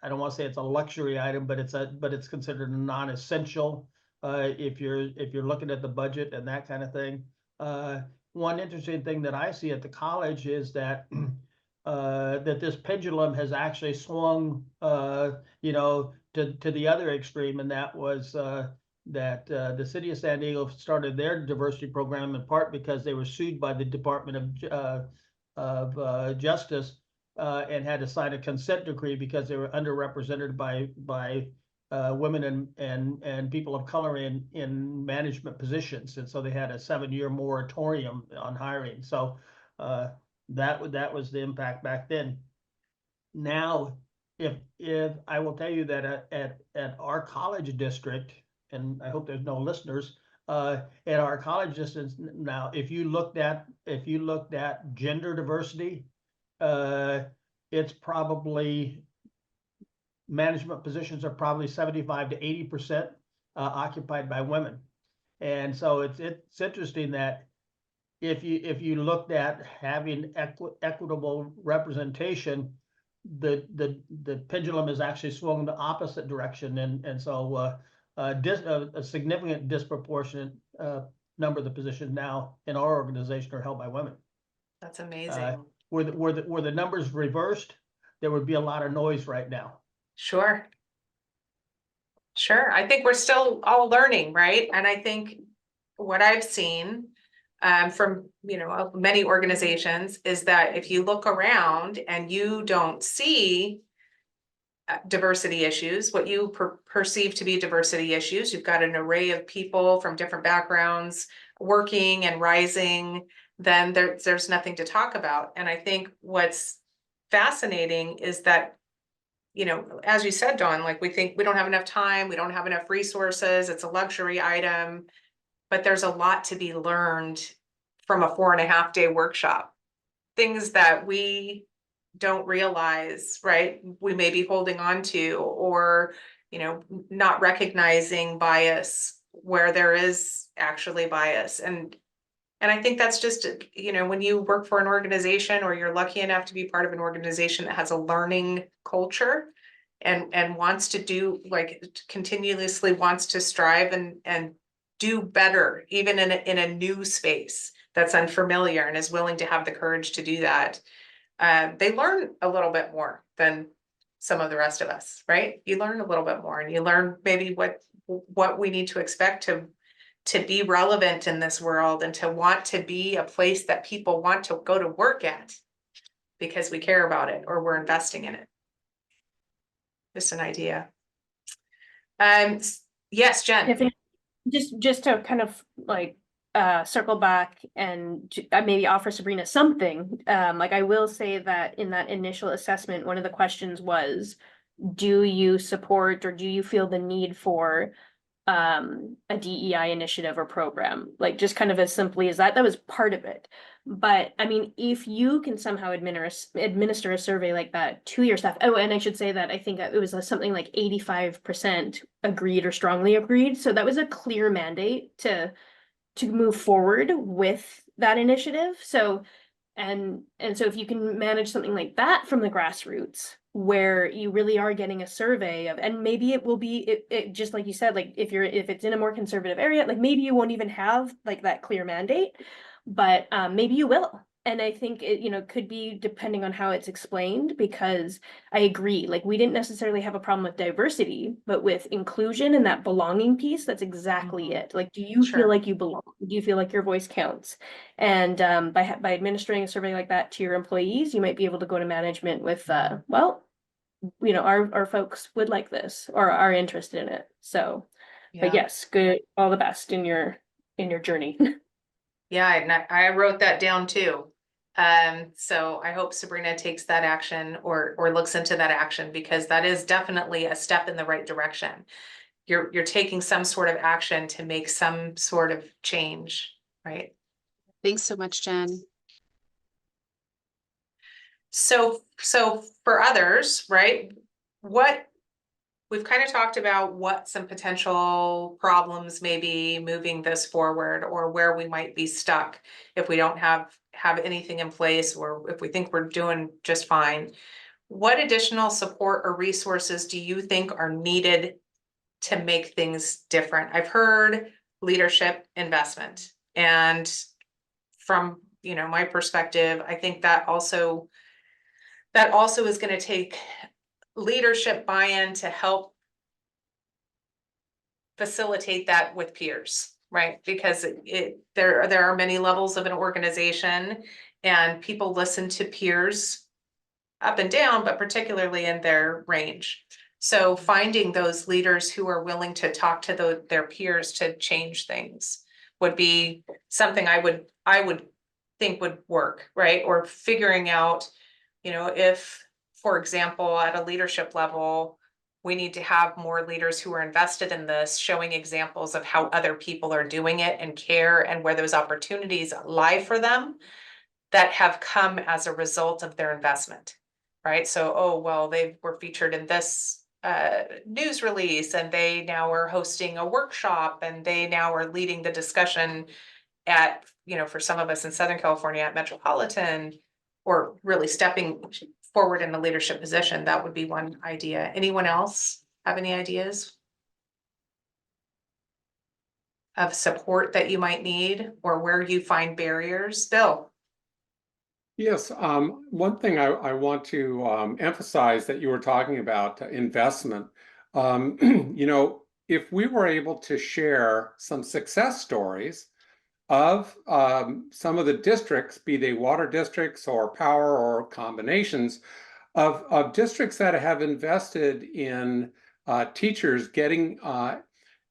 I don't want to say it's a luxury item, but it's considered non-essential if you're looking at the budget and that kind of thing. One interesting thing that I see at the college is that that this pendulum has actually swung, you know, to the other extreme, and that was that the city of San Diego started their diversity program in part because they were sued by the Department of Justice and had to sign a consent decree because they were underrepresented by women and people of color in management positions, and so they had a 7-year moratorium on hiring. So that was the impact back then. Now, if I will tell you that at our college district, and I hope there's no listeners, at our college district now, if you looked at gender diversity, it's probably, management positions are probably 75 to 80% occupied by women. And so it's interesting that if you looked at having equitable representation, the pendulum is actually swung the opposite direction, and so a significant disproportionate number of the positions now in our organization are held by women. That's amazing. Were the numbers reversed, there would be a lot of noise right now. Sure. Sure. I think we're still all learning, right? And I think what I've seen from, you know, many organizations is that if you look around and you don't see diversity issues, what you perceive to be diversity issues, you've got an array of people from different backgrounds working and rising, then there's nothing to talk about. And I think what's fascinating is that, you know, as you said, Dawn, like we think we don't have enough time, we don't have enough resources, it's a luxury item, but there's a lot to be learned from a 4.5-day workshop. Things that we don't realize, right? We may be holding on to, or, you know, not recognizing bias where there is actually bias. And I think that's just, you know, when you work for an organization or you're lucky enough to be part of an organization that has a learning culture and wants to do, like, continuously wants to strive and do better, even in a new space that's unfamiliar, and is willing to have the courage to do that, they learn a little bit more than some of the rest of us, right? You learn a little bit more, and you learn maybe what we need to expect to be relevant in this world, and to want to be a place that people want to go to work at because we care about it or we're investing in it. Just an idea. Yes, Jen. Just to kind of like circle back and maybe offer Sabrina something. Like, I will say that in that initial assessment, one of the questions was, do you support or do you feel the need for a DEI initiative or program? Like, just kind of as simply as that was part of it. But I mean, if you can somehow administer a survey like that to your staff. Oh, and I should say that I think it was something like 85% agreed or strongly agreed. So that was a clear mandate to move forward with that initiative. So, and so if you can manage something like that from the grassroots, where you really are getting a survey of, and maybe it will be it just like you said, like if it's in a more conservative area, like maybe you won't even have like that clear mandate, but maybe you will. And I think it, could be depending on how it's explained, because I agree, like we didn't necessarily have a problem with diversity, but with inclusion and that belonging piece, that's exactly it. Like, do you feel like you belong? Do you feel like your voice counts? And by administering a survey like that to your employees, you might be able to go to management with, well, our folks would like this or are interested in it. So, but Yeah. yes, good, all the best in your journey. Yeah, and I wrote that down too. So I hope Sabrina takes that action or looks into that action, because that is definitely a step in the right direction. You're taking some sort of action to make some sort of change, right? Thanks so much, Jen. So for others, right? We've kind of talked about what some potential problems may be moving this forward, or where we might be stuck if we don't have anything in place, or if we think we're doing just fine. What additional support or resources do you think are needed to make things different? I've heard leadership investment, and from my perspective, I think that also is going to take leadership buy-in to help facilitate that with peers, right? Because there are many levels of an organization, and people listen to peers up and down, but particularly in their range. So finding those leaders who are willing to talk to their peers to change things would be something I would think would work, right? Or figuring out, if, for example, at a leadership level, we need to have more leaders who are invested in this, showing examples of how other people are doing it and care, and where those opportunities lie for them that have come as a result of their investment, right? So, oh, well, they were featured in this news release, and they now are hosting a workshop, and they now are leading the discussion at, for some of us in Southern California at Metropolitan, or really stepping forward in the leadership position. That would be one idea. Anyone else have any ideas of support that you might need, or where you find barriers? Bill? Yes, one thing I want to emphasize that you were talking about investment. If we were able to share some success stories of some of the districts, be they water districts or power or combinations of districts that have invested in teachers getting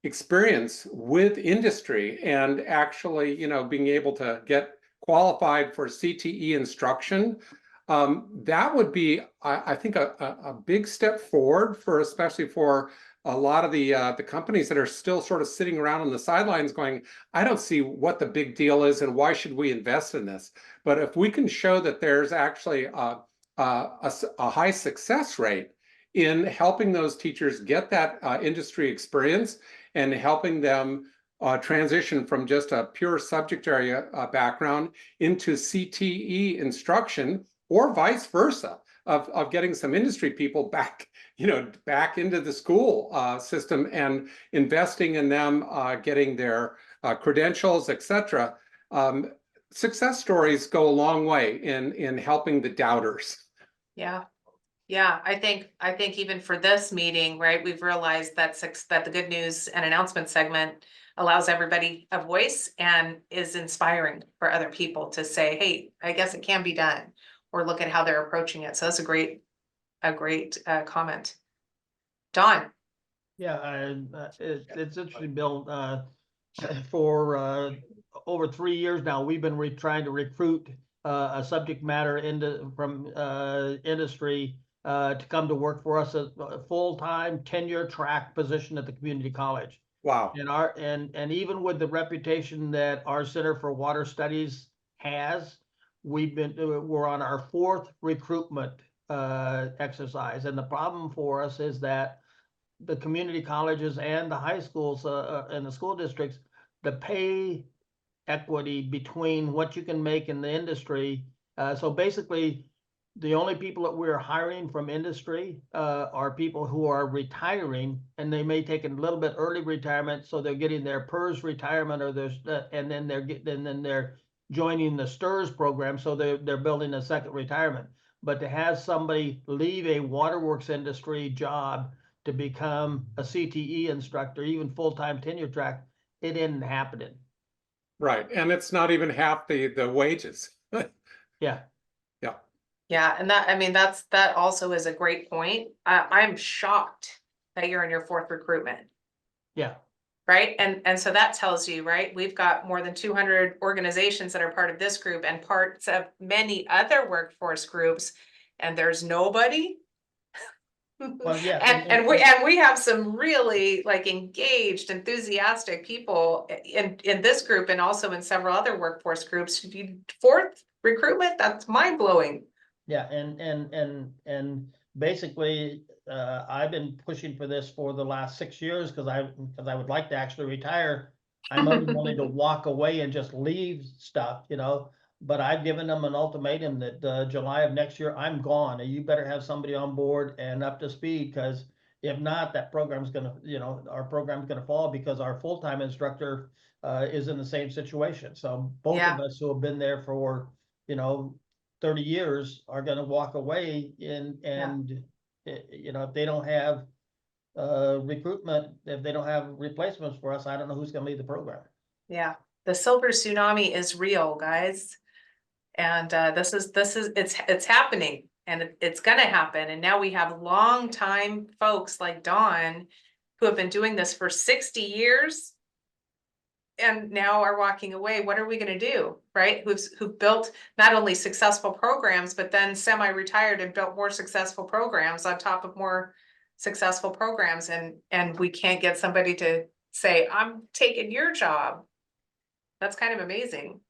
experience with industry, and actually, being able to get qualified for CTE instruction, that would be, I think, a big step forward especially for a lot of the companies that are still sort of sitting around on the sidelines going, I don't see what the big deal is and why should we invest in this? But if we can show that there's actually a high success rate in helping those teachers get that industry experience, and helping them transition from just a pure subject area background into CTE instruction, or vice versa, of getting some industry people back into the school system, and investing in them, getting their credentials, etc. Success stories go a long way in helping the doubters. Yeah. Yeah, I think even for this meeting, right, we've realized that the good news and announcement segment allows everybody a voice and is inspiring for other people to say, hey, I guess it can be done, or look at how they're approaching it. So that's a great comment. Don? Yeah, it's interesting, Bill. For over 3 years now, we've been trying to recruit a subject matter from industry to come to work for us, a full-time tenure track position at the community college. Wow. And even with the reputation that our Center for Water Studies has, we're on our 4th recruitment exercise. And the problem for us is that the community colleges and the high schools and the school districts, the pay equity between what you can make in the industry. So basically, The only people that we're hiring from industry are people who are retiring, and they may take a little bit early retirement, so they're getting their PERS retirement, or there's and then they're joining the STIRS program, so they're building a second retirement. But to have somebody leave a waterworks industry job to become a CTE instructor, even full-time tenure track, it isn't happening. Right, and it's not even half the wages. Yeah. Yeah. Yeah, and that, I mean, that also is a great point. I'm shocked that you're in your fourth recruitment, Yeah. right? And so that tells you, right, we've got more than 200 organizations that are part of this group and parts of many other workforce groups, and there's nobody. Well, yeah, And we have some really like engaged, enthusiastic people in this group and also in several other workforce groups. Fourth recruitment, that's mind blowing. Yeah, and basically, I've been pushing for this for the last 6 years because I would like to actually retire. I'm unwilling to walk away and just leave stuff, you know. But I've given them an ultimatum that July of next year, I'm gone, and you better have somebody on board and up to speed, because if not, that program's gonna, you know, our program's gonna fall because our full-time instructor is in the same situation. So both Yeah. of us who have been there for, you know, 30 years are going to walk away and you know, if they don't have recruitment, if they don't have replacements for us, I don't know who's going to lead the program. Yeah, the silver tsunami is real, guys. And this is it's happening, and it's gonna happen. And now we have longtime folks like Dawn who have been doing this for 60 years and now are walking away. What are we gonna do, right? Who've built not only successful programs, but then semi-retired and built more successful programs on top of more successful programs, and we can't get somebody to say, I'm taking your job. That's kind of amazing.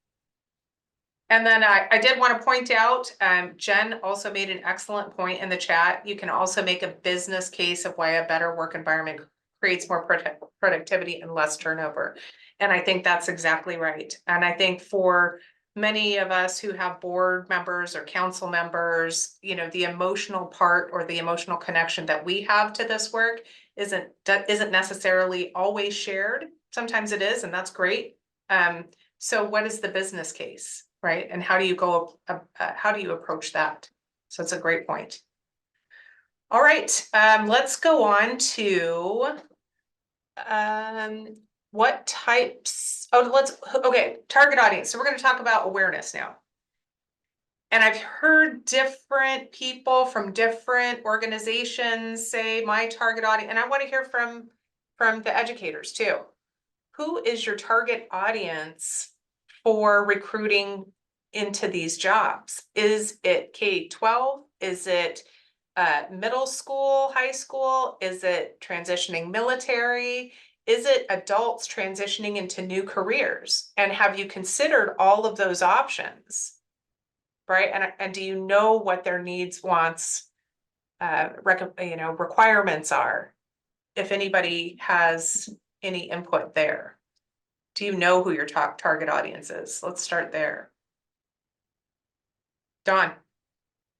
And then I did want to point out, Jen also made an excellent point in the chat. You can also make a business case of why a better work environment creates more productivity and less turnover. And I think that's exactly right. And I think for many of us who have board members or council members, you know, the emotional part or the emotional connection that we have to this work isn't necessarily always shared. Sometimes it is, and that's great. So what is the business case, right? And how do you go, how do you approach that? So it's a great point. All right, let's go on to what types, okay, target audience. So we're going to talk about awareness now. And I've heard different people from different organizations say my target audience, and I want to hear from the educators too. Who is your target audience for recruiting into these jobs? Is it K-12? Is it middle school, high school? Is it transitioning military? Is it adults transitioning into new careers? And have you considered all of those options? Right? And do you know what their needs, wants, requirements are? If anybody has any input there. Do you know who your target audience is? Let's start there. Dawn.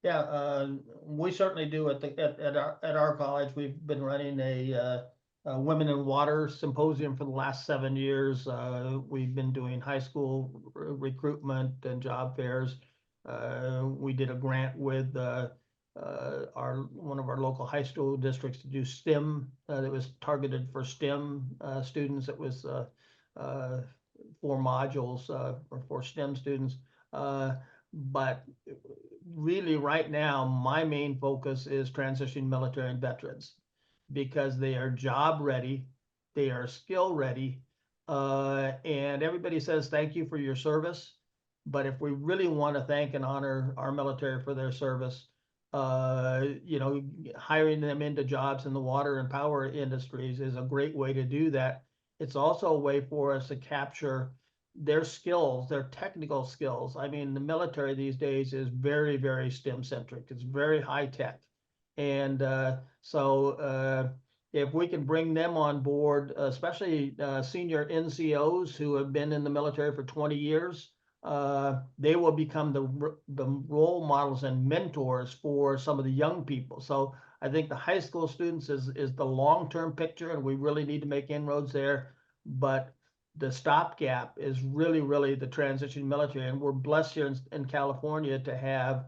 Yeah, we certainly do at our college. We've been running a Women in Water symposium for the last 7 years. We've been doing high school recruitment and job fairs. We did a grant with one of our local high school districts to do STEM. That was targeted for STEM students. It was 4 modules for STEM students. But really right now, my main focus is transitioning military and veterans, because they are job ready, they are skill ready, and everybody says thank you for your service. But if we really want to thank and honor our military for their service, you know, hiring them into jobs in the water and power industries is a great way to do that. It's also a way for us to capture their skills, their technical skills. I mean, the military these days is very, very STEM centric. It's very high tech. And so if we can bring them on board, especially senior NCOs who have been in the military for 20 years, they will become the role models and mentors for some of the young people. So I think the high school students is the long-term picture, and we really need to make inroads there. But the stopgap is really the transition military, and we're blessed here in California to have,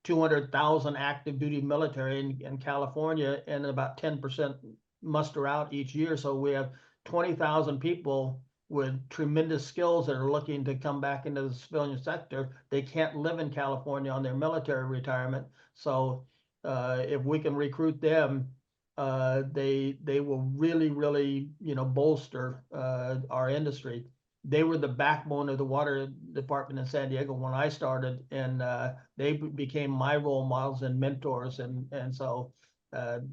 200,000 active duty military in California, and about 10% muster out each year. So we have 20,000 people with tremendous skills that are looking to come back into the civilian sector. They can't live in California on their military retirement. So if we can recruit them, they will really bolster our industry. They were the backbone of the water department in San Diego when I started, and they became my role models and mentors, and so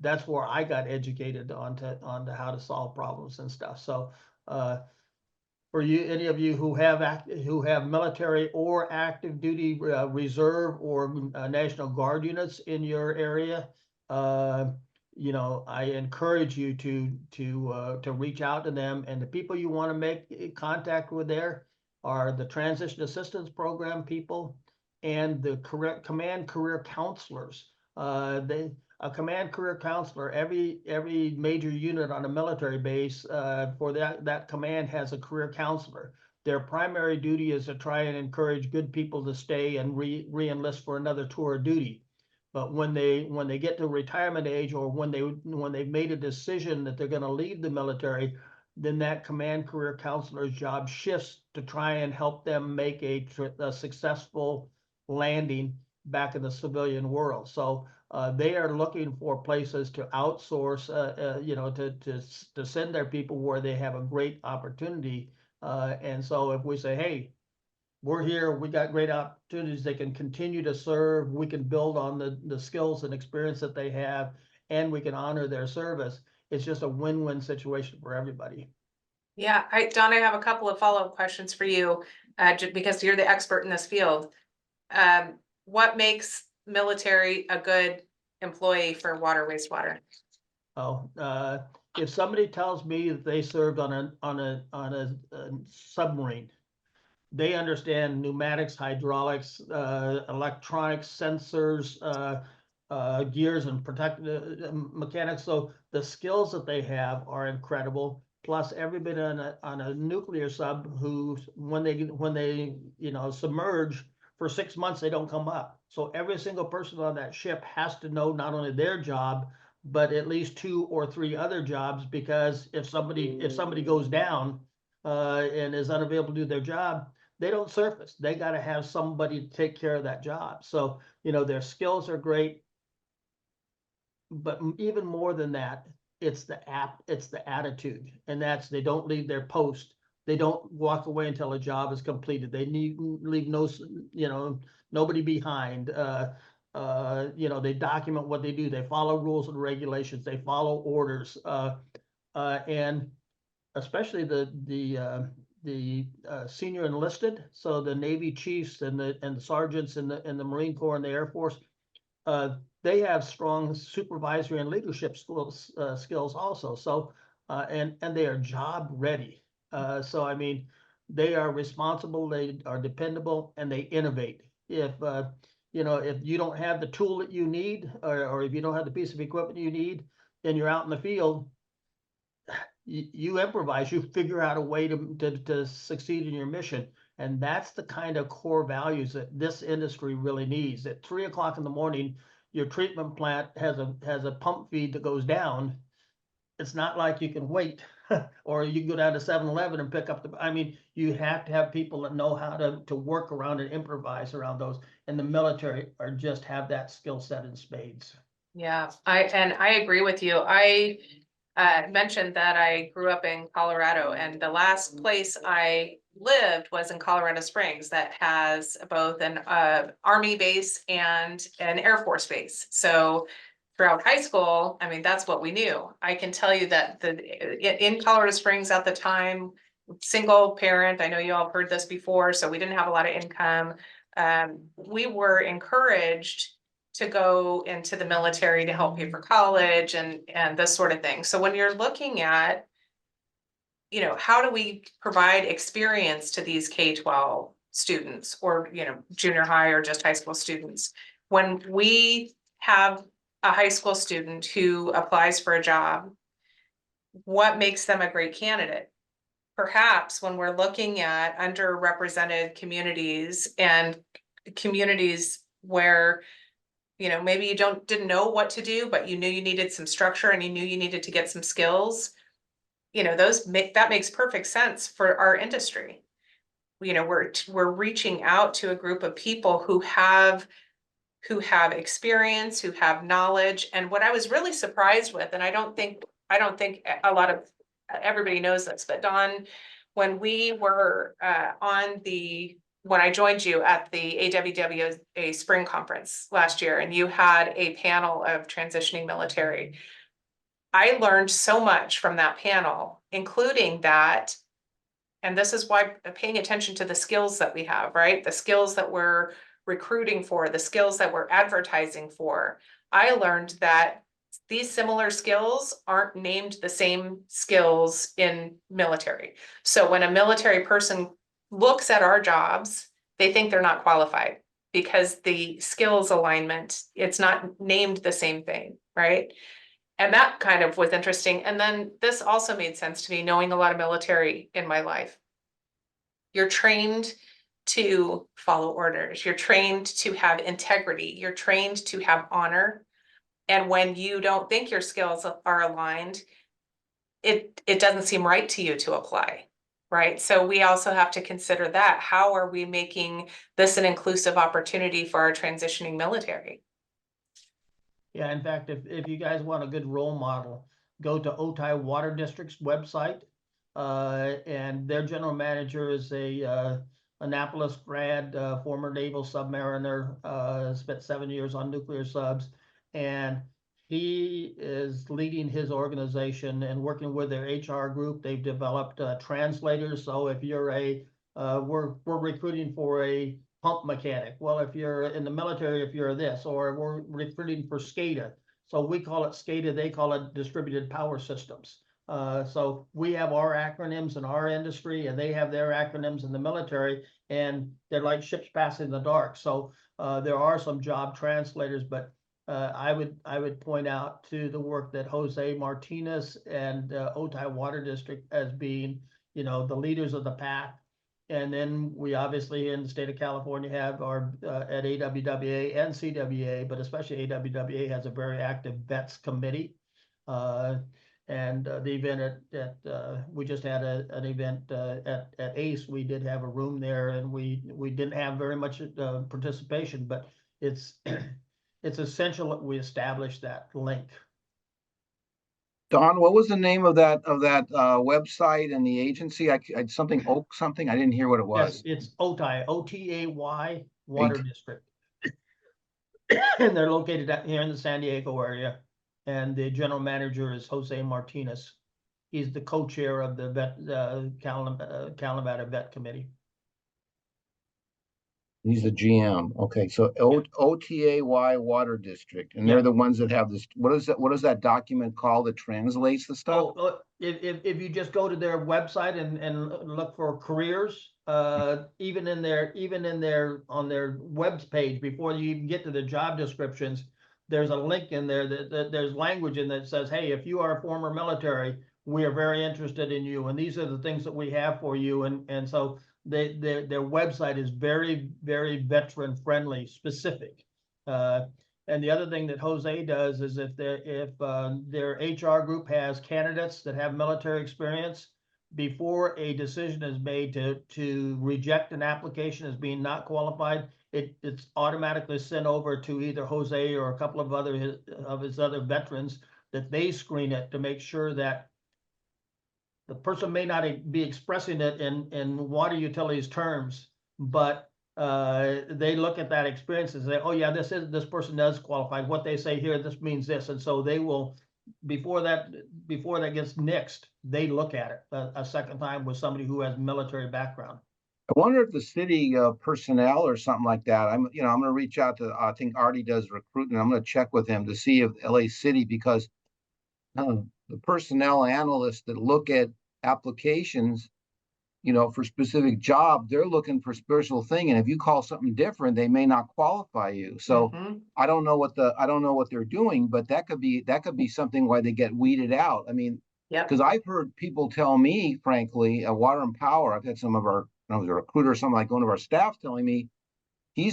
that's where I got educated onto how to solve problems and stuff. So for you, any of you who have military or active duty reserve or National Guard units in your area, I encourage you to reach out to them. And the people you want to make contact with there are the Transition Assistance Program people and the command career counselors. A command career counselor, every major unit on a military base for that command has a career counselor. Their primary duty is to try and encourage good people to stay and re-enlist for another tour of duty. But when they get to retirement age, or when they've made a decision that they're going to leave the military, then that command career counselor's job shifts to try and help them make a successful landing back in the civilian world. So they are looking for places to outsource, to send their people where they have a great opportunity. And so if we say, hey, we're here, we got great opportunities, they can continue to serve, we can build on the skills and experience that they have, and we can honor their service. It's just a win-win situation for everybody. Yeah, Don, I have a couple of follow-up questions for you, because you're the expert in this field. What makes military a good employee for water wastewater? If somebody tells me that they served on a submarine, they understand pneumatics, hydraulics, electronics, sensors, gears, and protective mechanics. So the skills that they have are incredible. Plus, everybody on a nuclear sub who, when they submerge for 6 months, they don't come up. So every single person on that ship has to know not only their job, but at least 2 or 3 other jobs, because if somebody goes down and is unavailable to do their job, they don't surface. They got to have somebody to take care of that job. So their skills are great, but even more than that, it's the attitude, and that's they don't leave their post. They don't walk away until a job is completed. They leave nobody behind. They document what they do. They follow rules and regulations. They follow orders, and especially the senior enlisted. So the Navy chiefs and the sergeants in the Marine Corps and the Air Force, they have strong supervisory and leadership skills also. So and they are job ready. So I mean, they are responsible, they are dependable, and they innovate. If you don't have the tool that you need, or if you don't have the piece of equipment you need, and you're out in the field, you improvise, you figure out a way to succeed in your mission. And that's the kind of core values that this industry really needs. At 3 o'clock in the morning, your treatment plant has a pump feed that goes down. It's not like you can wait or you can go down to 7-Eleven and pick up you have to have people that know how to work around and improvise around those. And the military just have that skill set in spades. Yeah, I agree with you. I mentioned that I grew up in Colorado, and the last place I lived was in Colorado Springs, that has both an Army base and an Air Force base. So throughout high school, I mean, that's what we knew. I can tell you that in Colorado Springs at the time, single parent, I know you all have heard this before, so we didn't have a lot of income. We were encouraged to go into the military to help pay for college and this sort of thing. So when you're looking at, you know, how do we provide experience to these K-12 students or, you know, junior high or just high school students? When we have a high school student who applies for a job, what makes them a great candidate? Perhaps when we're looking at underrepresented communities and communities where, you know, maybe you didn't know what to do, but you knew you needed some structure and you knew you needed to get some skills, you know, that makes perfect sense for our industry. You know, we're reaching out to a group of people who have experience, who have knowledge. And what I was really surprised with, and I don't think a lot of everybody knows this, but Dawn, when we were when I joined you at the AWWA spring conference last year, and you had a panel of transitioning military, I learned so much from that panel, including that, and this is why paying attention to the skills that we have, right? The skills that we're recruiting for, the skills that we're advertising for. I learned that these similar skills aren't named the same skills in military. So when a military person looks at our jobs, they think they're not qualified because the skills alignment, it's not named the same thing, right? And that kind of was interesting. And then this also made sense to me, knowing a lot of military in my life. You're trained to follow orders. You're trained to have integrity. You're trained to have honor. And when you don't think your skills are aligned, it doesn't seem right to you to apply, right? So we also have to consider that. How are we making this an inclusive opportunity for our transitioning military? Yeah, in fact, if you guys want a good role model, go to Otay Water District's website. And their general manager is a Annapolis grad, former naval submariner, spent 7 years on nuclear subs. And he is leading his organization and working with their HR group. They've developed translators. So if you're we're recruiting for a pump mechanic. Well, if you're in the military, if you're this, or we're recruiting for SCADA. So we call it SCADA, they call it distributed power systems. So we have our acronyms in our industry and they have their acronyms in the military, and they're like ships passing in the dark. So there are some job translators, but I would point out to the work that Jose Martinez and Otay Water District as being, you know, the leaders of the pack. And then we obviously in the state of California have our at AWWA and CWA, but especially AWWA has a very active vets committee. And the event we just had an event at ACE. We did have a room there, and we didn't have very much participation, but it's it's essential that we establish that link. Don, what was the name of that website and the agency? I something Oak something. I didn't hear what it was. Yes, it's Otay, OTAY Water District, and they're located here in the San Diego area. And the general manager is Jose Martinez. He's the co-chair of the Cal Nevada Vet Committee. He's the GM. Okay, so OTAY Water District, and they're the ones that have this. What is that document called that translates the stuff? Oh, if you just go to their website and look for careers, even in their on their web page, before you even get to the job descriptions, there's a link in there that there's language in that says, hey, if you are a former military, we are very interested in you, and these are the things that we have for you. And so their website is very, very veteran friendly, specific. And the other thing that Jose does is if their HR group has candidates that have military experience, before a decision is made to reject an application as being not qualified, it's automatically sent over to either Jose or a couple of his other veterans, that they screen it to make sure that the person may not be expressing it in water utilities terms, but they look at that experience and say, oh yeah, this person does qualify. What they say here, this means this. And so they will, before that gets nixed, they look at it a second time with somebody who has military background. I wonder if the city personnel or something like that. I'm going to reach out to. I think Artie does recruitment. I'm going to check with him to see if LA City, because the personnel analysts that look at applications, for specific job, they're looking for special thing. And if you call something different, they may not qualify you. So I don't know what they're doing, but that could be something why they get weeded out. I mean, because I've heard people tell me, frankly, at Water and Power, I've had some of our, I was a recruiter or something, like one of our staff telling me, he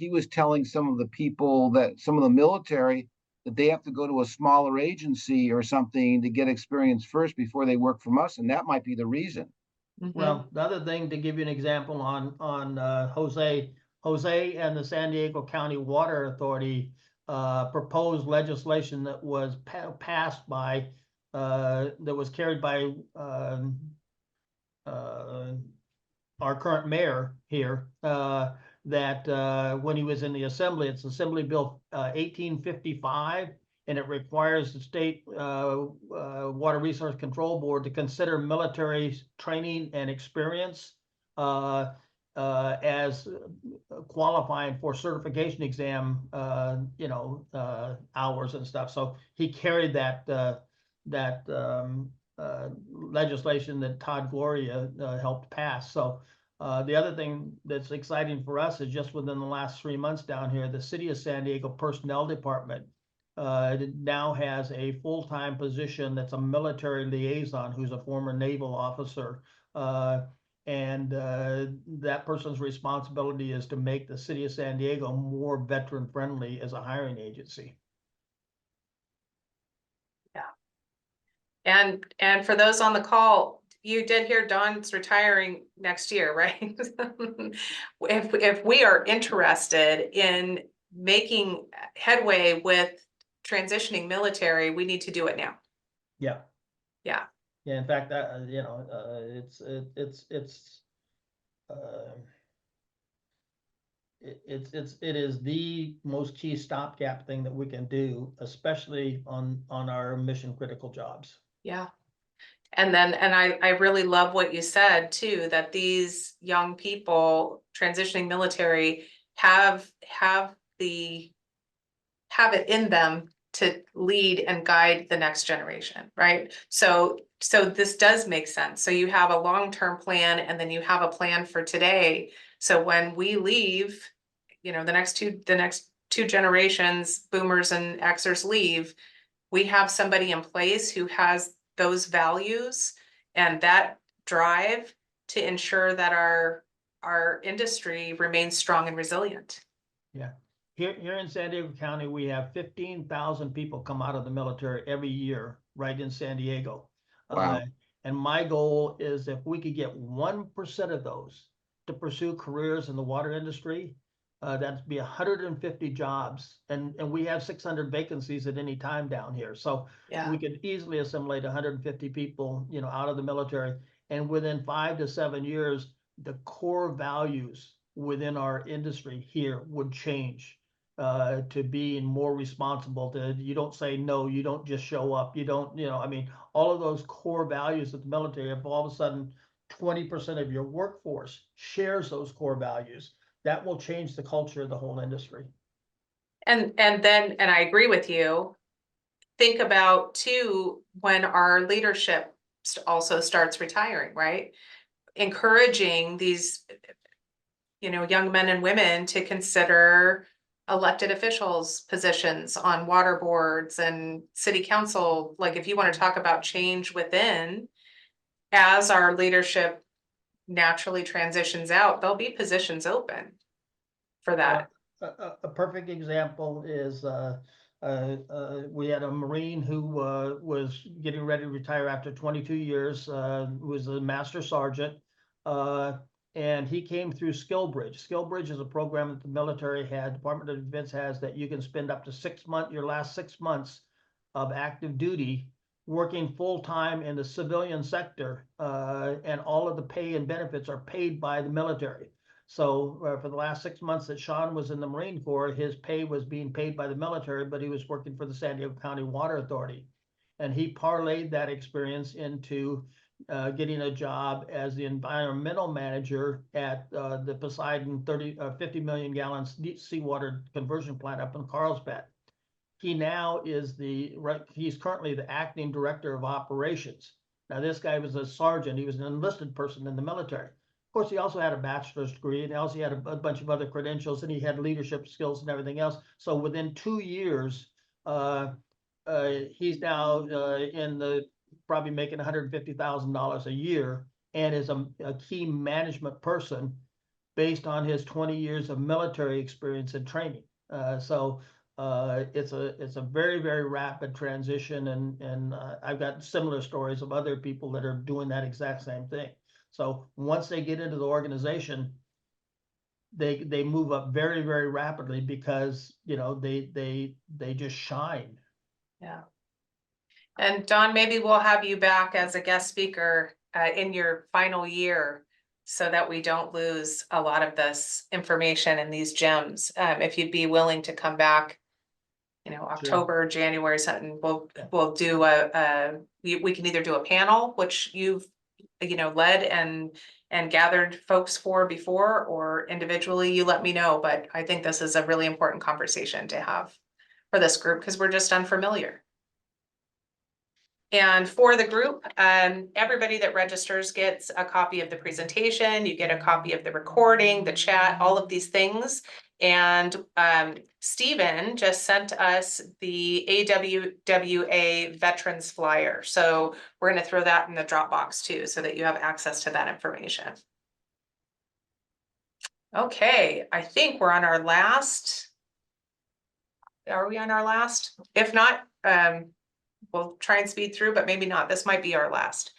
was telling some of the people that some of the military that they have to go to a smaller agency or something to get experience first before they work from us. And that might be the reason. Well, the other thing, to give you an example on Jose and the San Diego County Water Authority proposed legislation that was passed by that was carried by our current mayor here, that when he was in the assembly, it's Assembly Bill 1855, and it requires the state Water Resource Control Board to consider military training and experience as qualifying for certification exam, hours and stuff. So he carried that legislation that Todd Gloria helped pass. So the other thing that's exciting for us is just within the last 3 months down here, the City of San Diego Personnel Department now has a full-time position that's a military liaison who's a former naval officer. And that person's responsibility is to make the City of San Diego more veteran-friendly as a hiring agency. And for those on the call, you did hear Don's retiring next year, right? If we are interested in making headway with transitioning military, we need to do it now. Yeah. Yeah. Yeah. In fact, it is the most key stopgap thing that we can do, especially on our mission critical jobs. Yeah. And I really love what you said too, that these young people transitioning military have it in them to lead and guide the next generation, right? So this does make sense. So you have a long-term plan, and then you have a plan for today. So when we leave, the next two generations, boomers and Xers leave, we have somebody in place who has those values and that drive to ensure that our industry remains strong and resilient. Yeah. Here in San Diego County, we have 15,000 people come out of the military every year, right in San Diego. Wow. And my goal is, if we could get 1% of those to pursue careers in the water industry, that'd be 150 jobs. And we have 600 vacancies at any time down here. So we could easily assimilate 150 people, out of the military. And within 5 to 7 years, the core values within our industry here would change to being more responsible. You don't say no, you don't just show up, you don't, all of those core values of the military. If all of a sudden 20% of your workforce shares those core values, that will change the culture of the whole industry. And I agree with you. Think about too, when our leadership also starts retiring, right? Encouraging these, young men and women to consider elected officials positions on water boards and city council. Like, if you want to talk about change within, as our leadership naturally transitions out, there'll be positions open for that. A perfect example is we had a Marine who was getting ready to retire after 22 years, was a master sergeant, and he came through SkillBridge. SkillBridge is a program that the military had, Department of Defense has, that you can spend up to 6 months, your last 6 months of active duty, working full-time in the civilian sector, and all of the pay and benefits are paid by the military. So for the last 6 months that Sean was in the Marine Corps, his pay was being paid by the military, but he was working for the San Diego County Water Authority. And he parlayed that experience into getting a job as the environmental manager at the Poseidon 50 million gallons seawater conversion plant up in Carlsbad. He now is he's currently the acting director of operations. Now, this guy was a sergeant. He was an enlisted person in the military. Of course, he also had a bachelor's degree, and also he had a bunch of other credentials, and he had leadership skills and everything else. So within 2 years, he's now in the probably making $150,000 a year, and is a key management person based on his 20 years of military experience and training. So it's a very, very rapid transition, and I've got similar stories of other people that are doing that exact same thing. So once they get into the organization, they move up very, very rapidly because, you know, they just shine. Yeah. And Don, maybe we'll have you back as a guest speaker in your final year so that we don't lose a lot of this information and these gems. If you'd be willing to come back, you know, October, January, something, we'll do we can either do a panel, which you've, you know, led and gathered folks for before, or individually, you let me know. But I think this is a really important conversation to have for this group because we're just unfamiliar. And for the group, everybody that registers gets a copy of the presentation, you get a copy of the recording, the chat, all of these things. And Stephen just sent us the AWWA Veterans Flyer. So we're going to throw that in the Dropbox too, so that you have access to that information. Okay, I think we're on our last. Are we on our last? If not, we'll try and speed through, but maybe not. This might be our last.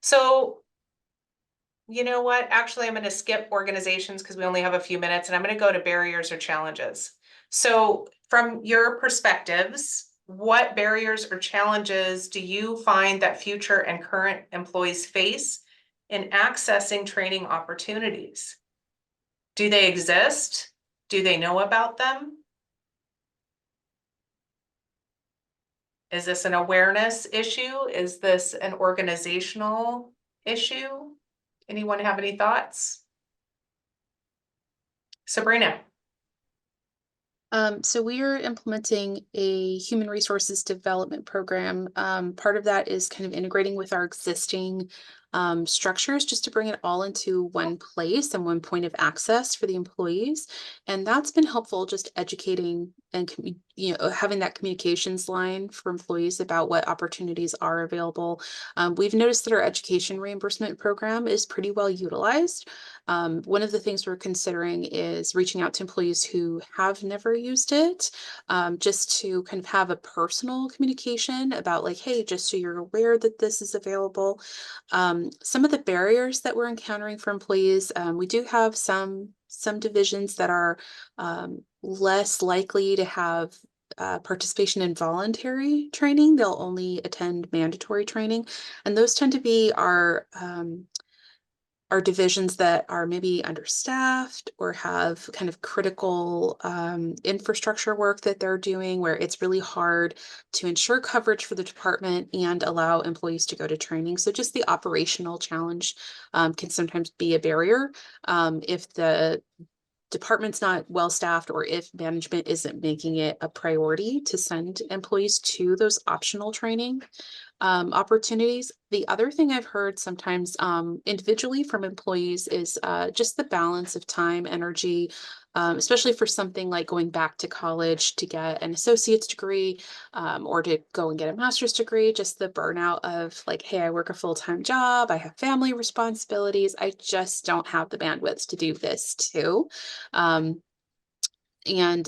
So, you know what? Actually, I'm going to skip organizations because we only have a few minutes, and I'm going to go to barriers or challenges. So from your perspectives, what barriers or challenges do you find that future and current employees face in accessing training opportunities? Do they exist? Do they know about them? Is this an awareness issue? Is this an organizational issue? Anyone have any thoughts? Sabrina. So we are implementing a human resources development program. Part of that is kind of integrating with our existing structures just to bring it all into one place and one point of access for the employees. And that's been helpful, just educating and, you know, having that communications line for employees about what opportunities are available. We've noticed that our education reimbursement program is pretty well utilized. One of the things we're considering is reaching out to employees who have never used it, just to kind of have a personal communication about like, hey, just so you're aware that this is available. Some of the barriers that we're encountering for employees, we do have some divisions that are less likely to have participation in voluntary training. They'll only attend mandatory training, and those tend to be our divisions that are maybe understaffed or have kind of critical infrastructure work that they're doing, where it's really hard to ensure coverage for the department and allow employees to go to training. So just the operational challenge can sometimes be a barrier if the department's not well staffed, or if management isn't making it a priority to send employees to those optional training opportunities. The other thing I've heard sometimes individually from employees is just the balance of time, energy, especially for something like going back to college to get an associate's degree or to go and get a master's degree, just the burnout of like, hey, I work a full-time job, I have family responsibilities, I just don't have the bandwidth to do this too. And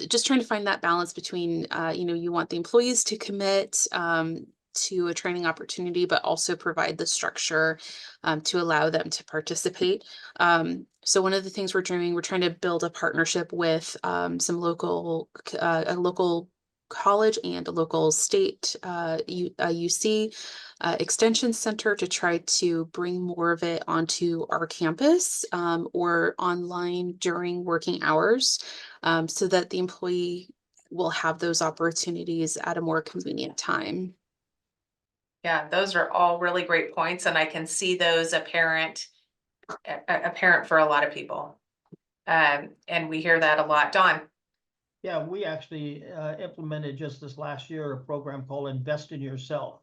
just trying to find that balance between, you know, you want the employees to commit to a training opportunity, but also provide the structure to allow them to participate. So one of the things we're doing, we're trying to build a partnership with some local, a local college and a local state UC extension center to try to bring more of it onto our campus or online during working hours so that the employee will have those opportunities at a more convenient time. Yeah, those are all really great points, and I can see those apparent for a lot of people. And we hear that a lot. Don. Yeah, we actually implemented just this last year a program called Invest in Yourself.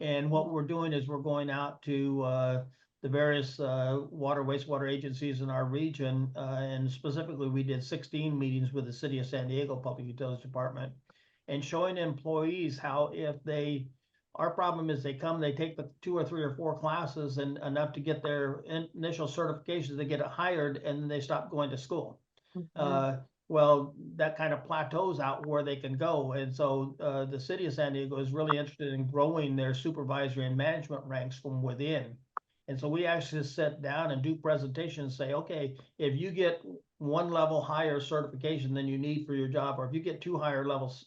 And what we're doing is we're going out to the various water, wastewater agencies in our region. And specifically, we did 16 meetings with the City of San Diego Public Utilities Department and showing employees how our problem is they come, they take the 2 or 3 or 4 classes and enough to get their initial certifications, they get hired, and then they stop going to school. Well, that kind of plateaus out where they can go. And so the City of San Diego is really interested in growing their supervisory and management ranks from within. And so we actually sit down and do presentations, say, okay, if you get 1 level higher certification than you need for your job, or if you get 2 higher levels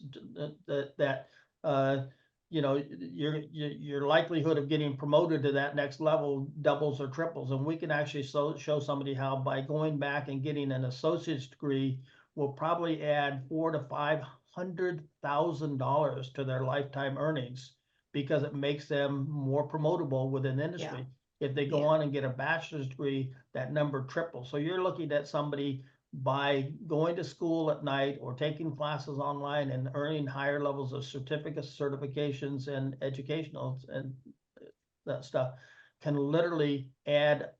you know, your likelihood of getting promoted to that next level doubles or triples. And we can actually show somebody how by going back and getting an associate's degree will probably add $400,000 to $500,000 to their lifetime earnings, because it makes them more promotable within industry. If they go on and get a bachelor's degree, that number triples. So you're looking at somebody by going to school at night or taking classes online and earning higher levels of certificates, certifications, and educational and that stuff can literally add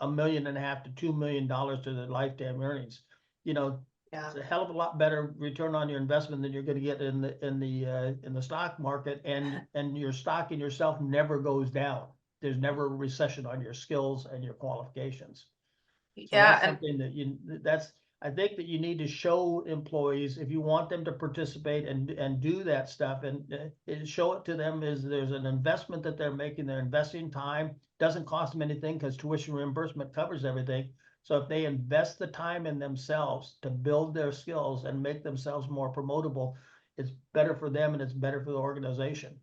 $1.5 million to $2 million to their lifetime earnings. You know, it's a hell of a lot better return on your investment than you're going to get in the stock market, and your stock in yourself never goes down. There's never a recession on your skills and your qualifications. So that's something that I think that you need to show employees, if you want them to participate and do that stuff, and show it to them is there's an investment that they're making. They're investing time, doesn't cost them anything because tuition reimbursement covers everything. So if they invest the time in themselves to build their skills and make themselves more promotable, it's better for them and it's better for the organization.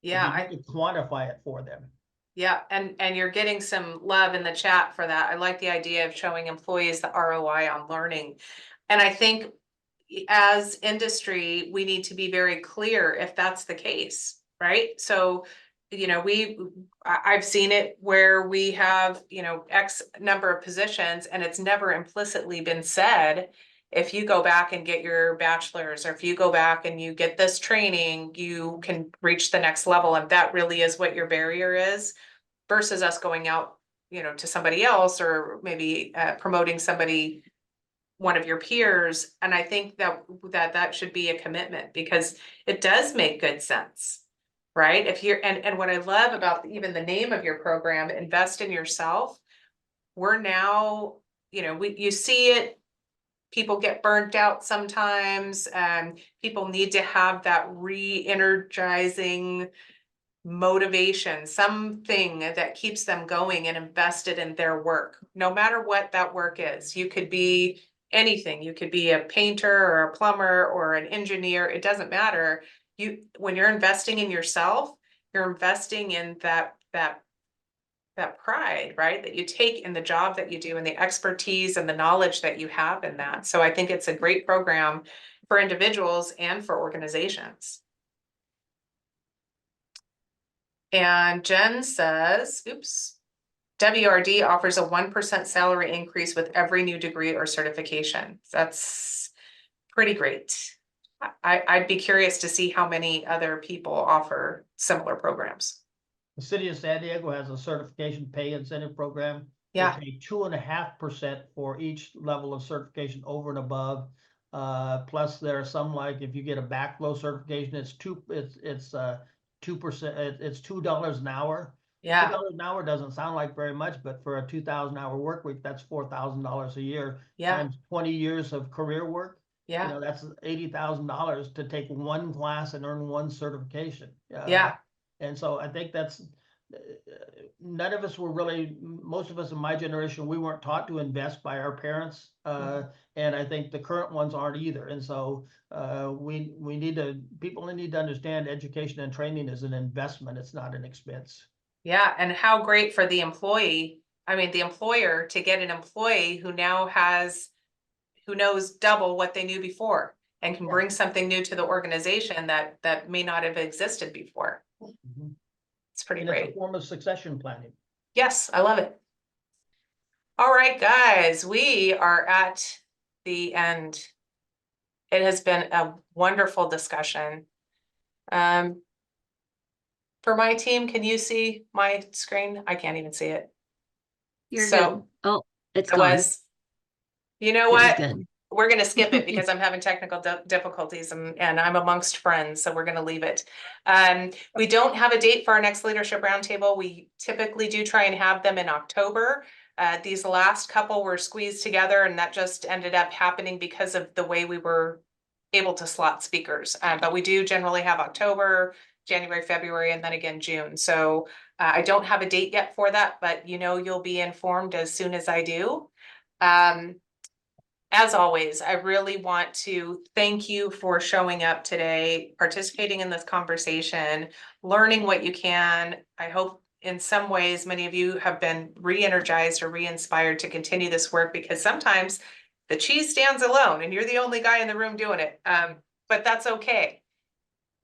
Yeah, I need to quantify it for them. Yeah, and you're getting some love in the chat for that. I like the idea of showing employees the ROI on learning. And I think as industry, we need to be very clear if that's the case, right? So, you know, I've seen it where we have, you know, X number of positions and it's never implicitly been said, if you go back and get your bachelor's, or if you go back and you get this training, you can reach the next level. And that really is what your barrier is, versus us going out, you know, to somebody else, or maybe promoting somebody, one of your peers. And I think that should be a commitment, because it does make good sense, right? If you're, and what I love about even the name of your program, Invest in Yourself, we're now, you know, you see it, people get burnt out sometimes, and people need to have that re-energizing motivation, something that keeps them going and invested in their work, no matter what that work is. You could be anything. You could be a painter or a plumber or an engineer. It doesn't matter. When you're investing in yourself, you're investing in that pride, right? That you take in the job that you do, and the expertise and the knowledge that you have in that. So I think it's a great program for individuals and for organizations. And Jen says, oops, WRD offers a 1% salary increase with every new degree or certification. That's pretty great. I'd be curious to see how many other people offer similar programs. The City of San Diego has a certification pay incentive program. Yeah. They pay 2.5% for each level of certification over and above. Plus there are some, like if you get a backflow certification, it's 2%, it's $2 an hour. Yeah. $2 an hour doesn't sound like very much, but for a 2,000-hour work week, that's $4,000 a year. Yeah. Times 20 years of career work. Yeah. You know, that's $80,000 to take 1 class and earn 1 certification. Yeah. And so I think that's, none of us were really, most of us in my generation, we weren't taught to invest by our parents. And I think the current ones aren't either. And so people need to understand education and training is an investment. It's not an expense. Yeah. And how great for the employee, I mean, the employer, to get an employee who now knows double what they knew before, and can bring something new to the organization that may not have existed before. It's pretty great. It's a form of succession planning. Yes, I love it. All right, guys, we are at the end. It has been a wonderful discussion. for my team. Can you see my screen? I can't even see it. You're So good. Oh, it's it gone. was, you know It was what? good. We're gonna skip it because I'm having technical difficulties and I'm amongst friends, so we're gonna leave it. We don't have a date for our next leadership roundtable. We typically do try and have them in October. These last couple were squeezed together, and that just ended up happening because of the way we were able to slot speakers. But we do generally have October, January, February, and then again June. So I don't have a date yet for that, but you know, you'll be informed as soon as I do. As always, I really want to thank you for showing up today, participating in this conversation, learning what you can. I hope in some ways, many of you have been re-energized or re-inspired to continue this work, because sometimes the cheese stands alone and you're the only guy in the room doing it. But that's okay.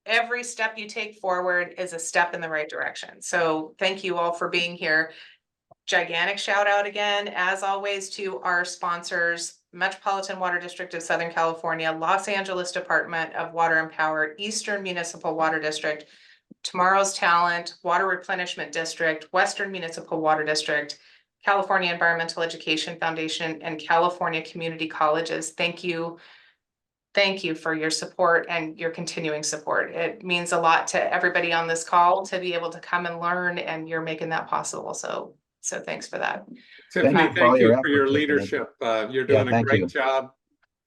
Every step you take forward is a step in the right direction. So thank you all for being here. Gigantic shout out again, as always, to our sponsors, Metropolitan Water District of Southern California, Los Angeles Department of Water and Power, Eastern Municipal Water District, Tomorrow's Talent, Water Replenishment District, Western Municipal Water District, California Environmental Education Foundation, and California Community Colleges. Thank you. Thank you for your support and your continuing support. It means a lot to everybody on this call to be able to come and learn, and you're making that possible. So thanks for that. Tiffany, thank you for your efforts, Tiffany. leadership. You're Yeah, doing a thank great you. job.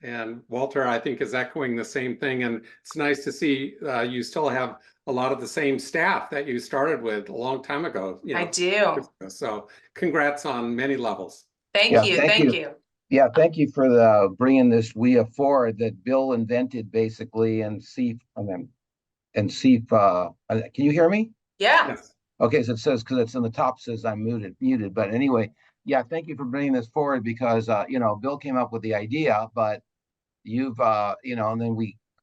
And Walter, I think, is echoing the same thing. And it's nice to see you still have a lot of the same staff that you started with a long time ago. You know, I do. So congrats on many levels. Thank Yeah, you. thank Thank you. you. Yeah, thank you for the bringing this WEEA forward that Bill invented basically, and see, can you hear me? Yeah. Yes. Okay, so it says, because it's in the top says I'm muted, but anyway, yeah, thank you for bringing this forward, because you know, Bill came up with the idea, but you've you know, and then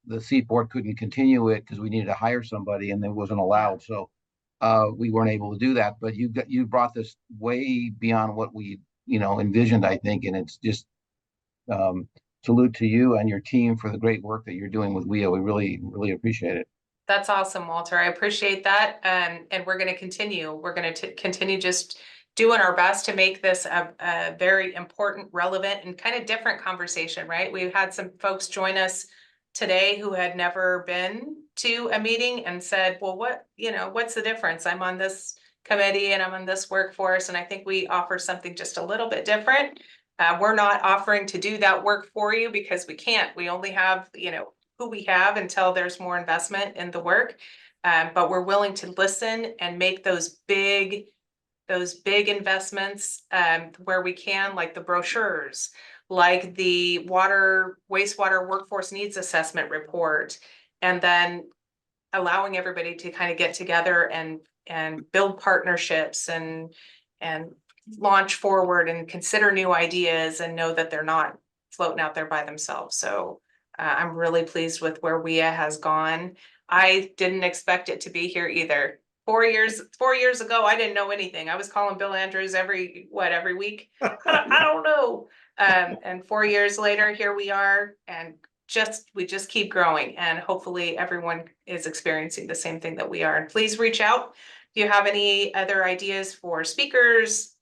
the CEEP board couldn't continue it because we needed to hire somebody and it wasn't allowed, so we weren't able to do that. But you brought this way beyond what we, you know, envisioned, I think, and it's just salute to you and your team for the great work that you're doing with WEEA. We really appreciate it. That's awesome, Walter. I appreciate that. And we're going to continue. We're going to continue just doing our best to make this a very important, relevant, and kind of different conversation, right? We've had some folks join us today who had never been to a meeting and said, well, what's the difference? I'm on this committee and I'm on this workforce. And I think we offer something just a little bit different. We're not offering to do that work for you because we can't. We only have, who we have until there's more investment in the work. But we're willing to listen and make those big investments where we can, like the brochures, like the wastewater workforce needs assessment report, and then allowing everybody to kind of get together and build partnerships and launch forward and consider new ideas and know that they're not floating out there by themselves. So I'm really pleased with where WEEA has gone. I didn't expect it to be here either. 4 years ago, I didn't know anything. I was calling Bill Andrews every week. I don't know. And 4 years later, here we are, and we just keep growing, and hopefully everyone is experiencing the same thing that we are. And please reach out if you have any other ideas for speakers,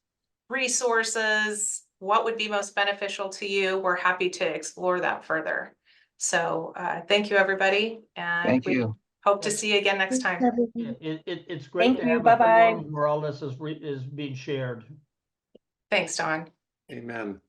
resources, what would be most beneficial to you. We're happy to explore that further. So thank you, everybody. And Thank we you. hope to see you again next time. It's great to have a forum where all this is being shared. Thanks, Don. Amen.